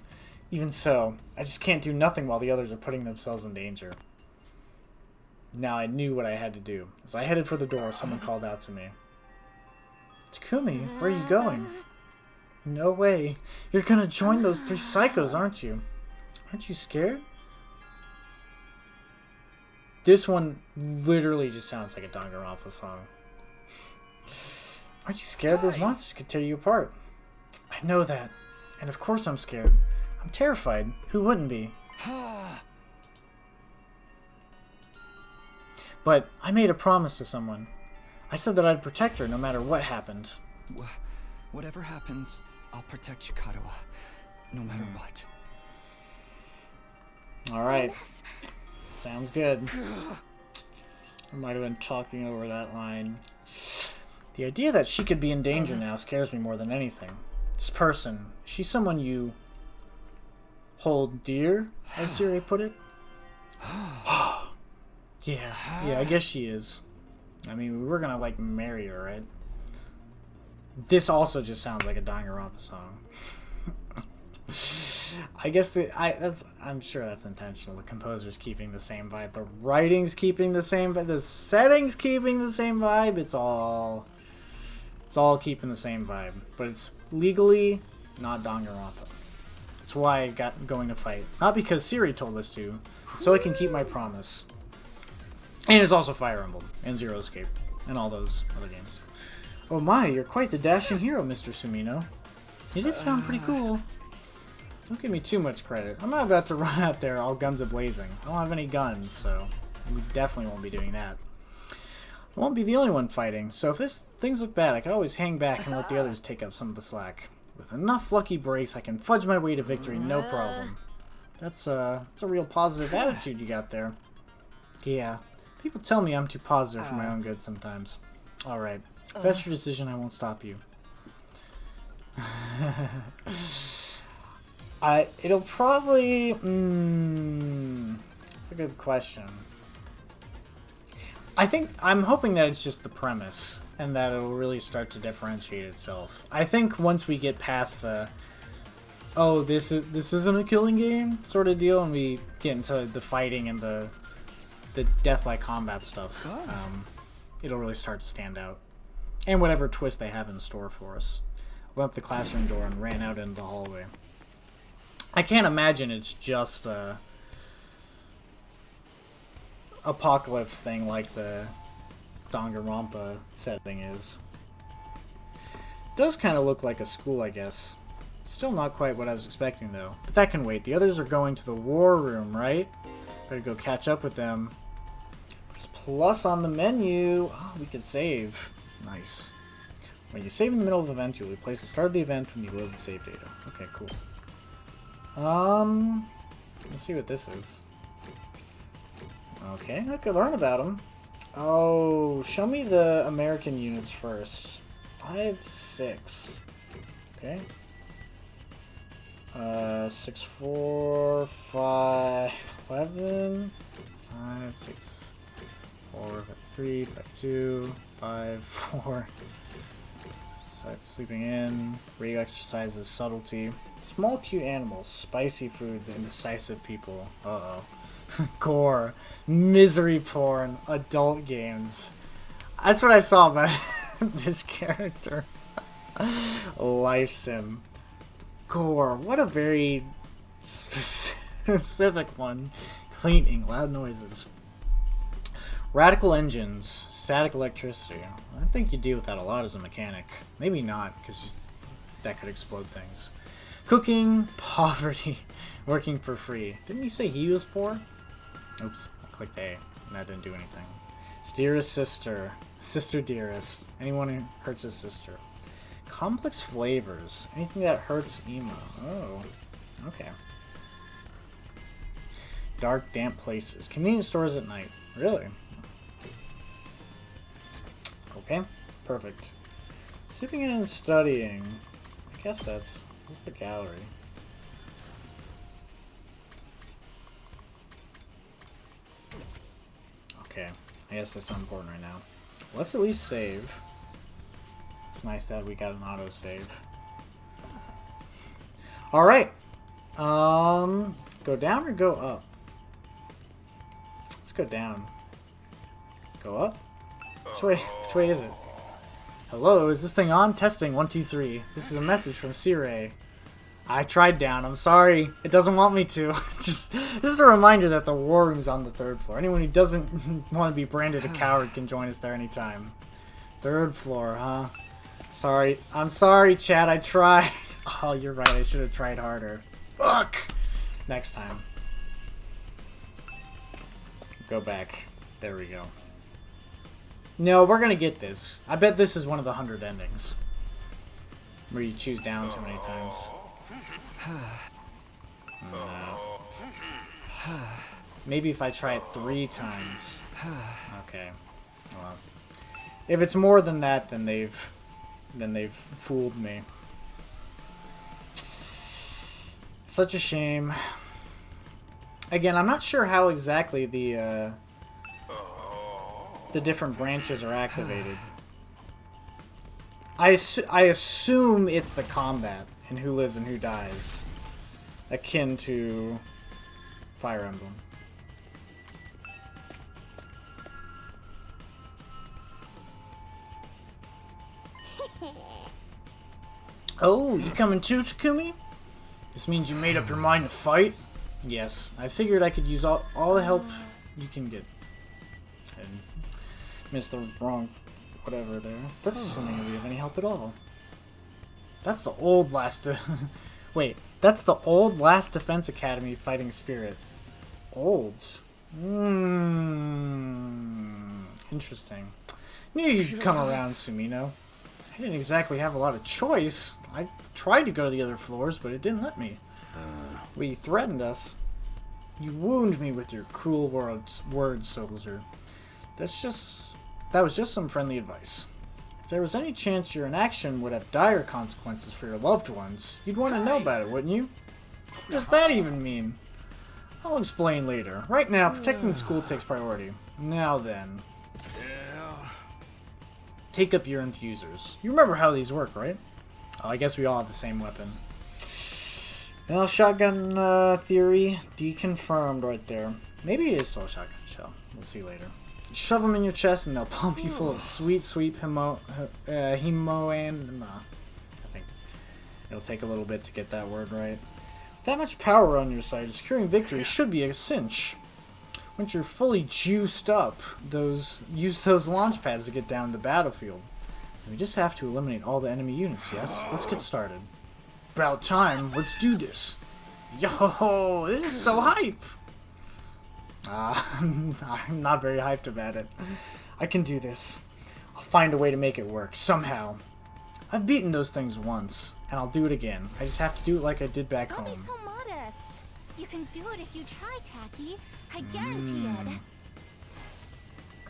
even so, I just can't do nothing while the others are putting themselves in danger. Now I knew what I had to do. As I headed for the door, someone called out to me. Takumi, where are you going? No way. You're gonna join those three psychos, aren't you? Aren't you scared? This one literally just sounds like a Danganronpa song. Aren't you scared? Those monsters could tear you apart. I know that. And of course I'm scared. I'm terrified. Who wouldn't be? But I made a promise to someone. I said that I'd protect her no matter what happened. Whatever happens, I'll protect you, Katawa. No matter what. Alright. Sounds good. I might have been talking over that line. The idea that she could be in danger now scares me more than anything. This person, she's someone you hold dear, as Siri put it? Yeah, I guess she is. I mean, we were gonna, like, marry her, right? This also just sounds like a Danganronpa song. I guess I'm sure that's intentional. The composer's keeping the same vibe. The writing's keeping the same vibe. The setting's keeping the same vibe. It's all keeping the same vibe. But it's legally not Danganronpa. That's why I got going to fight. Not because Siri told us to, but so I can keep my promise. And it's also Fire Emblem and Zero Escape and all those other games. Oh my, you're quite the dashing hero, Mr. Sumino. You did sound pretty cool. Don't give me too much credit. I'm not about to run out there all guns a-blazing. I don't have any guns, so we definitely won't be doing that. I won't be the only one fighting, so if things look bad, I can always hang back and let the others take up some of the slack. With enough lucky breaks, I can fudge my way to victory, no problem. That's a real positive attitude you got there. Yeah, people tell me I'm too positive for my own good sometimes. Alright, if that's your decision, I won't stop you. It'll probably... that's a good question. I'm hoping that it's just the premise, and that it'll really start to differentiate itself. I think once we get past the, oh, this isn't a killing game sort of deal, and we get into the fighting and the death by combat stuff, it'll really start to stand out. And whatever twist they have in store for us. Went up the classroom door and ran out into the hallway. I can't imagine it's just a apocalypse thing like the Danganronpa setting is. It does kind of look like a school, I guess. Still not quite what I was expecting, though. But that can wait. The others are going to the war room, right? Better go catch up with them. There's plus on the menu. Oh, we can save. Nice. When you save in the middle of the event, you'll replace the start of the event when you load the save data. Okay, cool. Let's see what this is. Okay, I could learn about them. Oh, show me the American units first. 5, 6. Okay. 6, 4, 5, 11. 5, 6, 4, 5, 3, 5, 2, 5, 4. Sleeping in. 3 exercises, subtlety. Small cute animals, spicy foods, indecisive people. Uh-oh. Gore. Misery porn. Adult games. That's what I saw about this character. Life sim. Gore. What a very specific one. Cleaning. Loud noises. Radical engines. Static electricity. I think you deal with that a lot as a mechanic. Maybe not, because that could explode things. Cooking. Poverty. Working for free. Didn't he say he was poor? Oops. I clicked A. And that didn't do anything. Dearest sister. Sister dearest. Anyone who hurts his sister. Complex flavors. Anything that hurts emo. Oh. Okay. Dark, damp places. Convenience stores at night. Really? Okay. Perfect. Sleeping in and studying. I guess that's... What's the gallery? Okay. I guess that's not important right now. Let's at least save. It's nice that we got an autosave. Alright. Go down or go up? Let's go down. Go up? Which way is it? Hello, is this thing on? Testing 1, 2, 3. This is a message from Sire. I tried down. I'm sorry. It doesn't want me to. just a reminder that the war room's on the 3rd floor. Anyone who doesn't want to be branded a coward can join us there anytime. 3rd floor, huh? Sorry. I'm sorry, Chad. I tried. Oh, you're right. I should have tried harder. Fuck! Next time. Go back. There we go. No, we're gonna get this. I bet this is one of the 100 endings. Where you choose down too many times. Maybe if I try it 3 times. Okay. Well, if it's more than that, then they've fooled me. Such a shame. Again, I'm not sure how exactly the different branches are activated. I assume it's the combat and who lives and who dies, akin to Fire Emblem. Oh, you coming too, Takumi? This means you made up your mind to fight? Yes, I figured I could use all the help you can get. And missed the wrong whatever there. That's assuming we have any help at all. That's the old last... Wait, that's the old Last Defense Academy fighting spirit. Old. Interesting. Knew you'd come around, Sumino. I didn't exactly have a lot of choice. I tried to go to the other floors, but it didn't let me. We threatened us. You wound me with your cruel words, soldier. That was just some friendly advice. If there was any chance your inaction would have dire consequences for your loved ones, you'd want to know about it, wouldn't you? What does that even mean? I'll explain later. Right now, protecting the school takes priority. Now then. Take up your infusers. You remember how these work, right? Oh, I guess we all have the same weapon. Well, shotgun theory deconfirmed right there. Maybe it is still a shotgun shell. We'll see later. Shove them in your chest and they'll pump you full of sweet, sweet hemo and... I think it'll take a little bit to get that word right. With that much power on your side, securing victory should be a cinch. Once you're fully juiced up, use those launch pads to get down the battlefield. And we just have to eliminate all the enemy units, yes? Let's get started. about time. Let's do this. Yo, this is so hype. I'm not very hyped about it. I can do this. I'll find a way to make it work, somehow. I've beaten those things once, and I'll do it again. I just have to do it like I did back home. Don't be so modest. You can do it if you try, Tacky. I guarantee it.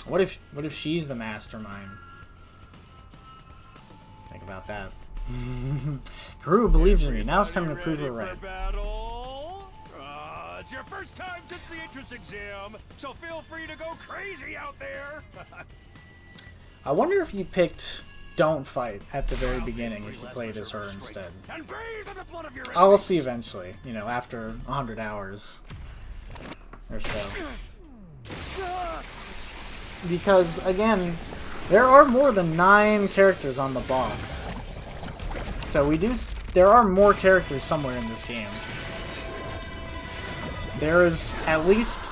What if she's the mastermind? Think about that. Karu believes in me. Now it's time to prove her right. It's your first time since the entrance exam, so feel free to go crazy out there. I wonder if you picked Don't Fight at the very beginning if you played as her instead. I'll see eventually, you know, after 100 hours or so. Because, again, there are more than 9 characters on the box. So there are more characters somewhere in this game. There is at least,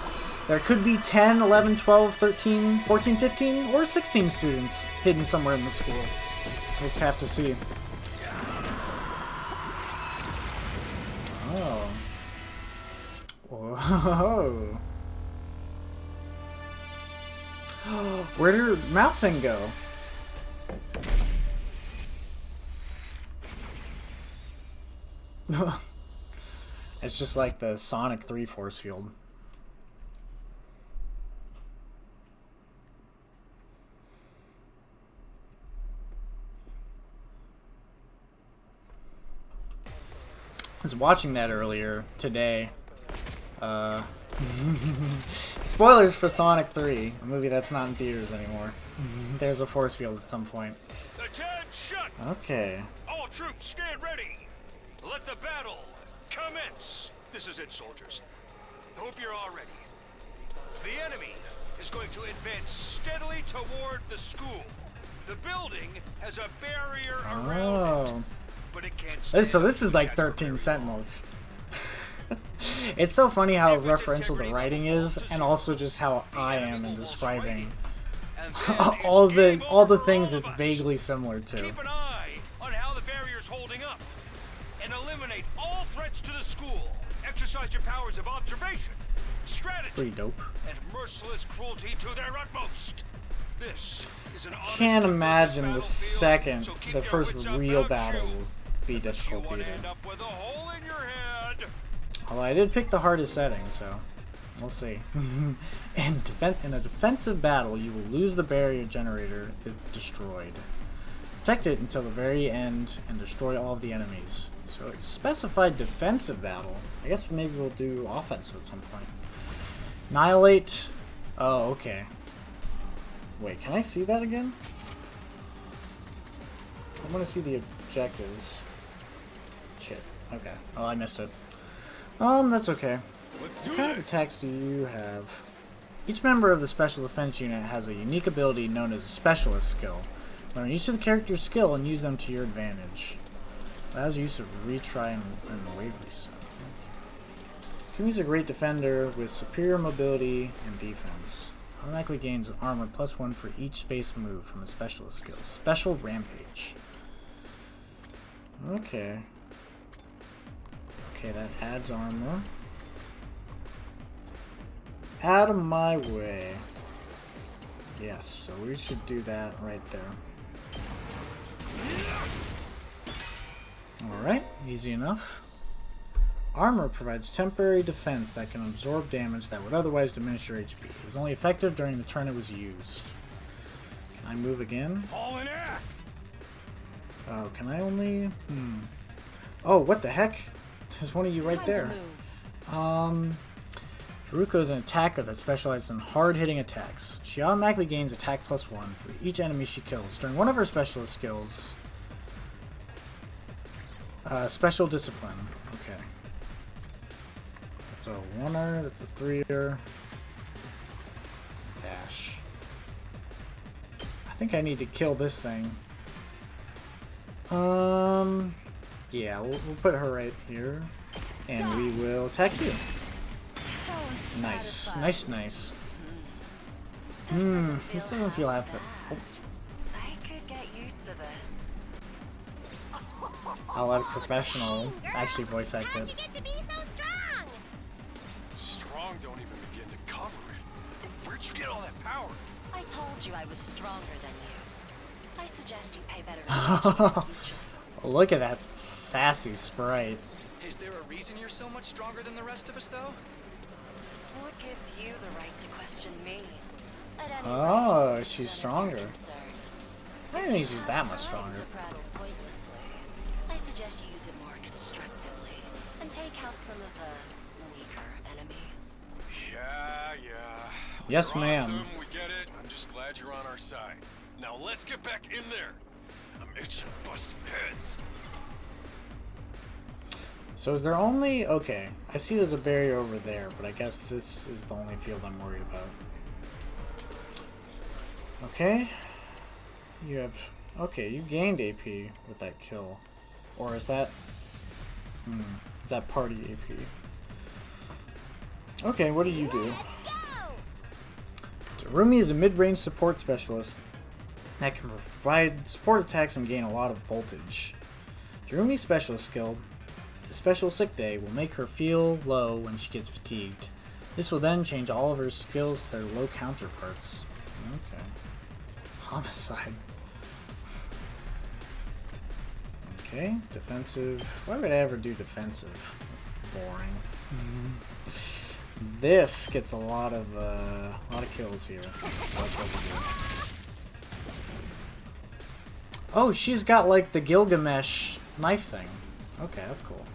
there could be 10, 11, 12, 13, 14, 15, or 16 students hidden somewhere in the school. We'll just have to see. Oh. Whoa. Where did her mouth thing go? It's just like the Sonic 3 force field. I was watching that earlier today. Spoilers for Sonic 3, a movie that's not in theaters anymore. There's a force field at some point. Attention! Okay. All troops stand ready. Let the battle commence. This is it, soldiers. Hope you're all ready. The enemy is going to advance steadily toward the school. The building has a barrier around it, but it can't stand. So this is like 13 Sentinels. It's so funny how referential the writing is, and also just how I am in describing all the things it's vaguely similar to. Keep an eye on how the barrier's holding up, and eliminate all threats to the school. Exercise your powers of observation, strategy, pretty dope, and merciless cruelty to their utmost. This is an can't imagine the second the first real battle will be difficult either. Although I did pick the hardest setting, so we'll see. In a defensive battle, you will lose the barrier generator if destroyed. Protect it until the very end and destroy all of the enemies. So it's specified defensive battle. I guess maybe we'll do offensive at some point. Annihilate. Oh, okay. Wait, can I see that again? I want to see the objectives. Shit. Okay. Oh, I missed it. That's okay. What kind of attacks do you have? Each member of the Special Defense Unit has a unique ability known as a Specialist skill. Learn each of the character's skill and use them to your advantage. Allows use of retry and wave reset. Kimi's a great defender with superior mobility and defense. Automatically gains armor +1 for each space move from a Specialist skill. Special Rampage. Okay. Okay, that adds armor. Out of my way. Yes, so we should do that right there. Alright, easy enough. Armor provides temporary defense that can absorb damage that would otherwise diminish your HP. It is only effective during the turn it was used. Can I move again? Hauling ass. Oh, can I only... Oh, what the heck? There's one of you right there. Haruko is an attacker that specializes in hard-hitting attacks. She automatically gains attack +1 for each enemy she kills. During one of her specialist skills, Special Discipline. Okay. That's a 1er, that's a 3er. Dash. I think I need to kill this thing. Yeah, we'll put her right here. And we will attack you. Nice. Nice. This doesn't feel half bad. Oh. I could get used to this. I'll let a professional actually voice act How'd it. you get to be so strong? Strong don't even begin to cover it. Where'd you get all that power? I told you I was stronger than you. I suggest you pay better attention in the future. Look at that sassy sprite. Is there a reason you're so much stronger than the rest of us, though? What gives you the right to question me? At any Oh, rate, she's none of stronger. your concern. I didn't think she was that much stronger. To prattle pointlessly, I suggest you use it more constructively and take out some of the weaker enemies. Yeah. Yes, You're ma'am. awesome, we get it. I'm just glad you're on our side. Now let's get back in there. I'm itching to bust some heads. So is there only... Okay, I see there's a barrier over there, but I guess this is the only field I'm worried about. Okay. You have... Okay, you gained AP with that kill. Or is that... Is that party AP? Okay, what do you do? Rumi is a mid-range support specialist that can provide support attacks and gain a lot of voltage. Rumi's specialist skill, the Special Sick Day, will make her feel low when she gets fatigued. This will then change all of her skills to their low counterparts. Okay. Homicide. Okay, defensive. Why would I ever do defensive? That's boring. This gets a lot of kills here, so that's what we do. Oh, she's got like the Gilgamesh knife thing. Okay, that's cool.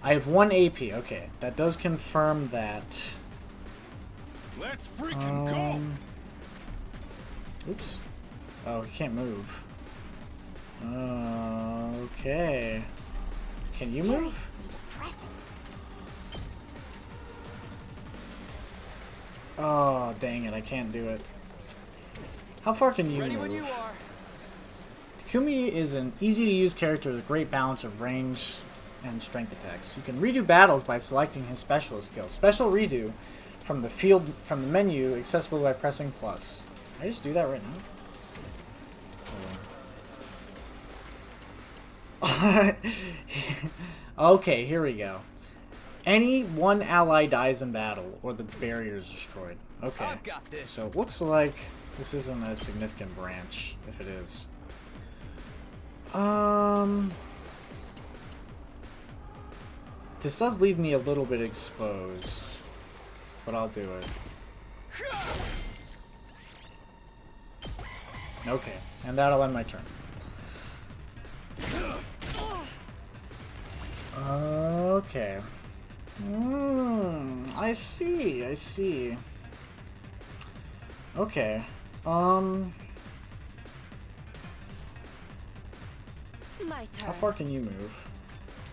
I have 1 AP. Okay, that does confirm that. Let's freaking go! Oops. Oh, he can't move. Okay. Can you move? Oh, dang it, I can't do it. How far can you move? When you are. Takumi is an easy-to-use character with a great balance of range and strength attacks. You can redo battles by selecting his specialist skill. Special redo from the menu, accessible by pressing plus. Can I just do that right now? Okay, here we go. Any one ally dies in battle, or the barrier is destroyed. Okay, I've got this. So it looks like this isn't a significant branch, if it is. This does leave me a little bit exposed, but I'll do it. Okay, and that'll end my turn. Okay. I see. Okay. My turn. How far can you move?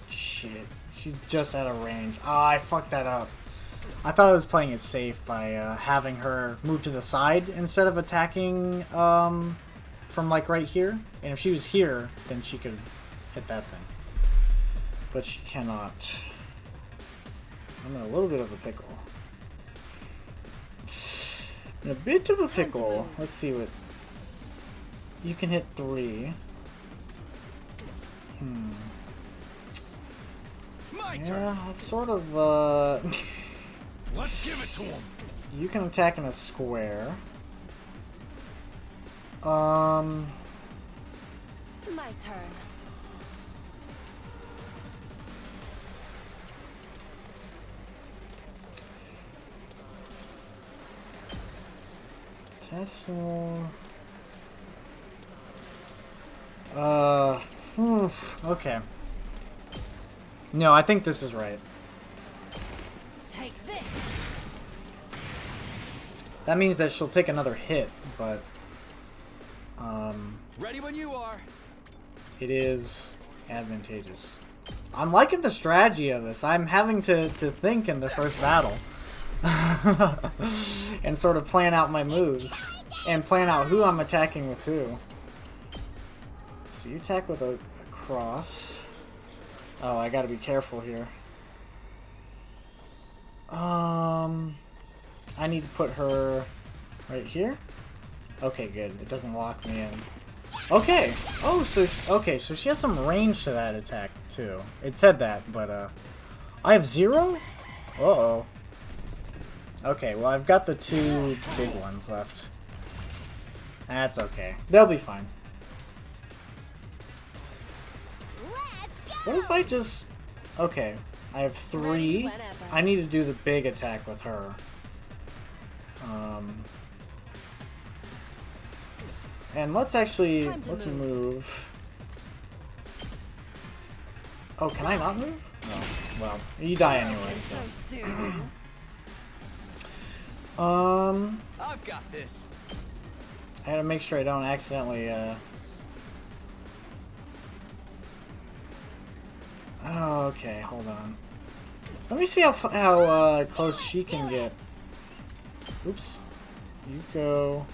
Shit. She's just out of range. Ah, I fucked that up. I thought I was playing it safe by having her move to the side instead of attacking from like right here. And if she was here, then she could hit that thing. But she cannot. I'm in a little bit of a pickle. In a bit of a pickle. Let's see what... You can hit 3. Yeah, it's sort of, Let's give it to him. You can attack in a square. My turn. Tesla. Okay. No, I think this is right. Take this. That means that she'll take another hit, but Ready when you are. It is advantageous. I'm liking the strategy of this. I'm having to think in the first battle. And sort of plan out my moves. And plan out who I'm attacking with who. So you attack with a cross. Oh, I gotta be careful here. I need to put her right here. Okay, good. It doesn't lock me in. Okay. Oh, so okay, so she has some range to that attack too. It said that, but I have 0? Uh-oh. Okay, well I've got the 2 big ones left. That's okay. They'll be fine. What if I just... Okay, I have 3. I need to do the big attack with her. And let's actually... Let's move. Oh, can I not move? No. Well, you die anyway, so... I've got this. I gotta make sure I don't accidentally, Oh, okay, hold on. Let me see how close she can get. Oops. You go...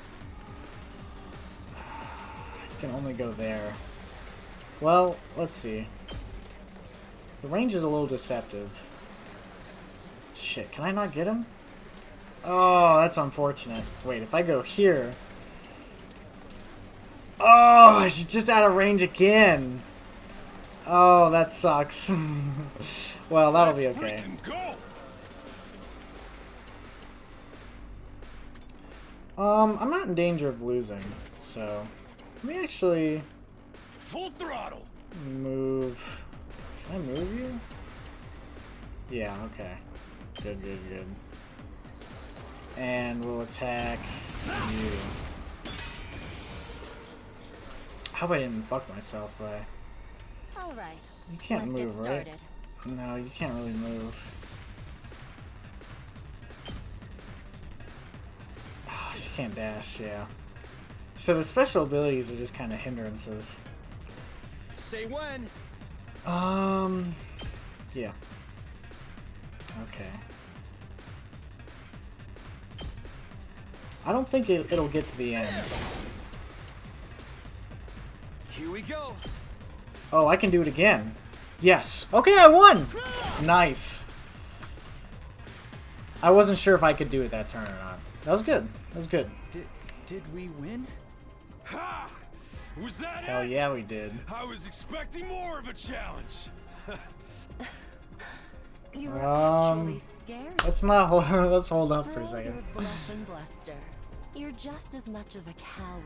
You can only go there. Well, let's see. The range is a little deceptive. Shit, can I not get him? Oh, that's unfortunate. Wait, if I go here... Oh, she's just out of range again. Oh, that sucks. Well, that'll be okay. I'm not in danger of losing, so let me actually full throttle. Move. Can I move you? Yeah, okay. Good, good, good. And we'll attack you. I hope I didn't fuck myself by... Alright. You can't move, right? No, you can't really move. Oh, she can't dash, yeah. So the special abilities are just kind of hindrances. Say when. Yeah. Okay. I don't think it'll get to the end. Here we go. Oh, I can do it again. Yes. Okay, I won! Nice. I wasn't sure if I could do it that turn or not. That was good. That was good. Did we win? Ha! Was that Hell it? yeah, we did. I was expecting more of a challenge. You were actually scared. Let's not let's hold up for a second. Your bluff and bluster. You're just as much of a coward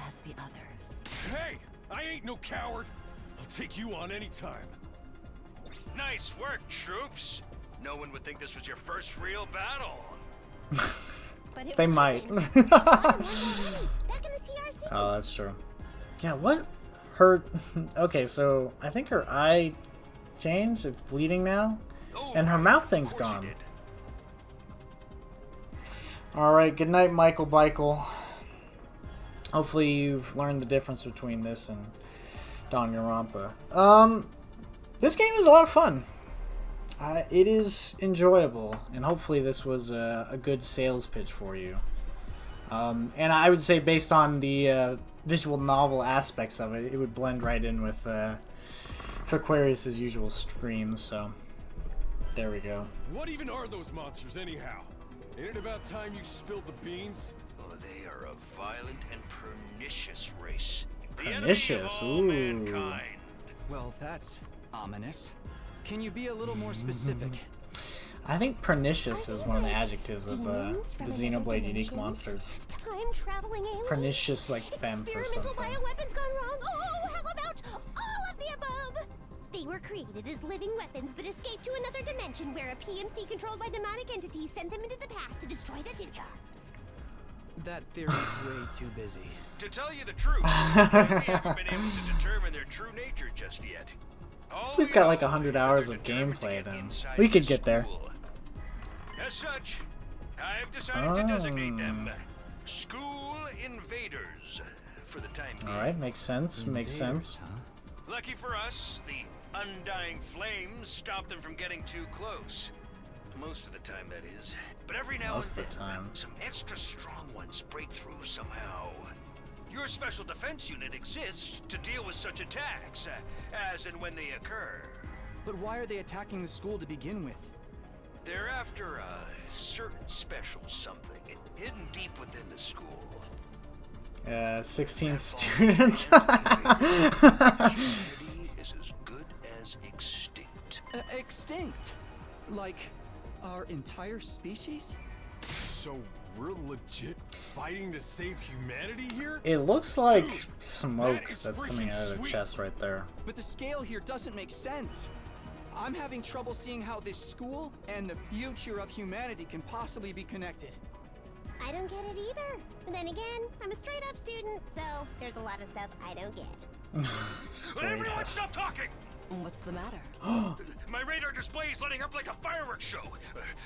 as the others. Hey, I ain't no coward. I'll take you on anytime. Nice work, troops. No one would think this was your first real battle. They might. Back in the TRC. Oh, that's true. Yeah, what? Her... Okay, so I think her eye changed. It's bleeding now. And her mouth thing's gone. Alright, good night, Michael Beichel. Hopefully you've learned the difference between this and Danganronpa. This game is a lot of fun. It is enjoyable, and hopefully this was a good sales pitch for you. And I would say based on the visual novel aspects of it, it would blend right in with Aquarius' usual screams, so there we go. What even are those monsters anyhow? Ain't it about time you spilled the beans? Well, they are a violent and pernicious race. Pernicious, ooh. Well, that's ominous. Can you be a little more specific? I think pernicious is one of the adjectives of the Xenoblade Unique Monsters. Time traveling aliens. Pernicious like Bemp or Experimental something. bioweapons gone wrong. Oh, how about all of the above? They were created as living weapons, but escaped to another dimension where a PMC controlled by demonic entities sent them into the past to destroy the future. That theory's way too busy. To tell you the truth, we haven't been able to determine their true nature just yet. We've got like 100 hours of gameplay then. We could get there. As such, I've decided to designate them School Invaders for the time being. Alright, makes sense, makes sense. Lucky for us, the undying flames stop them from getting too close. Most of the time, that is. But every now and then, some extra strong ones break through somehow. Your special defense unit exists to deal with such attacks, as and when they occur. But why are they attacking the school to begin with? They're after a certain special something hidden deep within the school. 16th student. Humanity is as good as extinct. Extinct? Like, our entire species? So we're legit fighting to save humanity here? It looks like Dude, smoke that is that's coming freaking out of the sweet. chest right there. But the scale here doesn't make sense. I'm having trouble seeing how this school and the future of humanity can possibly be connected. I don't get it either. But then again, I'm a straight up student, so there's a lot of stuff I don't get. Everyone stop talking! What's the matter? My radar display is lighting up like a fireworks show.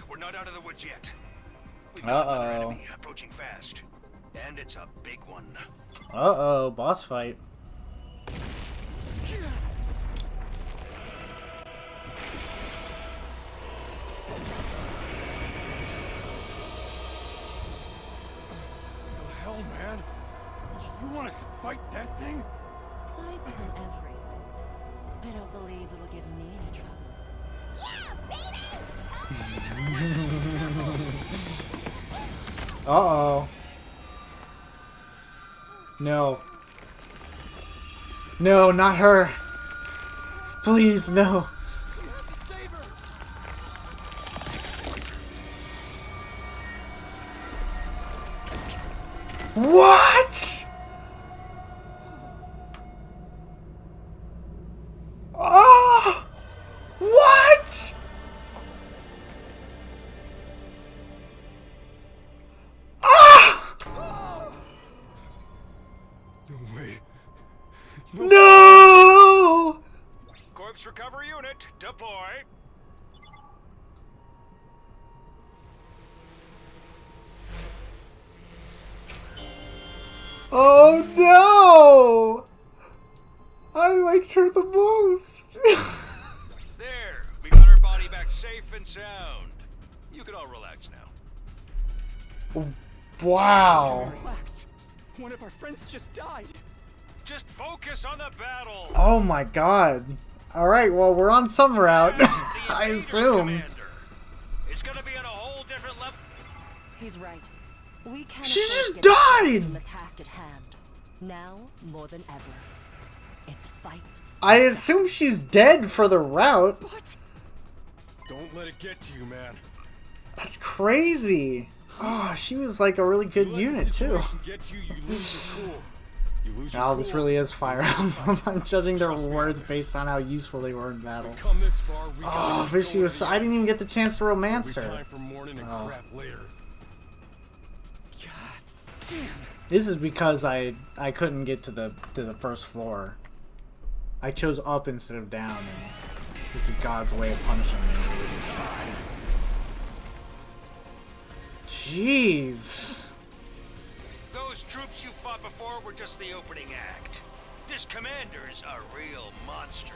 We're not out of the woods yet. We've Uh-oh. got another enemy approaching fast. And it's a big one. Uh-oh, boss fight. The hell, man? You want us to fight that thing? Size isn't everything. I don't believe it'll give me any trouble. Yeah, baby! Uh-oh. No. No, not her. Please, no. What? Oh! What? Ah! No way. No! Corpse recovery unit, deploy. Oh no! I liked her the most. There, we got our body back safe and sound. You can all relax now. Wow. Relax. One of our friends just died. Just focus on the battle. Oh my god. Alright, well, we're on some route. Yes, the I Invaders assume. Commander. It's gonna be on a whole different level. He's right. We can't She afford just to get distracted died! from the task at hand. Now, more than ever. It's fight. I assume she's dead for the route. What? Don't let it get to you, man. That's crazy. Oh, she was like a really good You let the unit, too. situation get to you, you lose your cool. You lose your Oh, this cool, really is Fire Emblem. I'm judging their Trust me on words this. based on how useful they were in battle. We've come this far, we Oh, gotta but she go was. to the I didn't end. even get the chance to romance There'll be her. time for mourning and Oh. crap later. God damn. This is because I couldn't get to the first floor. I chose up instead of down, and this is God's way of punishing me. Jeez. Those troops you fought before were just the opening act. This commander's a real monster.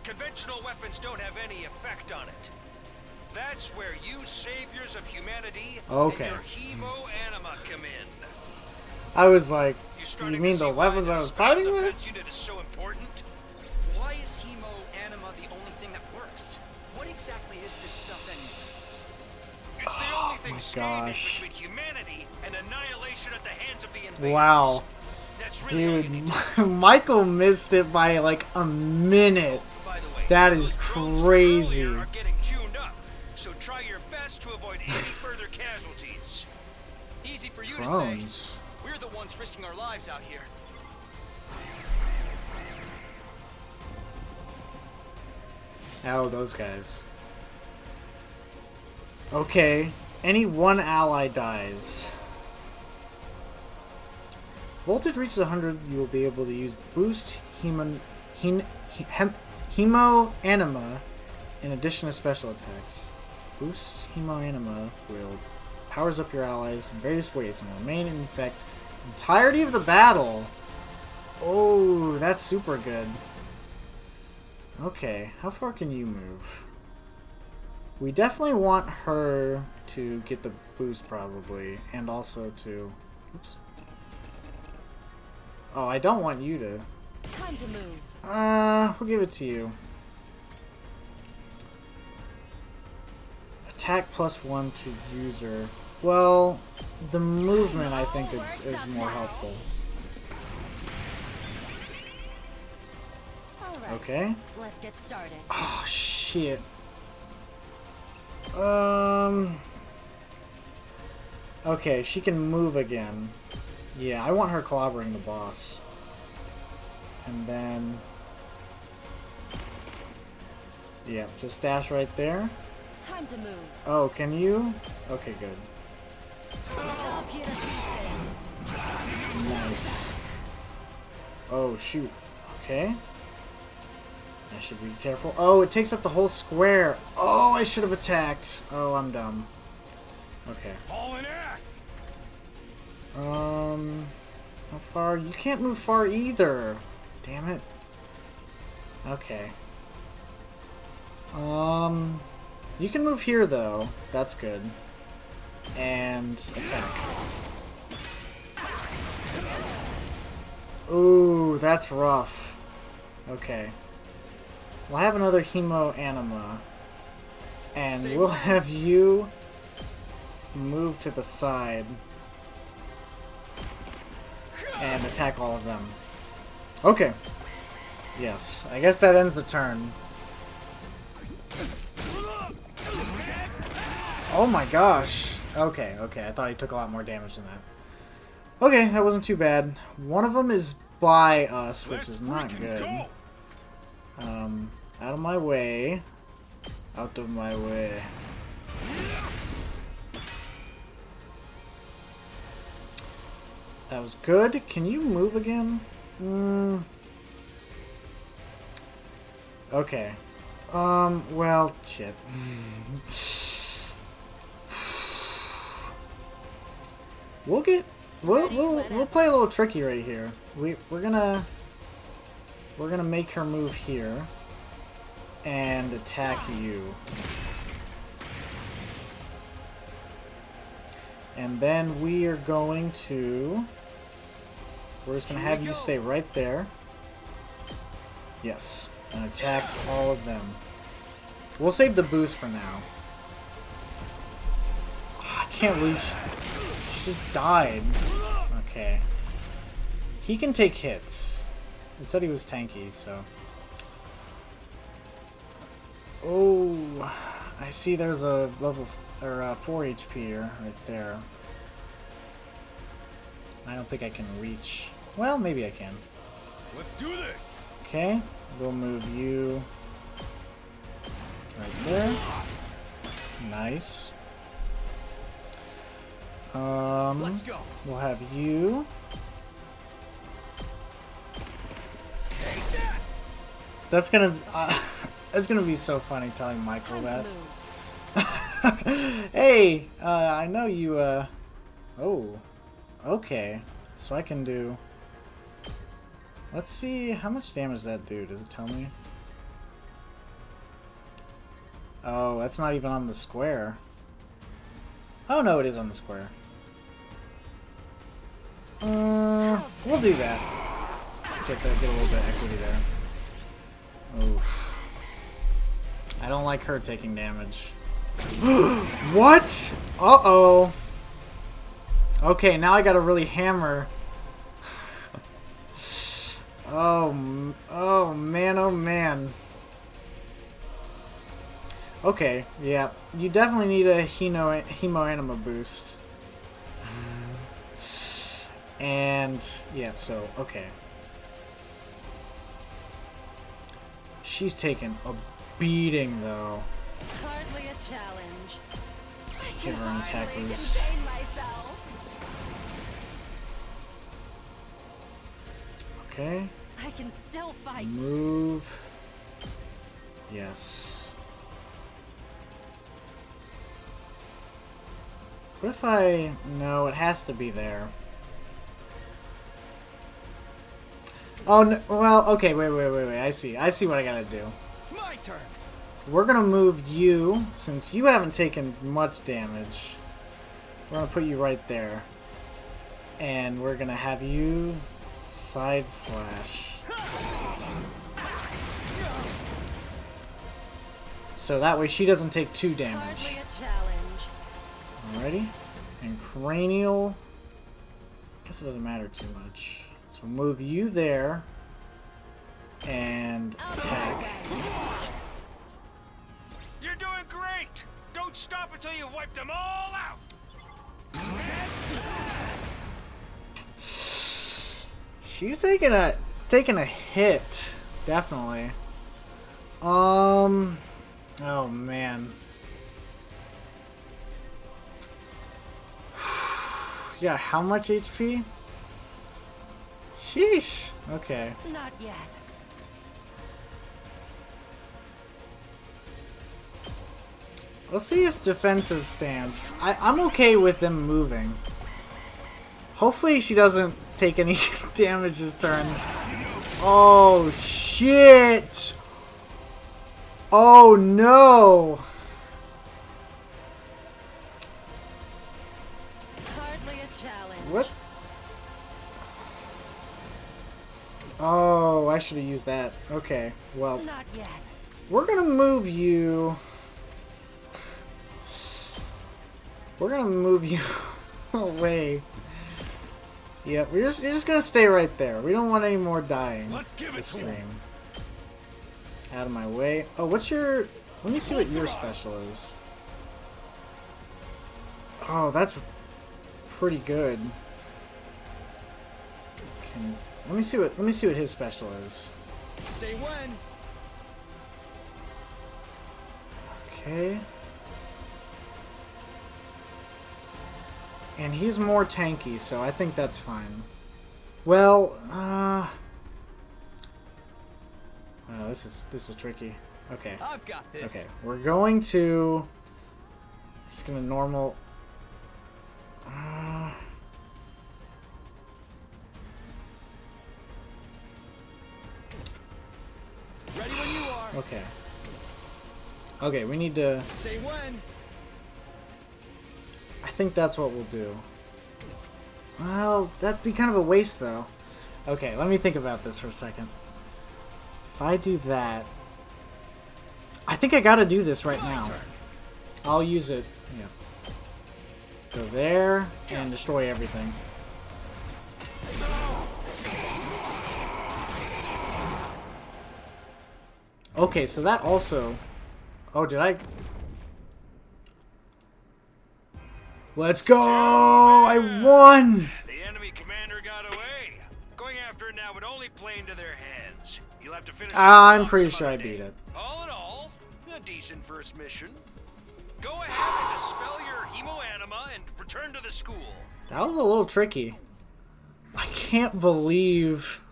Conventional weapons don't have any effect on it. That's where you saviors of humanity Okay. and your hemo-anima come in. I was like, You you starting mean to the see why weapons I this was special fighting with? defense unit is so important? Why is hemo-anima the only thing that works? What exactly is this stuff anyway? It's the only thing my standing gosh. between humanity and annihilation at the hands of the invaders. Wow. That's really all you Dude, need to know. Michael missed it by like a minute. By the way, That is those drones from crazy. earlier are getting tuned up, so try your best to avoid any further casualties. Easy for you to say. Drones. We're the ones risking our lives out here. Oh, those guys. Okay. Any one ally dies. Voltage reaches 100, you will be able to use boost hemo-anima in addition to special attacks. Boost hemo-anima will powers up your allies in various ways and will remain in effect the entirety of the battle. Oh, that's super good. Okay, how far can you move? We definitely want her to get the boost probably, and also to... Oops. Oh, I don't want you to... Time to move. We'll give it to you. Attack +1 to user. Well, the movement I think is more helpful. Okay. Let's get started. Oh shit. Okay, she can move again. Yeah, I want her clobbering the boss. And then... yeah, just dash right there. Time to move. Oh, can you? Okay, good. Chop you to pieces. Nice. Oh, shoot. Okay. I should be careful. Oh, it takes up the whole square. Oh, I should have attacked. Oh, I'm dumb. Okay. Hauling ass. How far? You can't move far either. Damn it. Okay. You can move here though. That's good. And attack. Ooh, that's rough. Okay. We'll have another Hemo Anima. And we'll have you move to the side. And attack all of them. Okay. Yes. I guess that ends the turn. Oh my gosh. Okay, okay. I thought he took a lot more damage than that. Okay, that wasn't too bad. One of them is by us, which is not good. Out of my way. Out of my way. That was good. Can you move again? Okay. Well, shit. We'll play a little tricky right here. We're gonna make her move here and attack you. And then we are going to... we're just going to have you stay right there. Yes. And attack all of them. We'll save the boost for now. Oh, I can't believe she just died. Okay. He can take hits. It said he was tanky, so... oh, I see there's a level... or 4 HP here, right there. I don't think I can reach. Well, maybe I can. Let's do this. Okay, we'll move you right there. Nice. Let's go. We'll have you. Take that. That's gonna be so funny telling Michael that. Hey, I know you, oh, okay, so I can do, let's see, how much damage does that do, does it tell me? Oh, that's not even on the square. Oh no, it is on the square. We'll do that. Get a little bit of equity there. Oof. I don't like her taking damage. What? Uh-oh. Okay, now I gotta really hammer. Oh man, oh man. Okay, yeah. You definitely need a Hemo Anima boost. And, yeah, so, okay. She's taking a beating, though. Hardly a challenge. Give her an attack boost. Okay. I can still fight. Move. Yes. What if I... no, it has to be there. Oh, no, well, okay, wait. I see what I gotta do. My turn. We're gonna move you, since you haven't taken much damage. We're gonna put you right there. And we're gonna have you side slash. So that way she doesn't take 2 damage. Alrighty. And cranial. Guess it doesn't matter too much. So move you there. And attack. You're doing great! Don't stop until you've wiped them all out! She's taking a hit, definitely. Oh man. Yeah, how much HP? Sheesh. Okay. Not yet. Let's see if defensive stance. I'm okay with them moving. Hopefully she doesn't take any damage this turn. Oh, shit! Oh, no! Hardly a challenge. What? Oh, I should have used that. Okay, well. Not yet. We're gonna move you. We're gonna move you away. Yeah, you're just gonna stay right there. We don't want any more dying. Let's give it to him. Out of my way. Oh, what's your... Let me see what your special is. Oh, that's pretty good. Let me see what his special is. Say when. Okay. And he's more tanky, so I think that's fine. Well, oh, this is tricky. Okay. I've got this. Okay, we're going to... Just gonna normal... Ready when you are. Okay. Okay, we need to... Say when. I think that's what we'll do. Well, that'd be kind of a waste, though. Okay, let me think about this for a second. If I do that... I think I gotta do this right now. I'll use it. Yeah. Go there, and destroy everything. Okay, so that also... Oh, did I... Let's go! I won! The enemy commander got away. Going after it now would only play into their hands. You'll have to finish. I'm pretty sure I beat it. All in all, a decent first mission. Go ahead and dispel your hemo-anima and return to the school. That was a little tricky. I can't believe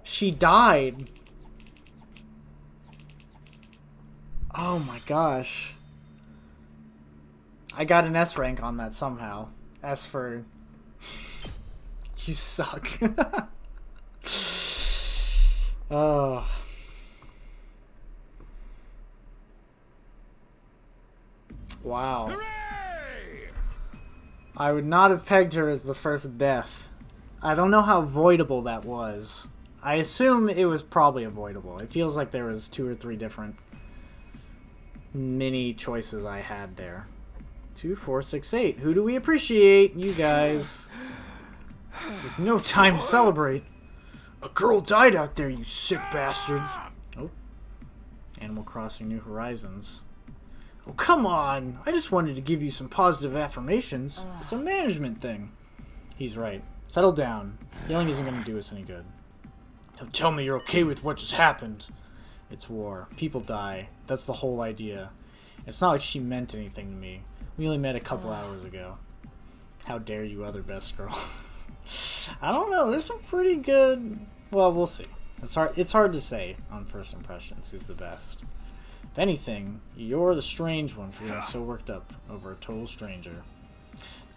she died. Oh my gosh. I got an S rank on that somehow. S for... You suck. Oh. Wow. Hooray! I would not have pegged her as the first death. I don't know how avoidable that was. I assume it was probably avoidable. It feels like there was 2 or 3 different mini choices I had there. 2, 4, 6, 8. Who do we appreciate? You guys. This is no time to celebrate. A girl died out there, you sick bastards. Oh. Animal Crossing New Horizons. Oh, come on. I just wanted to give you some positive affirmations. It's a management thing. He's right. Settle down. Yelling isn't going to do us any good. Don't tell me you're okay with what just happened. It's war. People die. That's the whole idea. It's not like she meant anything to me. We only met a couple hours ago. How dare you, other best girl. I don't know. There's some pretty good... Well, we'll see. It's hard to say on first impressions who's the best. If anything, you're the strange one for getting so worked up over a total stranger.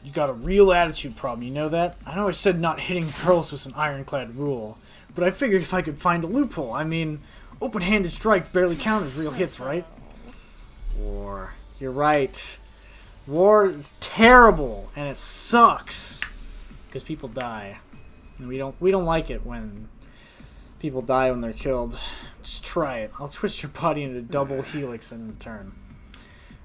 You got a real attitude problem, you know that? I know I said not hitting girls was an ironclad rule, but I figured if I could find a loophole. I mean, open-handed strikes barely count as real hits, right? War. You're right. War is terrible, and it sucks. Because people die. And we don't like it when people die when they're killed. Just try it. I'll twist your body into a double helix in return.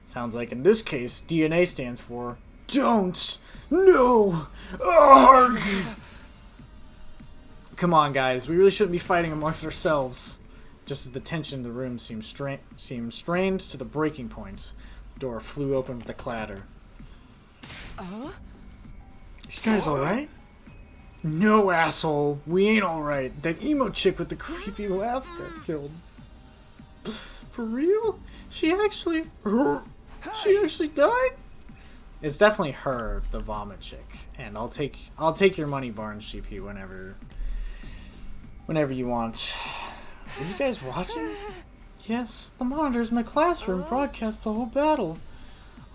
Sounds like in this case, DNA stands for Don't! No! Arg! Come on, guys. We really shouldn't be fighting amongst ourselves. Just as the tension in the room seemed strained to the breaking point, the door flew open with a clatter. You guys alright? No, asshole. We ain't alright. That emo chick with the creepy laugh got killed. For real? She actually died? It's definitely her, the vomit chick. And I'll take your money, Barnes GP, whenever you want. Are you guys watching? Yes, the monitors in the classroom broadcast the whole battle.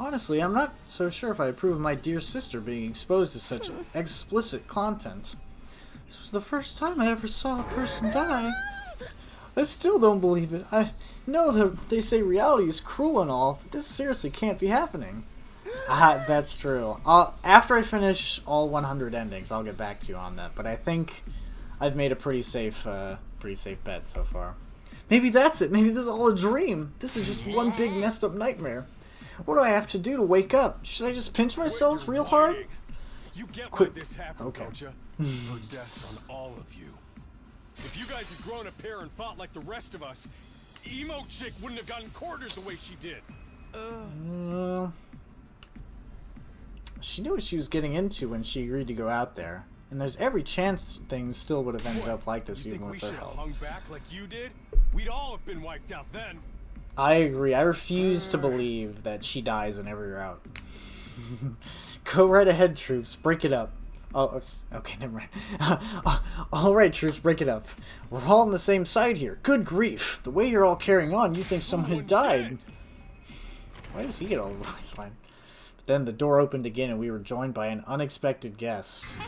Honestly, I'm not so sure if I approve of my dear sister being exposed to such explicit content. This was the first time I ever saw a person die. I still don't believe it. I know that they say reality is cruel and all, but this seriously can't be happening. That's true. After I finish all 100 endings, I'll get back to you on that. But I think I've made a pretty safe bet so far. Maybe that's it. Maybe this is all a dream. This is just one big messed up nightmare. What do I have to do to wake up? Should I just pinch myself real hard? You get why this happened, Okay. don't you? Her death's on all of you. If you guys had grown a pair and fought like the rest of us, emo chick wouldn't have gotten quarters the way she did. She knew what she was getting into when she agreed to go out there. And there's every chance things still would have ended up like this even with her We should have help. hung back like you did? We'd all have been wiped out then. I agree. I refuse to believe that she dies in every route. Go right ahead, troops. Break it up. Oh, okay, never mind. All right, troops, break it up. We're all on the same side here. Good grief. The way you're all carrying on, you think someone had died. Why does he get all the voice line? But then the door opened again and we were joined by an unexpected guest. Hey,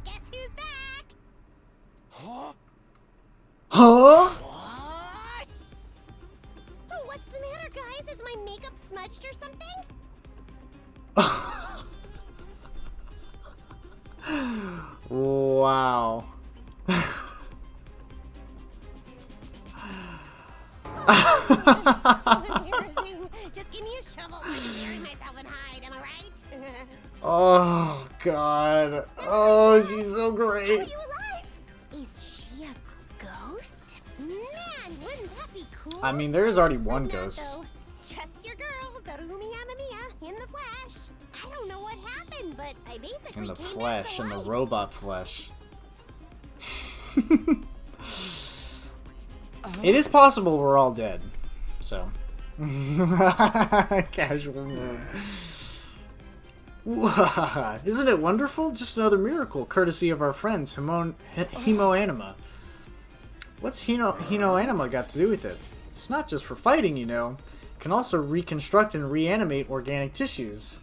guess who's back? Huh? Huh? What? Oh, what's the matter, guys? Is my makeup smudged or something? Wow. Embarrassing. Just give me a shovel so I can bury myself and hide, am I right? Oh, God. Oh, she's so great. Are you alive? Is she a ghost? Man, wouldn't that be cool? I mean, there is already one But not, ghost. though. Just your girl, Darumi Amamiya, in the flesh. I don't know what happened, but I basically In the came flesh, back to in the life. robot flesh. It is possible we're all dead. So. Casual mode. Isn't it wonderful? Just another miracle, courtesy of our friends, Hemoanima. What's Hemoanima got to do with it? It's not just for fighting, you know. It can also reconstruct and reanimate organic tissues.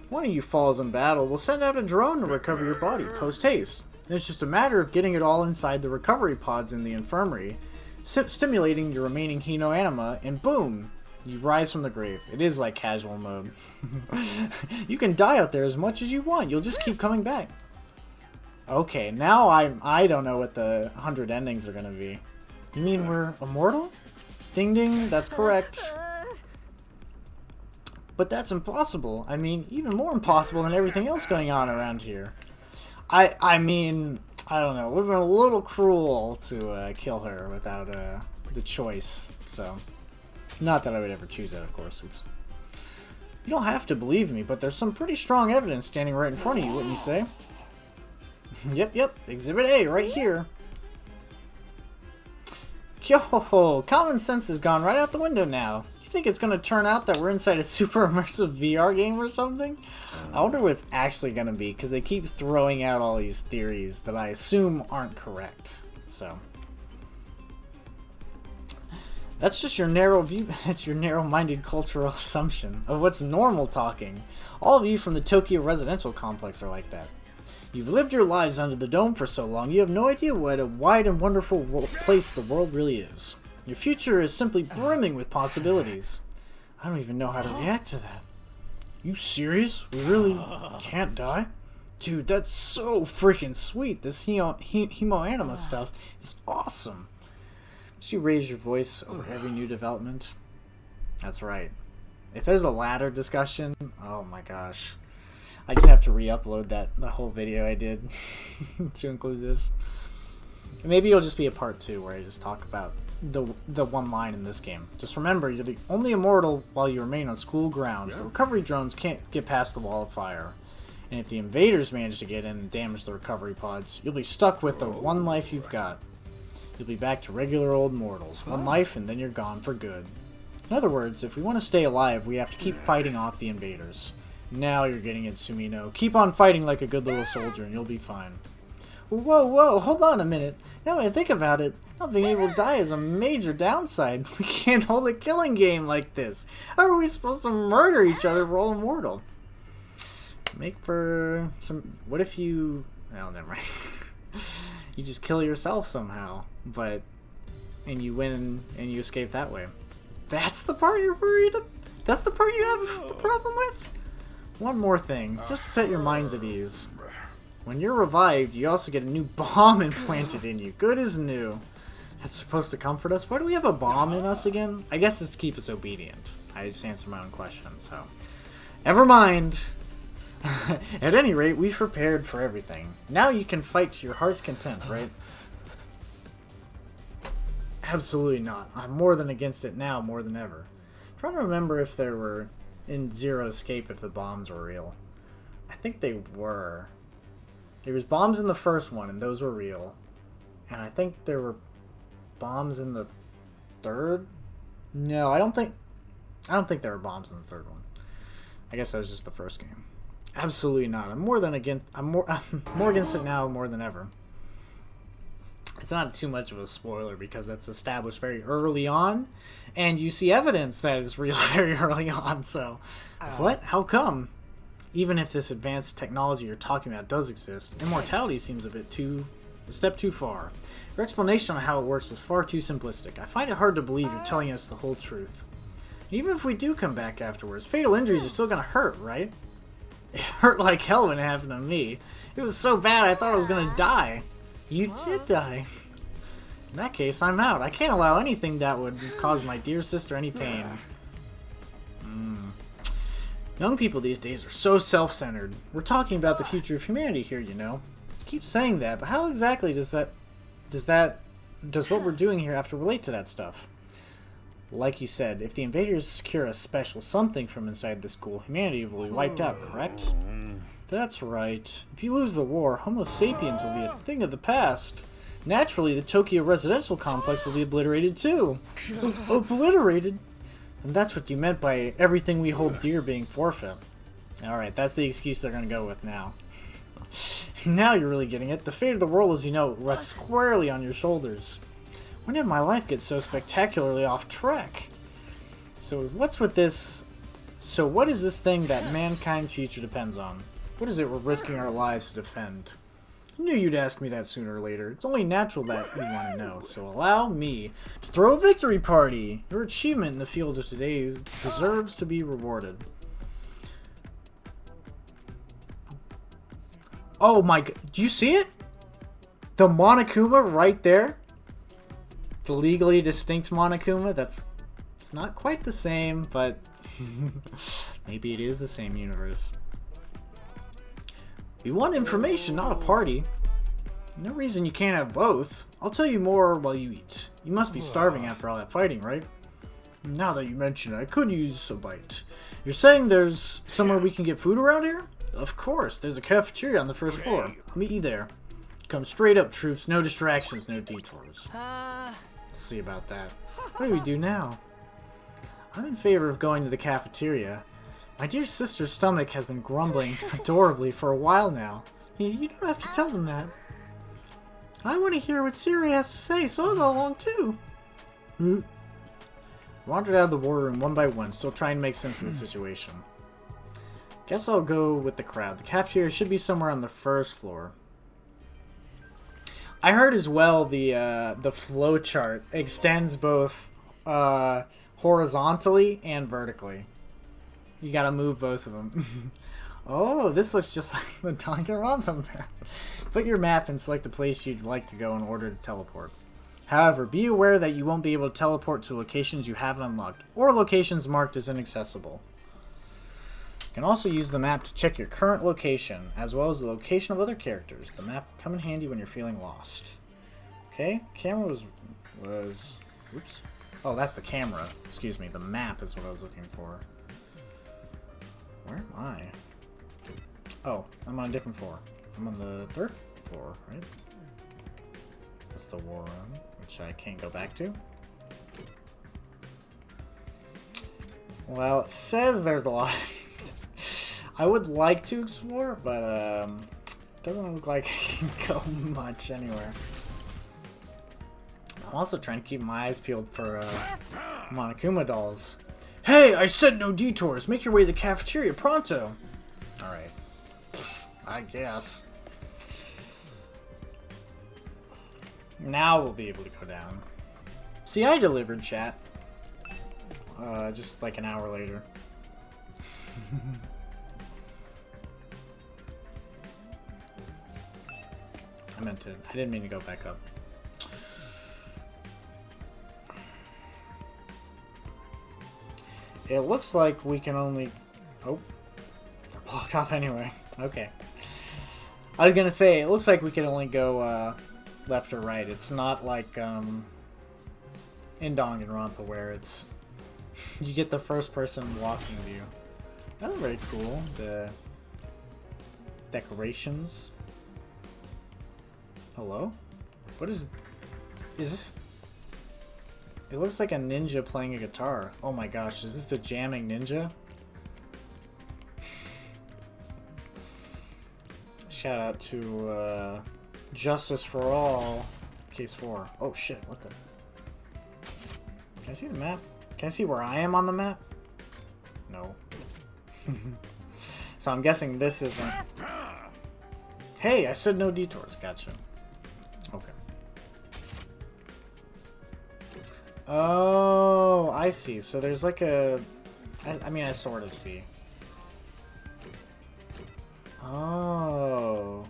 If one of you falls in battle, we'll send out a drone to recover your body, post-haste. It's just a matter of getting it all inside the recovery pods in the infirmary, stimulating your remaining Hemoanima, and boom! You rise from the grave. It is like casual mode. You can die out there as much as you want. You'll just keep coming back. Okay, now I don't know what the 100 endings are gonna be. You mean we're immortal? Ding ding, that's correct. But that's impossible. I mean, even more impossible than everything else going on around here. I mean, I don't know. We've been a little cruel to kill her without the choice. So, not that I would ever choose that, of course. Oops. You don't have to believe me, but there's some pretty strong evidence standing right in front of you, wouldn't you say? Yep. Exhibit A, right here. Yo, common sense has gone right out the window now. You think it's going to turn out that we're inside a super immersive VR game or something? I wonder what it's actually going to be, because they keep throwing out all these theories that I assume aren't correct. So, that's just your narrow view. It's your narrow-minded cultural assumption of what's normal talking. All of you from the Tokyo residential complex are like that. You've lived your lives under the dome for so long, you have no idea what a wide and wonderful place the world really is. Your future is simply brimming with possibilities. I don't even know how to react to that. You serious? We really can't die? Dude, that's so freaking sweet. This Hemoanima stuff is awesome. Must you raise your voice over every new development? That's right. If there's a ladder discussion, oh my gosh. I just have to re-upload the whole video I did to include this. Maybe it'll just be a part 2 where I just talk about the one line in this game. Just remember, you're the only immortal while you remain on school grounds. The recovery drones can't get past the wall of fire. And if the invaders manage to get in and damage the recovery pods, you'll be stuck with the one life you've got. You'll be back to regular old mortals. One life and then you're gone for good. In other words, if we want to stay alive, we have to keep fighting off the invaders. Now you're getting it, Sumino. Keep on fighting like a good little soldier and you'll be fine. Whoa, whoa, hold on a minute. Now that I think about it, not being able to die is a major downside. We can't hold a killing game like this. How are we supposed to murder each other if we're all immortal? Make for some... What if you... Oh, never mind. You just kill yourself somehow, but... And you win and you escape that way. That's the part you're worried about? That's the part you have the problem with? One more thing, just to set your minds at ease. When you're revived, you also get a new bomb implanted in you. Good as new. That's supposed to comfort us. Why do we have a bomb in us again? I guess it's to keep us obedient. I just answered my own question, so... Never mind. At any rate, we've prepared for everything. Now you can fight to your heart's content, right? Absolutely not. I'm more than against it now, more than ever. I'm trying to remember if there were in Zero Escape if the bombs were real. I think they were. There was bombs in the first one, and those were real. And I think there were bombs in the third? No, I don't think there were bombs in the third one. I guess that was just the first game. Absolutely not. I'm more against it now more than ever. It's not too much of a spoiler because that's established very early on, and you see evidence that is real very early on, so... What? How come? Even if this advanced technology you're talking about does exist, immortality seems a step too far. Your explanation on how it works was far too simplistic. I find it hard to believe you're telling us the whole truth. Even if we do come back afterwards, fatal injuries are still gonna hurt, right? It hurt like hell when it happened to me. It was so bad I thought I was gonna die. You did die. In that case, I'm out. I can't allow anything that would cause my dear sister any pain. Young people these days are so self-centered. We're talking about the future of humanity here, you know. You keep saying that, but how exactly does what we're doing here have to relate to that stuff? Like you said, if the invaders secure a special something from inside the school, humanity will be wiped out, correct? That's right. If you lose the war, Homo sapiens will be a thing of the past. Naturally, the Tokyo residential complex will be obliterated too. Obliterated? And that's what you meant by everything we hold dear being forfeit. Alright, that's the excuse they're gonna go with now. Now you're really getting it. The fate of the world as you know it rests squarely on your shoulders. When did my life get so spectacularly off track? So what is this thing that mankind's future depends on? What is it we're risking our lives to defend? I knew you'd ask me that sooner or later. It's only natural that you want to know, so allow me to throw a victory party! Your achievement in the field of today deserves to be rewarded. Oh my god, do you see it? The Monokuma right there? The legally distinct Monokuma? It's not quite the same, but maybe it is the same universe. We want information, not a party. No reason you can't have both. I'll tell you more while you eat. You must be starving after all that fighting, right? Now that you mention it, I could use a bite. You're saying there's somewhere we can get food around here? Of course, there's a cafeteria on the first floor. I'll meet you there. Come straight up, troops. No distractions, no detours. Let's see about that. What do we do now? I'm in favor of going to the cafeteria. My dear sister's stomach has been grumbling adorably for a while now. You don't have to tell them that. I want to hear what Siri has to say, so I'll go along too. Wandered out of the war room one by one, still trying to make sense of the situation. Guess I'll go with the crowd. The cafeteria should be somewhere on the first floor. I heard as well the flow chart extends both horizontally and vertically. You gotta move both of them. Oh, this looks just like the Danganronpa map. Put your map and select a place you'd like to go in order to teleport. However, be aware that you won't be able to teleport to locations you haven't unlocked, or locations marked as inaccessible. You can also use the map to check your current location, as well as the location of other characters. The map will come in handy when you're feeling lost. Okay, camera was... Oops. Oh, that's the camera. Excuse me, the map is what I was looking for. Where am I? Oh, I'm on a different floor. I'm on the 3rd floor, right? That's the war room, which I can't go back to. Well, it says there's a lot. I would like to explore, but it doesn't look like I can go much anywhere. I'm also trying to keep my eyes peeled for Monokuma dolls. Hey, I said no detours. Make your way to the cafeteria pronto. Alright. I guess. Now we'll be able to go down. See, I delivered, chat. Just like an hour later. I didn't mean to go back up. It looks like we can only... Oh. They're blocked off anyway. Okay. I was gonna say, it looks like we can only go, left or right. It's not like, in Danganronpa where it's... You get the first person walking view. That's very cool. The decorations. Hello? What is this? It looks like a ninja playing a guitar. Oh my gosh, is this the jamming ninja? Shout out to Justice for All, Case 4. Oh shit, what the? Can I see the map? Can I see where I am on the map? No. So I'm guessing this isn't... Hey, I said no detours. Gotcha. Okay. Oh, I see. So there's like a... I mean, I sort of see. Oh.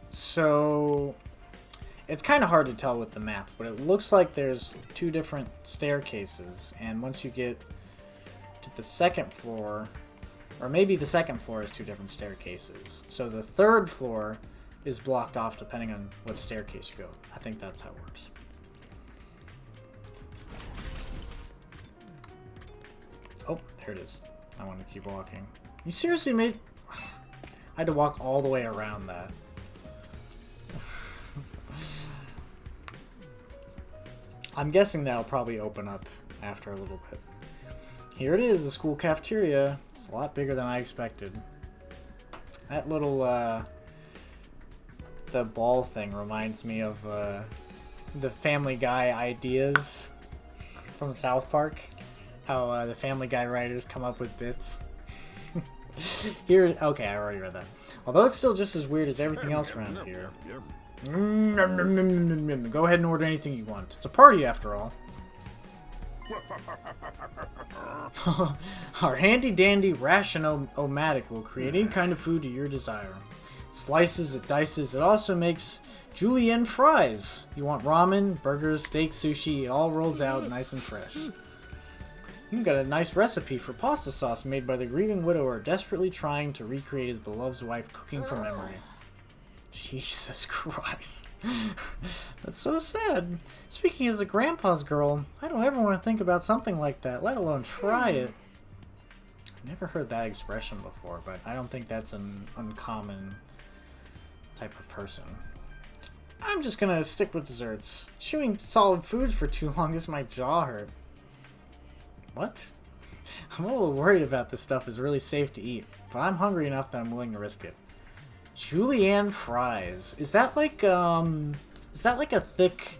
So... It's kind of hard to tell with the map, but it looks like there's 2 different staircases, and once you get to the 2nd floor, or maybe the 2nd floor is 2 different staircases. So the 3rd floor is blocked off depending on what staircase you go. I think that's how it works. Oh, there it is. I want to keep walking. You seriously made... I had to walk all the way around that. I'm guessing that'll probably open up after a little bit. Here it is, the school cafeteria. It's a lot bigger than I expected. That little, the ball thing reminds me of, the Family Guy ideas from South Park. How, the Family Guy writers come up with bits. Here, okay, I already read that. Although it's still just as weird as everything else around here. Go ahead and order anything you want. It's a party after all. Our handy-dandy ration-o-matic will create any kind of food to your desire. It slices, it dices, it also makes Qlurian fries. You want ramen, burgers, steak, sushi, it all rolls out nice and fresh. You've got a nice recipe for pasta sauce made by the grieving widower desperately trying to recreate his beloved wife cooking from memory. Jesus Christ. That's so sad. Speaking as a grandpa's girl, I don't ever want to think about something like that, let alone try it. I've never heard that expression before, but I don't think that's an uncommon type of person. I'm just gonna stick with desserts. Chewing solid foods for too long as my jaw hurt. What? I'm a little worried about this stuff is really safe to eat, but I'm hungry enough that I'm willing to risk it. Qlurian fries. Is that like a thick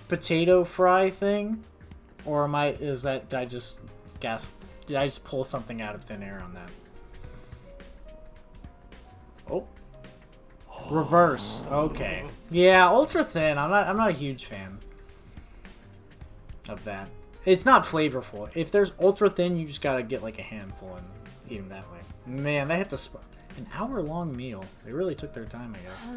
potato fry thing? Or did I just pull something out of thin air on that? Oh. Reverse. Okay. Yeah, ultra thin. I'm not a huge fan of that. It's not flavorful. If there's ultra thin, you just gotta get like a handful and eat them that way. Man, they hit the spot. An hour-long meal. They really took their time, I guess.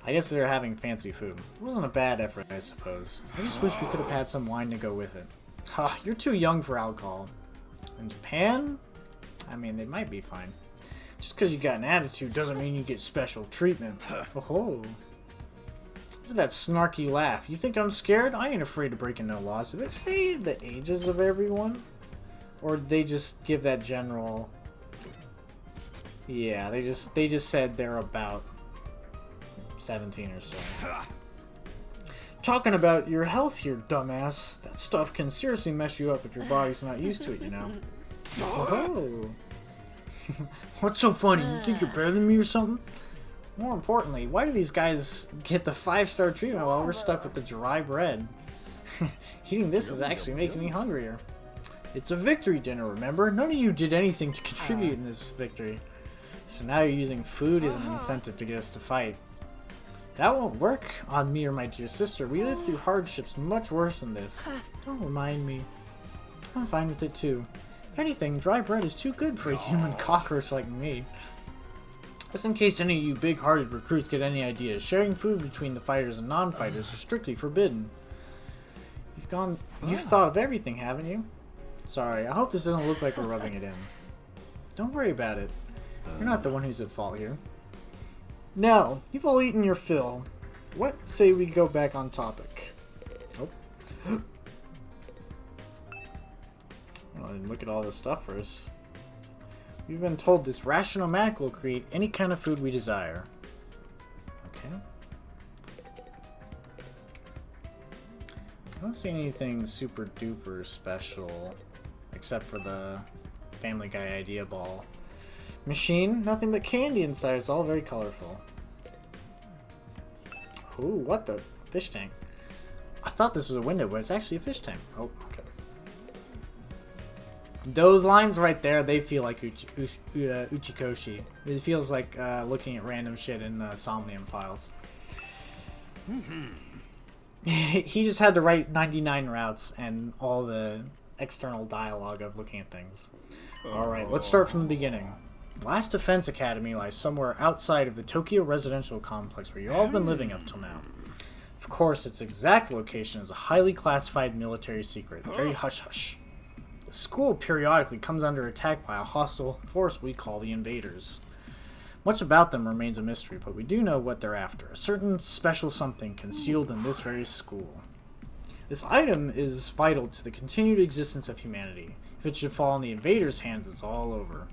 I guess they're having fancy food. It wasn't a bad effort, I suppose. I just wish we could have had some wine to go with it. Ha, you're too young for alcohol. In Japan? I mean, they might be fine. Just because you got an attitude doesn't mean you get special treatment. Oh. Look at that snarky laugh. You think I'm scared? I ain't afraid of breaking no laws. Do they say the ages of everyone? Or they just give that general... Yeah, they just said they're about 17 or so. Talking about your health here, dumbass. That stuff can seriously mess you up if your body's not used to it, you know. Oh. What's so funny? You think you're better than me or something? More importantly, why do these guys get the 5-star treatment while we're stuck with the dry bread? Eating this is actually making me hungrier. It's a victory dinner, remember? None of you did anything to contribute in this victory. So now you're using food as an incentive to get us to fight. That won't work on me or my dear sister. We lived through hardships much worse than this. Don't remind me. I'm fine with it too. If anything, dry bread is too good for a human cockroach like me. Just in case any of you big-hearted recruits get any ideas, sharing food between the fighters and non-fighters is strictly forbidden. You've thought of everything, haven't you? Sorry, I hope this doesn't look like we're rubbing it in. Don't worry about it. You're not the one who's at fault here. Now, you've all eaten your fill. What say we go back on topic? Oh. Well, look at all this stuff first. We've been told this ration-o-matic will create any kind of food we desire. Okay. I don't see anything super duper special except for the Family Guy idea ball. Machine, nothing but candy inside. It's all very colorful. Ooh, what the? Fish tank. I thought this was a window, but it's actually a fish tank. Oh, okay. Those lines right there, they feel like Uchikoshi. It feels like looking at random shit in the Somnium files. He just had to write 99 routes and all the external dialogue of looking at things. Alright, let's start from the beginning. Last Defense Academy lies somewhere outside of the Tokyo residential complex where you've all been living up till now. Of course, its exact location is a highly classified military secret. Very hush-hush. The school periodically comes under attack by a hostile force we call the Invaders. Much about them remains a mystery, but we do know what they're after. A certain special something concealed in this very school. This item is vital to the continued existence of humanity. If it should fall in the Invaders' hands, it's all over.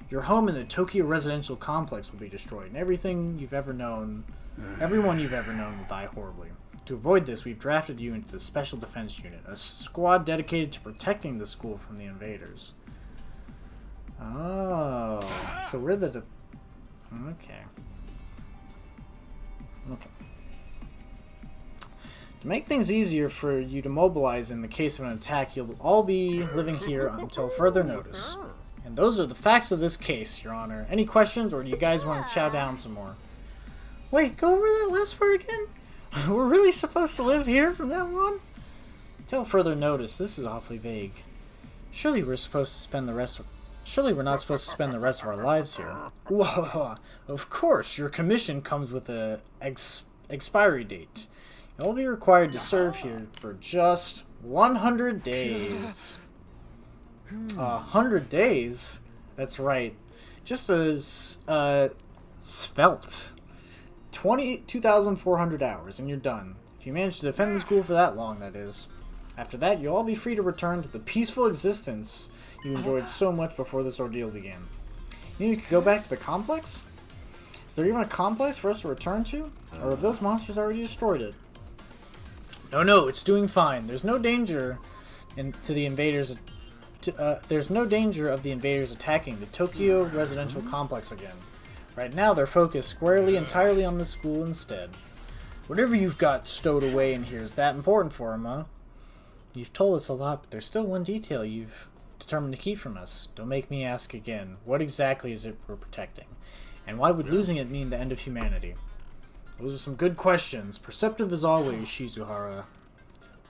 Your home in the Tokyo residential complex will be destroyed, and everyone you've ever known will die horribly. To avoid this, we've drafted you into the Special Defense Unit, a squad dedicated to protecting the school from the Invaders. Oh, so we're the... Okay. To make things easier for you to mobilize in the case of an attack, you'll all be living here until further notice. And those are the facts of this case, Your Honor. Any questions, or do you guys want to chow down some more? Wait, go over that last part again? We're really supposed to live here from now on? Till further notice, this is awfully vague. Surely we're not supposed to spend the rest of our lives here. Whoa, of course, your commission comes with a expiry date. You'll be required to serve here for just 100 days. 100 days? That's right. Just as svelte. 2,400 hours, and you're done. If you manage to defend the school for that long, that is. After that, you'll all be free to return to the peaceful existence you enjoyed so much before this ordeal began. You could go back to the complex? Is there even a complex for us to return to? Or have those monsters already destroyed it? No, it's doing fine. There's no danger there's no danger of the invaders attacking the Tokyo residential complex again. Right now, they're focused squarely entirely on the school instead. Whatever you've got stowed away in here is that important for them, huh? You've told us a lot, but there's still one detail you've determined to keep from us. Don't make me ask again. What exactly is it we're protecting? And why would losing it mean the end of humanity? Those are some good questions. Perceptive as always, Shizuhara.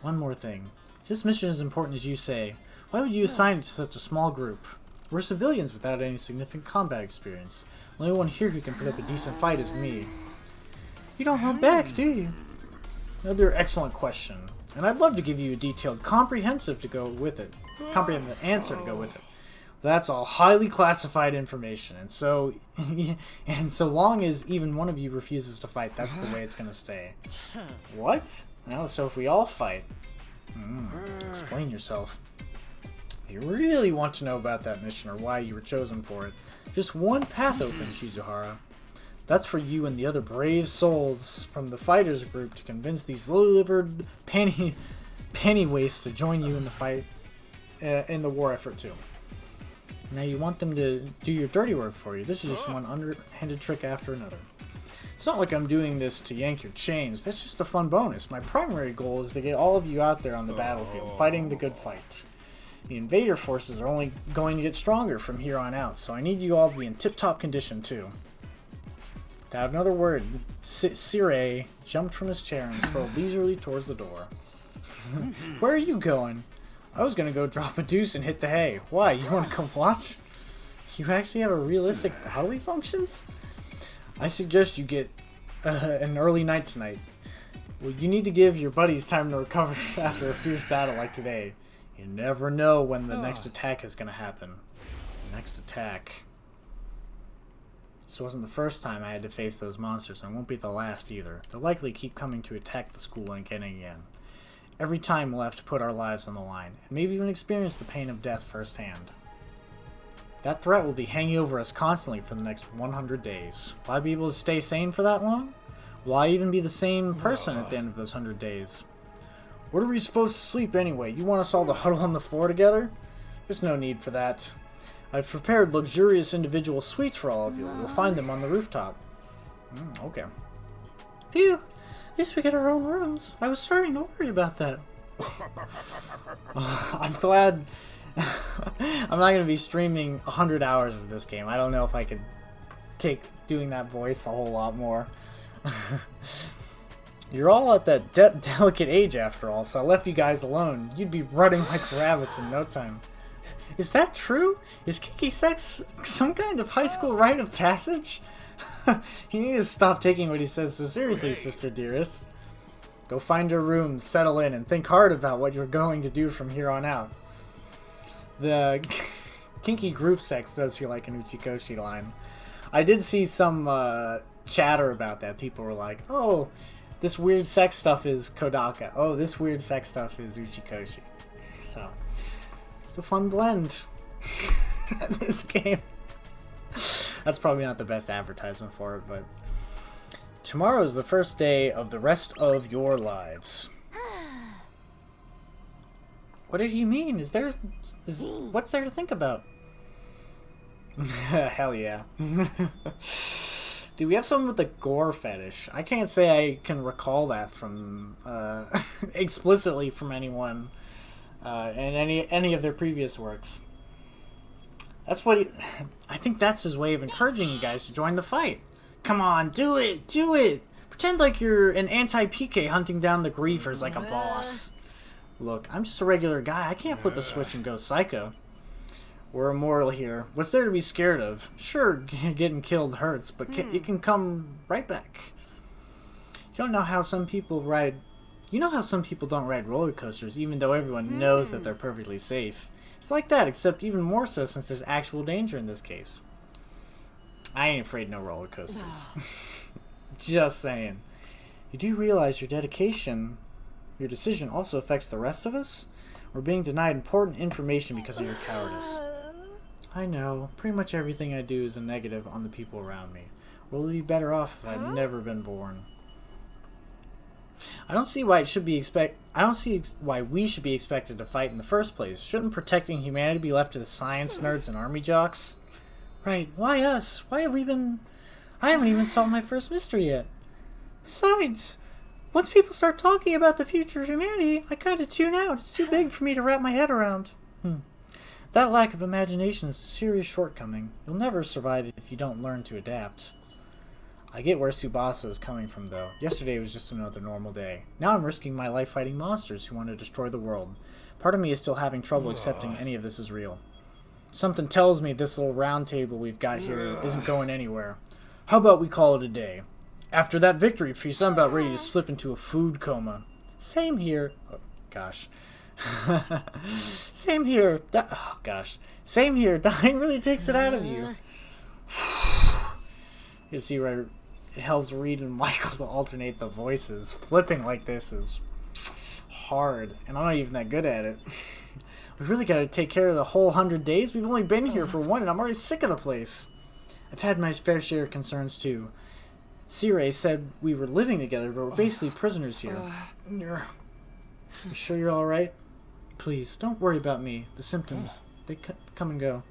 One more thing. If this mission is important as you say, why would you assign it to such a small group? We're civilians without any significant combat experience. The only one here who can put up a decent fight is me. You don't hold back, do you? Another excellent question, and I'd love to give you a detailed, comprehensive to go with it. Comprehensive answer to go with it. But that's all highly classified information, and so long as even one of you refuses to fight, that's the way it's gonna stay. What? No, so if we all fight, explain yourself. If you really want to know about that mission or why you were chosen for it, just one path open, Shizuhara. That's for you and the other brave souls from the fighters group to convince these low-livered pennywaists to join you in the fight, in the war effort too. Now you want them to do your dirty work for you. This is just one underhanded trick after another. It's not like I'm doing this to yank your chains. That's just a fun bonus. My primary goal is to get all of you out there on the battlefield, fighting the good fight. The invader forces are only going to get stronger from here on out, so I need you all to be in tip-top condition too. Without another word, Sire jumped from his chair and strolled leisurely towards the door. Where are you going? I was going to go drop a deuce and hit the hay. Why, you want to come watch? You actually have a realistic bodily functions? I suggest you get an early night tonight. Well, you need to give your buddies time to recover after a fierce battle like today. You never know when the next attack is going to happen. Next attack. This wasn't the first time I had to face those monsters, and it won't be the last either. They'll likely keep coming to attack the school again and again. Every time we'll have to put our lives on the line, and maybe even experience the pain of death firsthand. That threat will be hanging over us constantly for the next 100 days. Will I be able to stay sane for that long? Will I even be the same person at the end of those 100 days? Where are we supposed to sleep anyway? You want us all to huddle on the floor together? There's no need for that. I've prepared luxurious individual suites for all of you. You'll find them on the rooftop. Okay. Phew! At least we get our own rooms. I was starting to worry about that. I'm glad... I'm not going to be streaming 100 hours of this game. I don't know if I could take doing that voice a whole lot more. You're all at that delicate age after all, so I left you guys alone. You'd be running like rabbits in no time. Is that true? Is kinky sex some kind of high school rite of passage? You need to stop taking what he says so seriously, sister dearest. Go find your room, settle in, and think hard about what you're going to do from here on out. The kinky group sex does feel like an Uchikoshi line. I did see some chatter about that. People were like, oh, this weird sex stuff is Kodaka. Oh, this weird sex stuff is Uchikoshi. So, it's a fun blend. This game. That's probably not the best advertisement for it, but... Tomorrow is the first day of the rest of your lives. What did he mean? What's there to think about? Hell yeah. Do we have someone with a gore fetish? I can't say I can recall that from explicitly from anyone in any of their previous works. That's what I think that's his way of encouraging you guys to join the fight. Come on, do it! Do it! Pretend like you're an anti-PK hunting down the griefers like a boss. Look, I'm just a regular guy. I can't flip a switch and go psycho. We're immortal here. What's there to be scared of? Sure, getting killed hurts, but it can come right back. You don't know how some people ride... You know how some people don't ride roller coasters, even though everyone knows that they're perfectly safe. It's like that, except even more so since there's actual danger in this case. I ain't afraid of no roller coasters. Just saying. You do realize your decision also affects the rest of us? We're being denied important information because of your cowardice. I know. Pretty much everything I do is a negative on the people around me. We'll be better off if I'd never been born. I don't see why we should be expected to fight in the first place. Shouldn't protecting humanity be left to the science nerds and army jocks? Right, why us? Why have we been... I haven't even solved my first mystery yet. Besides, once people start talking about the future of humanity, I kind of tune out. It's too big for me to wrap my head around. That lack of imagination is a serious shortcoming. You'll never survive if you don't learn to adapt. I get where Tsubasa is coming from, though. Yesterday was just another normal day. Now I'm risking my life fighting monsters who want to destroy the world. Part of me is still having trouble accepting any of this is real. Something tells me this little round table we've got here isn't going anywhere. How about we call it a day? After that victory feast, I'm about ready to slip into a food coma. Same here. Oh, gosh. Same here. Oh, gosh. Same here. Dying really takes it out of you. You see right, it helps Reed and Michael to alternate the voices. Flipping like this is hard, and I'm not even that good at it. We really gotta take care of the whole 100 days? We've only been here for one, and I'm already sick of the place. I've had my fair share of concerns, too. Sirei said we were living together, but we're basically prisoners here. You sure you're alright? Please, don't worry about me. The symptoms, they come and go.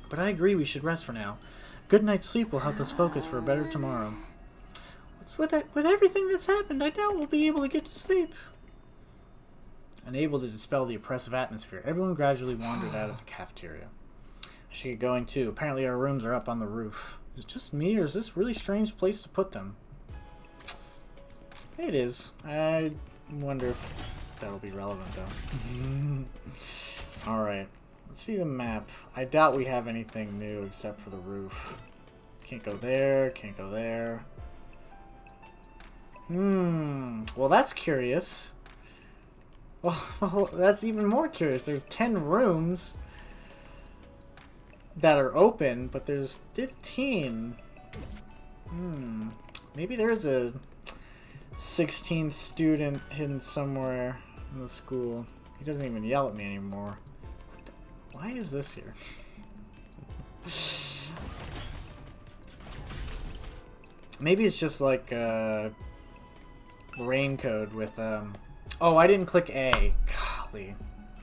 But I agree we should rest for now. Good night's sleep will help us focus for a better tomorrow. What's with it? With everything that's happened, I doubt we'll be able to get to sleep. Unable to dispel the oppressive atmosphere, everyone gradually wandered out of the cafeteria. I should get going too. Apparently our rooms are up on the roof. Is it just me, or is this a really strange place to put them? It is. I wonder if that'll be relevant, though. Alright. Let's see the map. I doubt we have anything new except for the roof. Can't go there. Can't go there. Well, that's curious. Well, that's even more curious. There's 10 rooms that are open, but there's 15. Maybe there's a 16th student hidden somewhere in the school. He doesn't even yell at me anymore. Why is this here? Maybe it's just like rain code with oh, I didn't click A. Golly.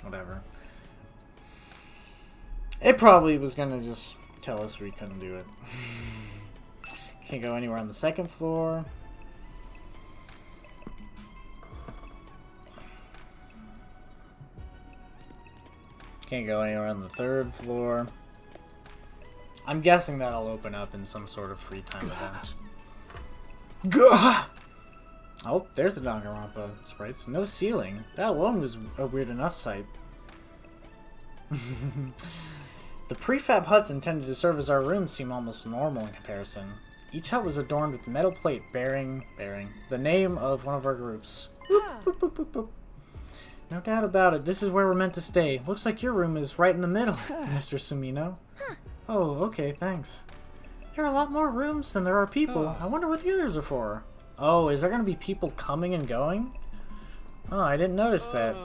Whatever. It probably was gonna just tell us we couldn't do it. Can't go anywhere on the second floor. Can't go anywhere on the third floor. I'm guessing that'll open up in some sort of free time event. Gah! Oh, there's the Danganronpa sprites. No ceiling. That alone was a weird enough sight. The prefab huts intended to serve as our rooms seem almost normal in comparison. Each hut was adorned with a metal plate bearing the name of one of our groups. Boop, boop, boop, boop, boop. No doubt about it. This is where we're meant to stay. Looks like your room is right in the middle, Mr. Sumino. Oh, okay, thanks. There are a lot more rooms than there are people. I wonder what the others are for. Oh, is there going to be people coming and going? Oh, I didn't notice that.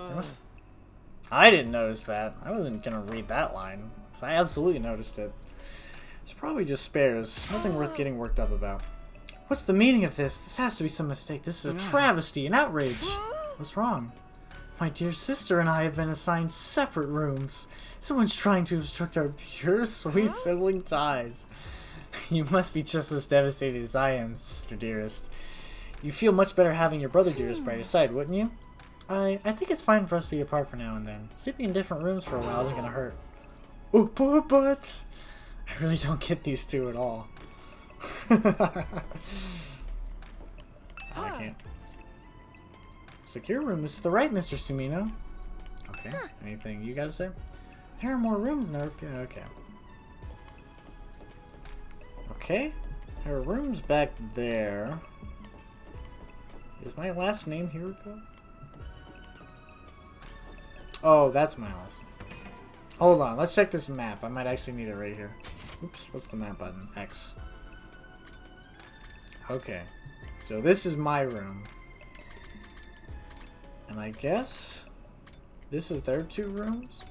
I didn't notice that. I wasn't going to read that line. So I absolutely noticed it. It's probably just spares. Nothing worth getting worked up about. What's the meaning of this? This has to be some mistake. This is a travesty, an outrage. What's wrong? My dear sister and I have been assigned separate rooms. Someone's trying to obstruct our pure, sweet sibling ties. You must be just as devastated as I am, sister dearest. You feel much better having your brother dearest by your side, wouldn't you? I think it's fine for us to be apart for now and then. Sleeping in different rooms for a while isn't gonna hurt. Oh, but I really don't get these two at all. I can't. Secure room is to the right, Mr. Sumino. Okay. Anything you gotta say? There are more rooms than there. Okay. Okay. There are rooms back there. Is my last name Hiroko? Oh, that's my last name. Hold on. Let's check this map. I might actually need it right here. Oops. What's the map button? X. Okay. So this is my room. And I guess this is their two rooms?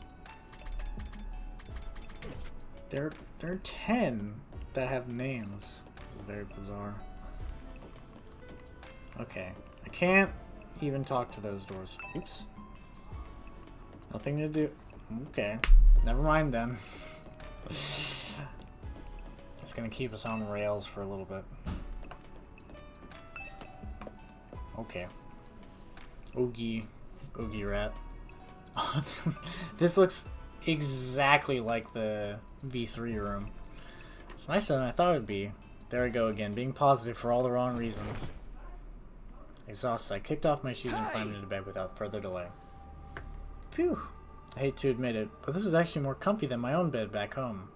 There are 10 that have names. Very bizarre. Okay. I can't even talk to those doors. Oops. Nothing to do. Okay. Never mind then. It's gonna keep us on rails for a little bit. Okay. Oogie rat. This looks exactly like the V3 room. It's nicer than I thought it'd be. There we go again, being positive for all the wrong reasons. Exhausted, I kicked off my shoes and climbed into bed without further delay. Phew. I hate to admit it, but this was actually more comfy than my own bed back home.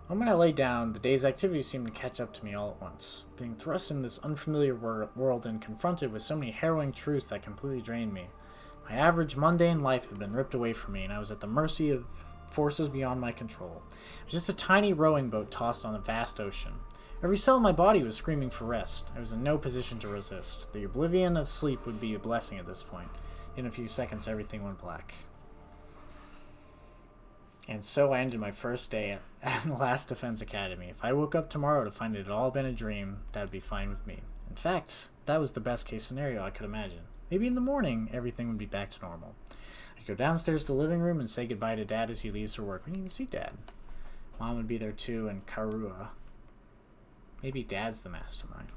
The moment I lay down, the day's activities seemed to catch up to me all at once. Being thrust in this unfamiliar world and confronted with so many harrowing truths that completely drained me. My average, mundane life had been ripped away from me, and I was at the mercy of forces beyond my control. I was just a tiny rowing boat tossed on a vast ocean. Every cell in my body was screaming for rest. I was in no position to resist. The oblivion of sleep would be a blessing at this point. In a few seconds, everything went black. And so I ended my first day at the last Defense Academy. If I woke up tomorrow to find it had all been a dream, that would be fine with me. In fact, that was the best case scenario I could imagine. Maybe in the morning, everything would be back to normal. I'd go downstairs to the living room and say goodbye to Dad as he leaves for work. We didn't even see Dad. Mom would be there too, and Karua. Maybe Dad's the mastermind.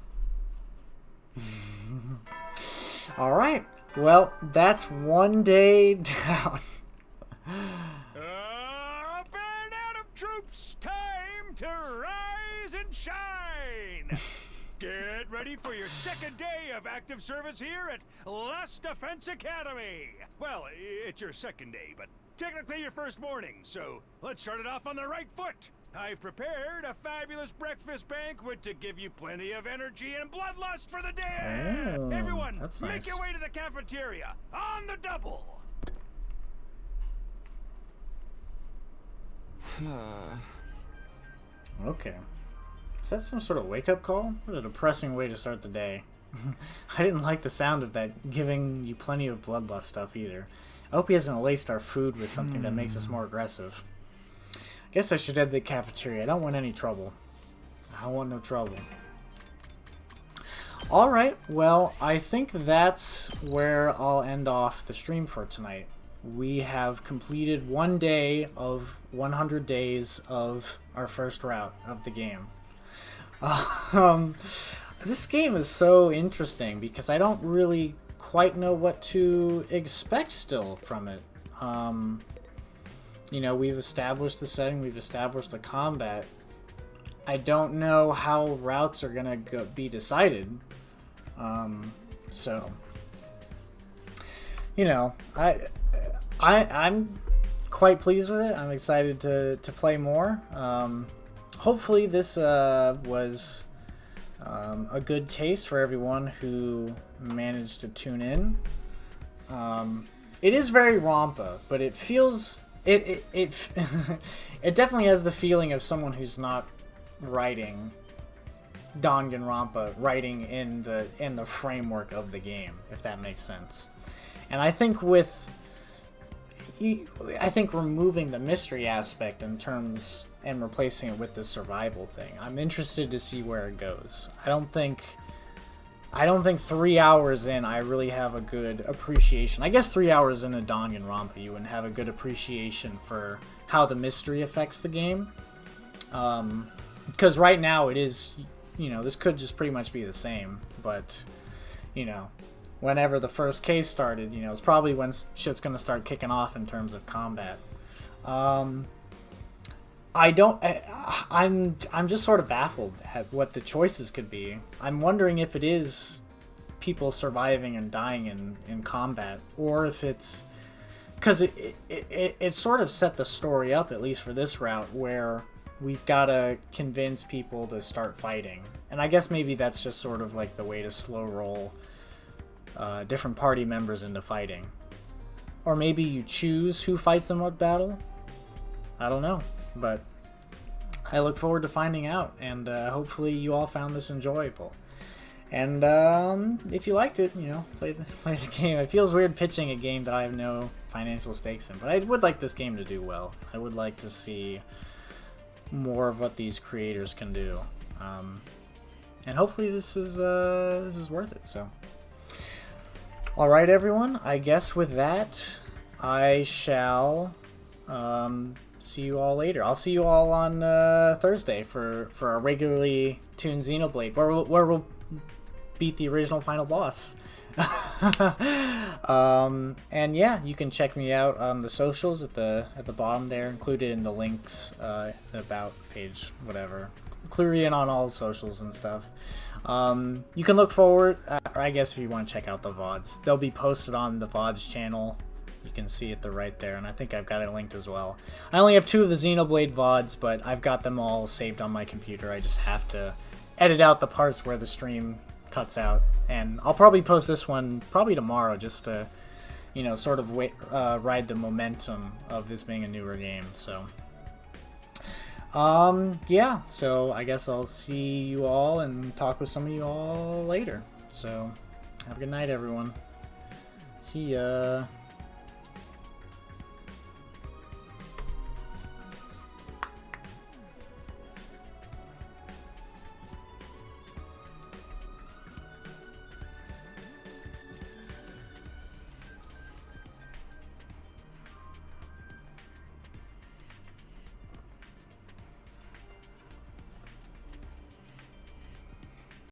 Alright, well, that's one day down. Troops, time to rise and shine! Get ready for your second day of active service here at Last Defense Academy! Well, it's your second day, but technically your first morning, so let's start it off on the right foot! I've prepared a fabulous breakfast banquet to give you plenty of energy and bloodlust for the day! Oh, everyone, that's make nice. your way to the cafeteria, on the double! Okay. Is that some sort of wake-up call? What a depressing way to start the day. I didn't like the sound of that giving you plenty of bloodlust stuff either. I hope he hasn't laced our food with something that makes us more aggressive. I guess I should head to the cafeteria. I don't want any trouble. I don't want no trouble. Alright, well, I think that's where I'll end off the stream for tonight. We have completed one day of 100 days of our first route of the game. This game is so interesting because I don't really quite know what to expect still from it. You know, we've established the setting, we've established the combat. I don't know how routes are gonna be decided. So, you know, I'm quite pleased with it. I'm excited to play more. Hopefully this was a good taste for everyone who managed to tune in. It is very Rampa, but it feels it it definitely has the feeling of someone who's not writing Danganronpa, writing in the framework of the game, if that makes sense. And I think removing the mystery aspect in terms and replacing it with the survival thing, I'm interested to see where it goes. I don't think 3 hours in I really have a good appreciation. I guess 3 hours into Danganronpa you wouldn't have a good appreciation for how the mystery affects the game. Because right now it is, you know, this could just pretty much be the same, but, you know, whenever the first case started, you know, it's probably when shit's gonna start kicking off in terms of combat. I'm just sort of baffled at what the choices could be. I'm wondering if it is people surviving and dying in combat, or if it's because it sort of set the story up, at least for this route, where we've got to convince people to start fighting. And I guess maybe that's just sort of like the way to slow roll different party members into fighting. Or maybe you choose who fights in what battle. I don't know, but I look forward to finding out, and hopefully you all found this enjoyable. And if you liked it, you know, play the game. It feels weird pitching a game that I have no financial stakes in, but I would like this game to do well. I would like to see more of what these creators can do, and hopefully this is worth it. So, all right, everyone. I guess with that, I shall see you all later. I'll see you all on Thursday for our regularly tuned Xenoblade, where we'll beat the original final boss. And yeah, you can check me out on the socials at the bottom there, included in the links, the about page, whatever. Qlurian on all the socials and stuff. You can look forward, or I guess if you want to check out the VODs, they'll be posted on the VODs channel You can see it right there, and I think I've got it linked as well. I only have 2 of the Xenoblade VODs, but I've got them all saved on my computer. I just have to edit out the parts where the stream cuts out. And I'll probably post this one probably tomorrow just to, you know, sort of ride the momentum of this being a newer game. So, yeah. So I guess I'll see you all and talk with some of you all later. So, have a good night, everyone. See ya.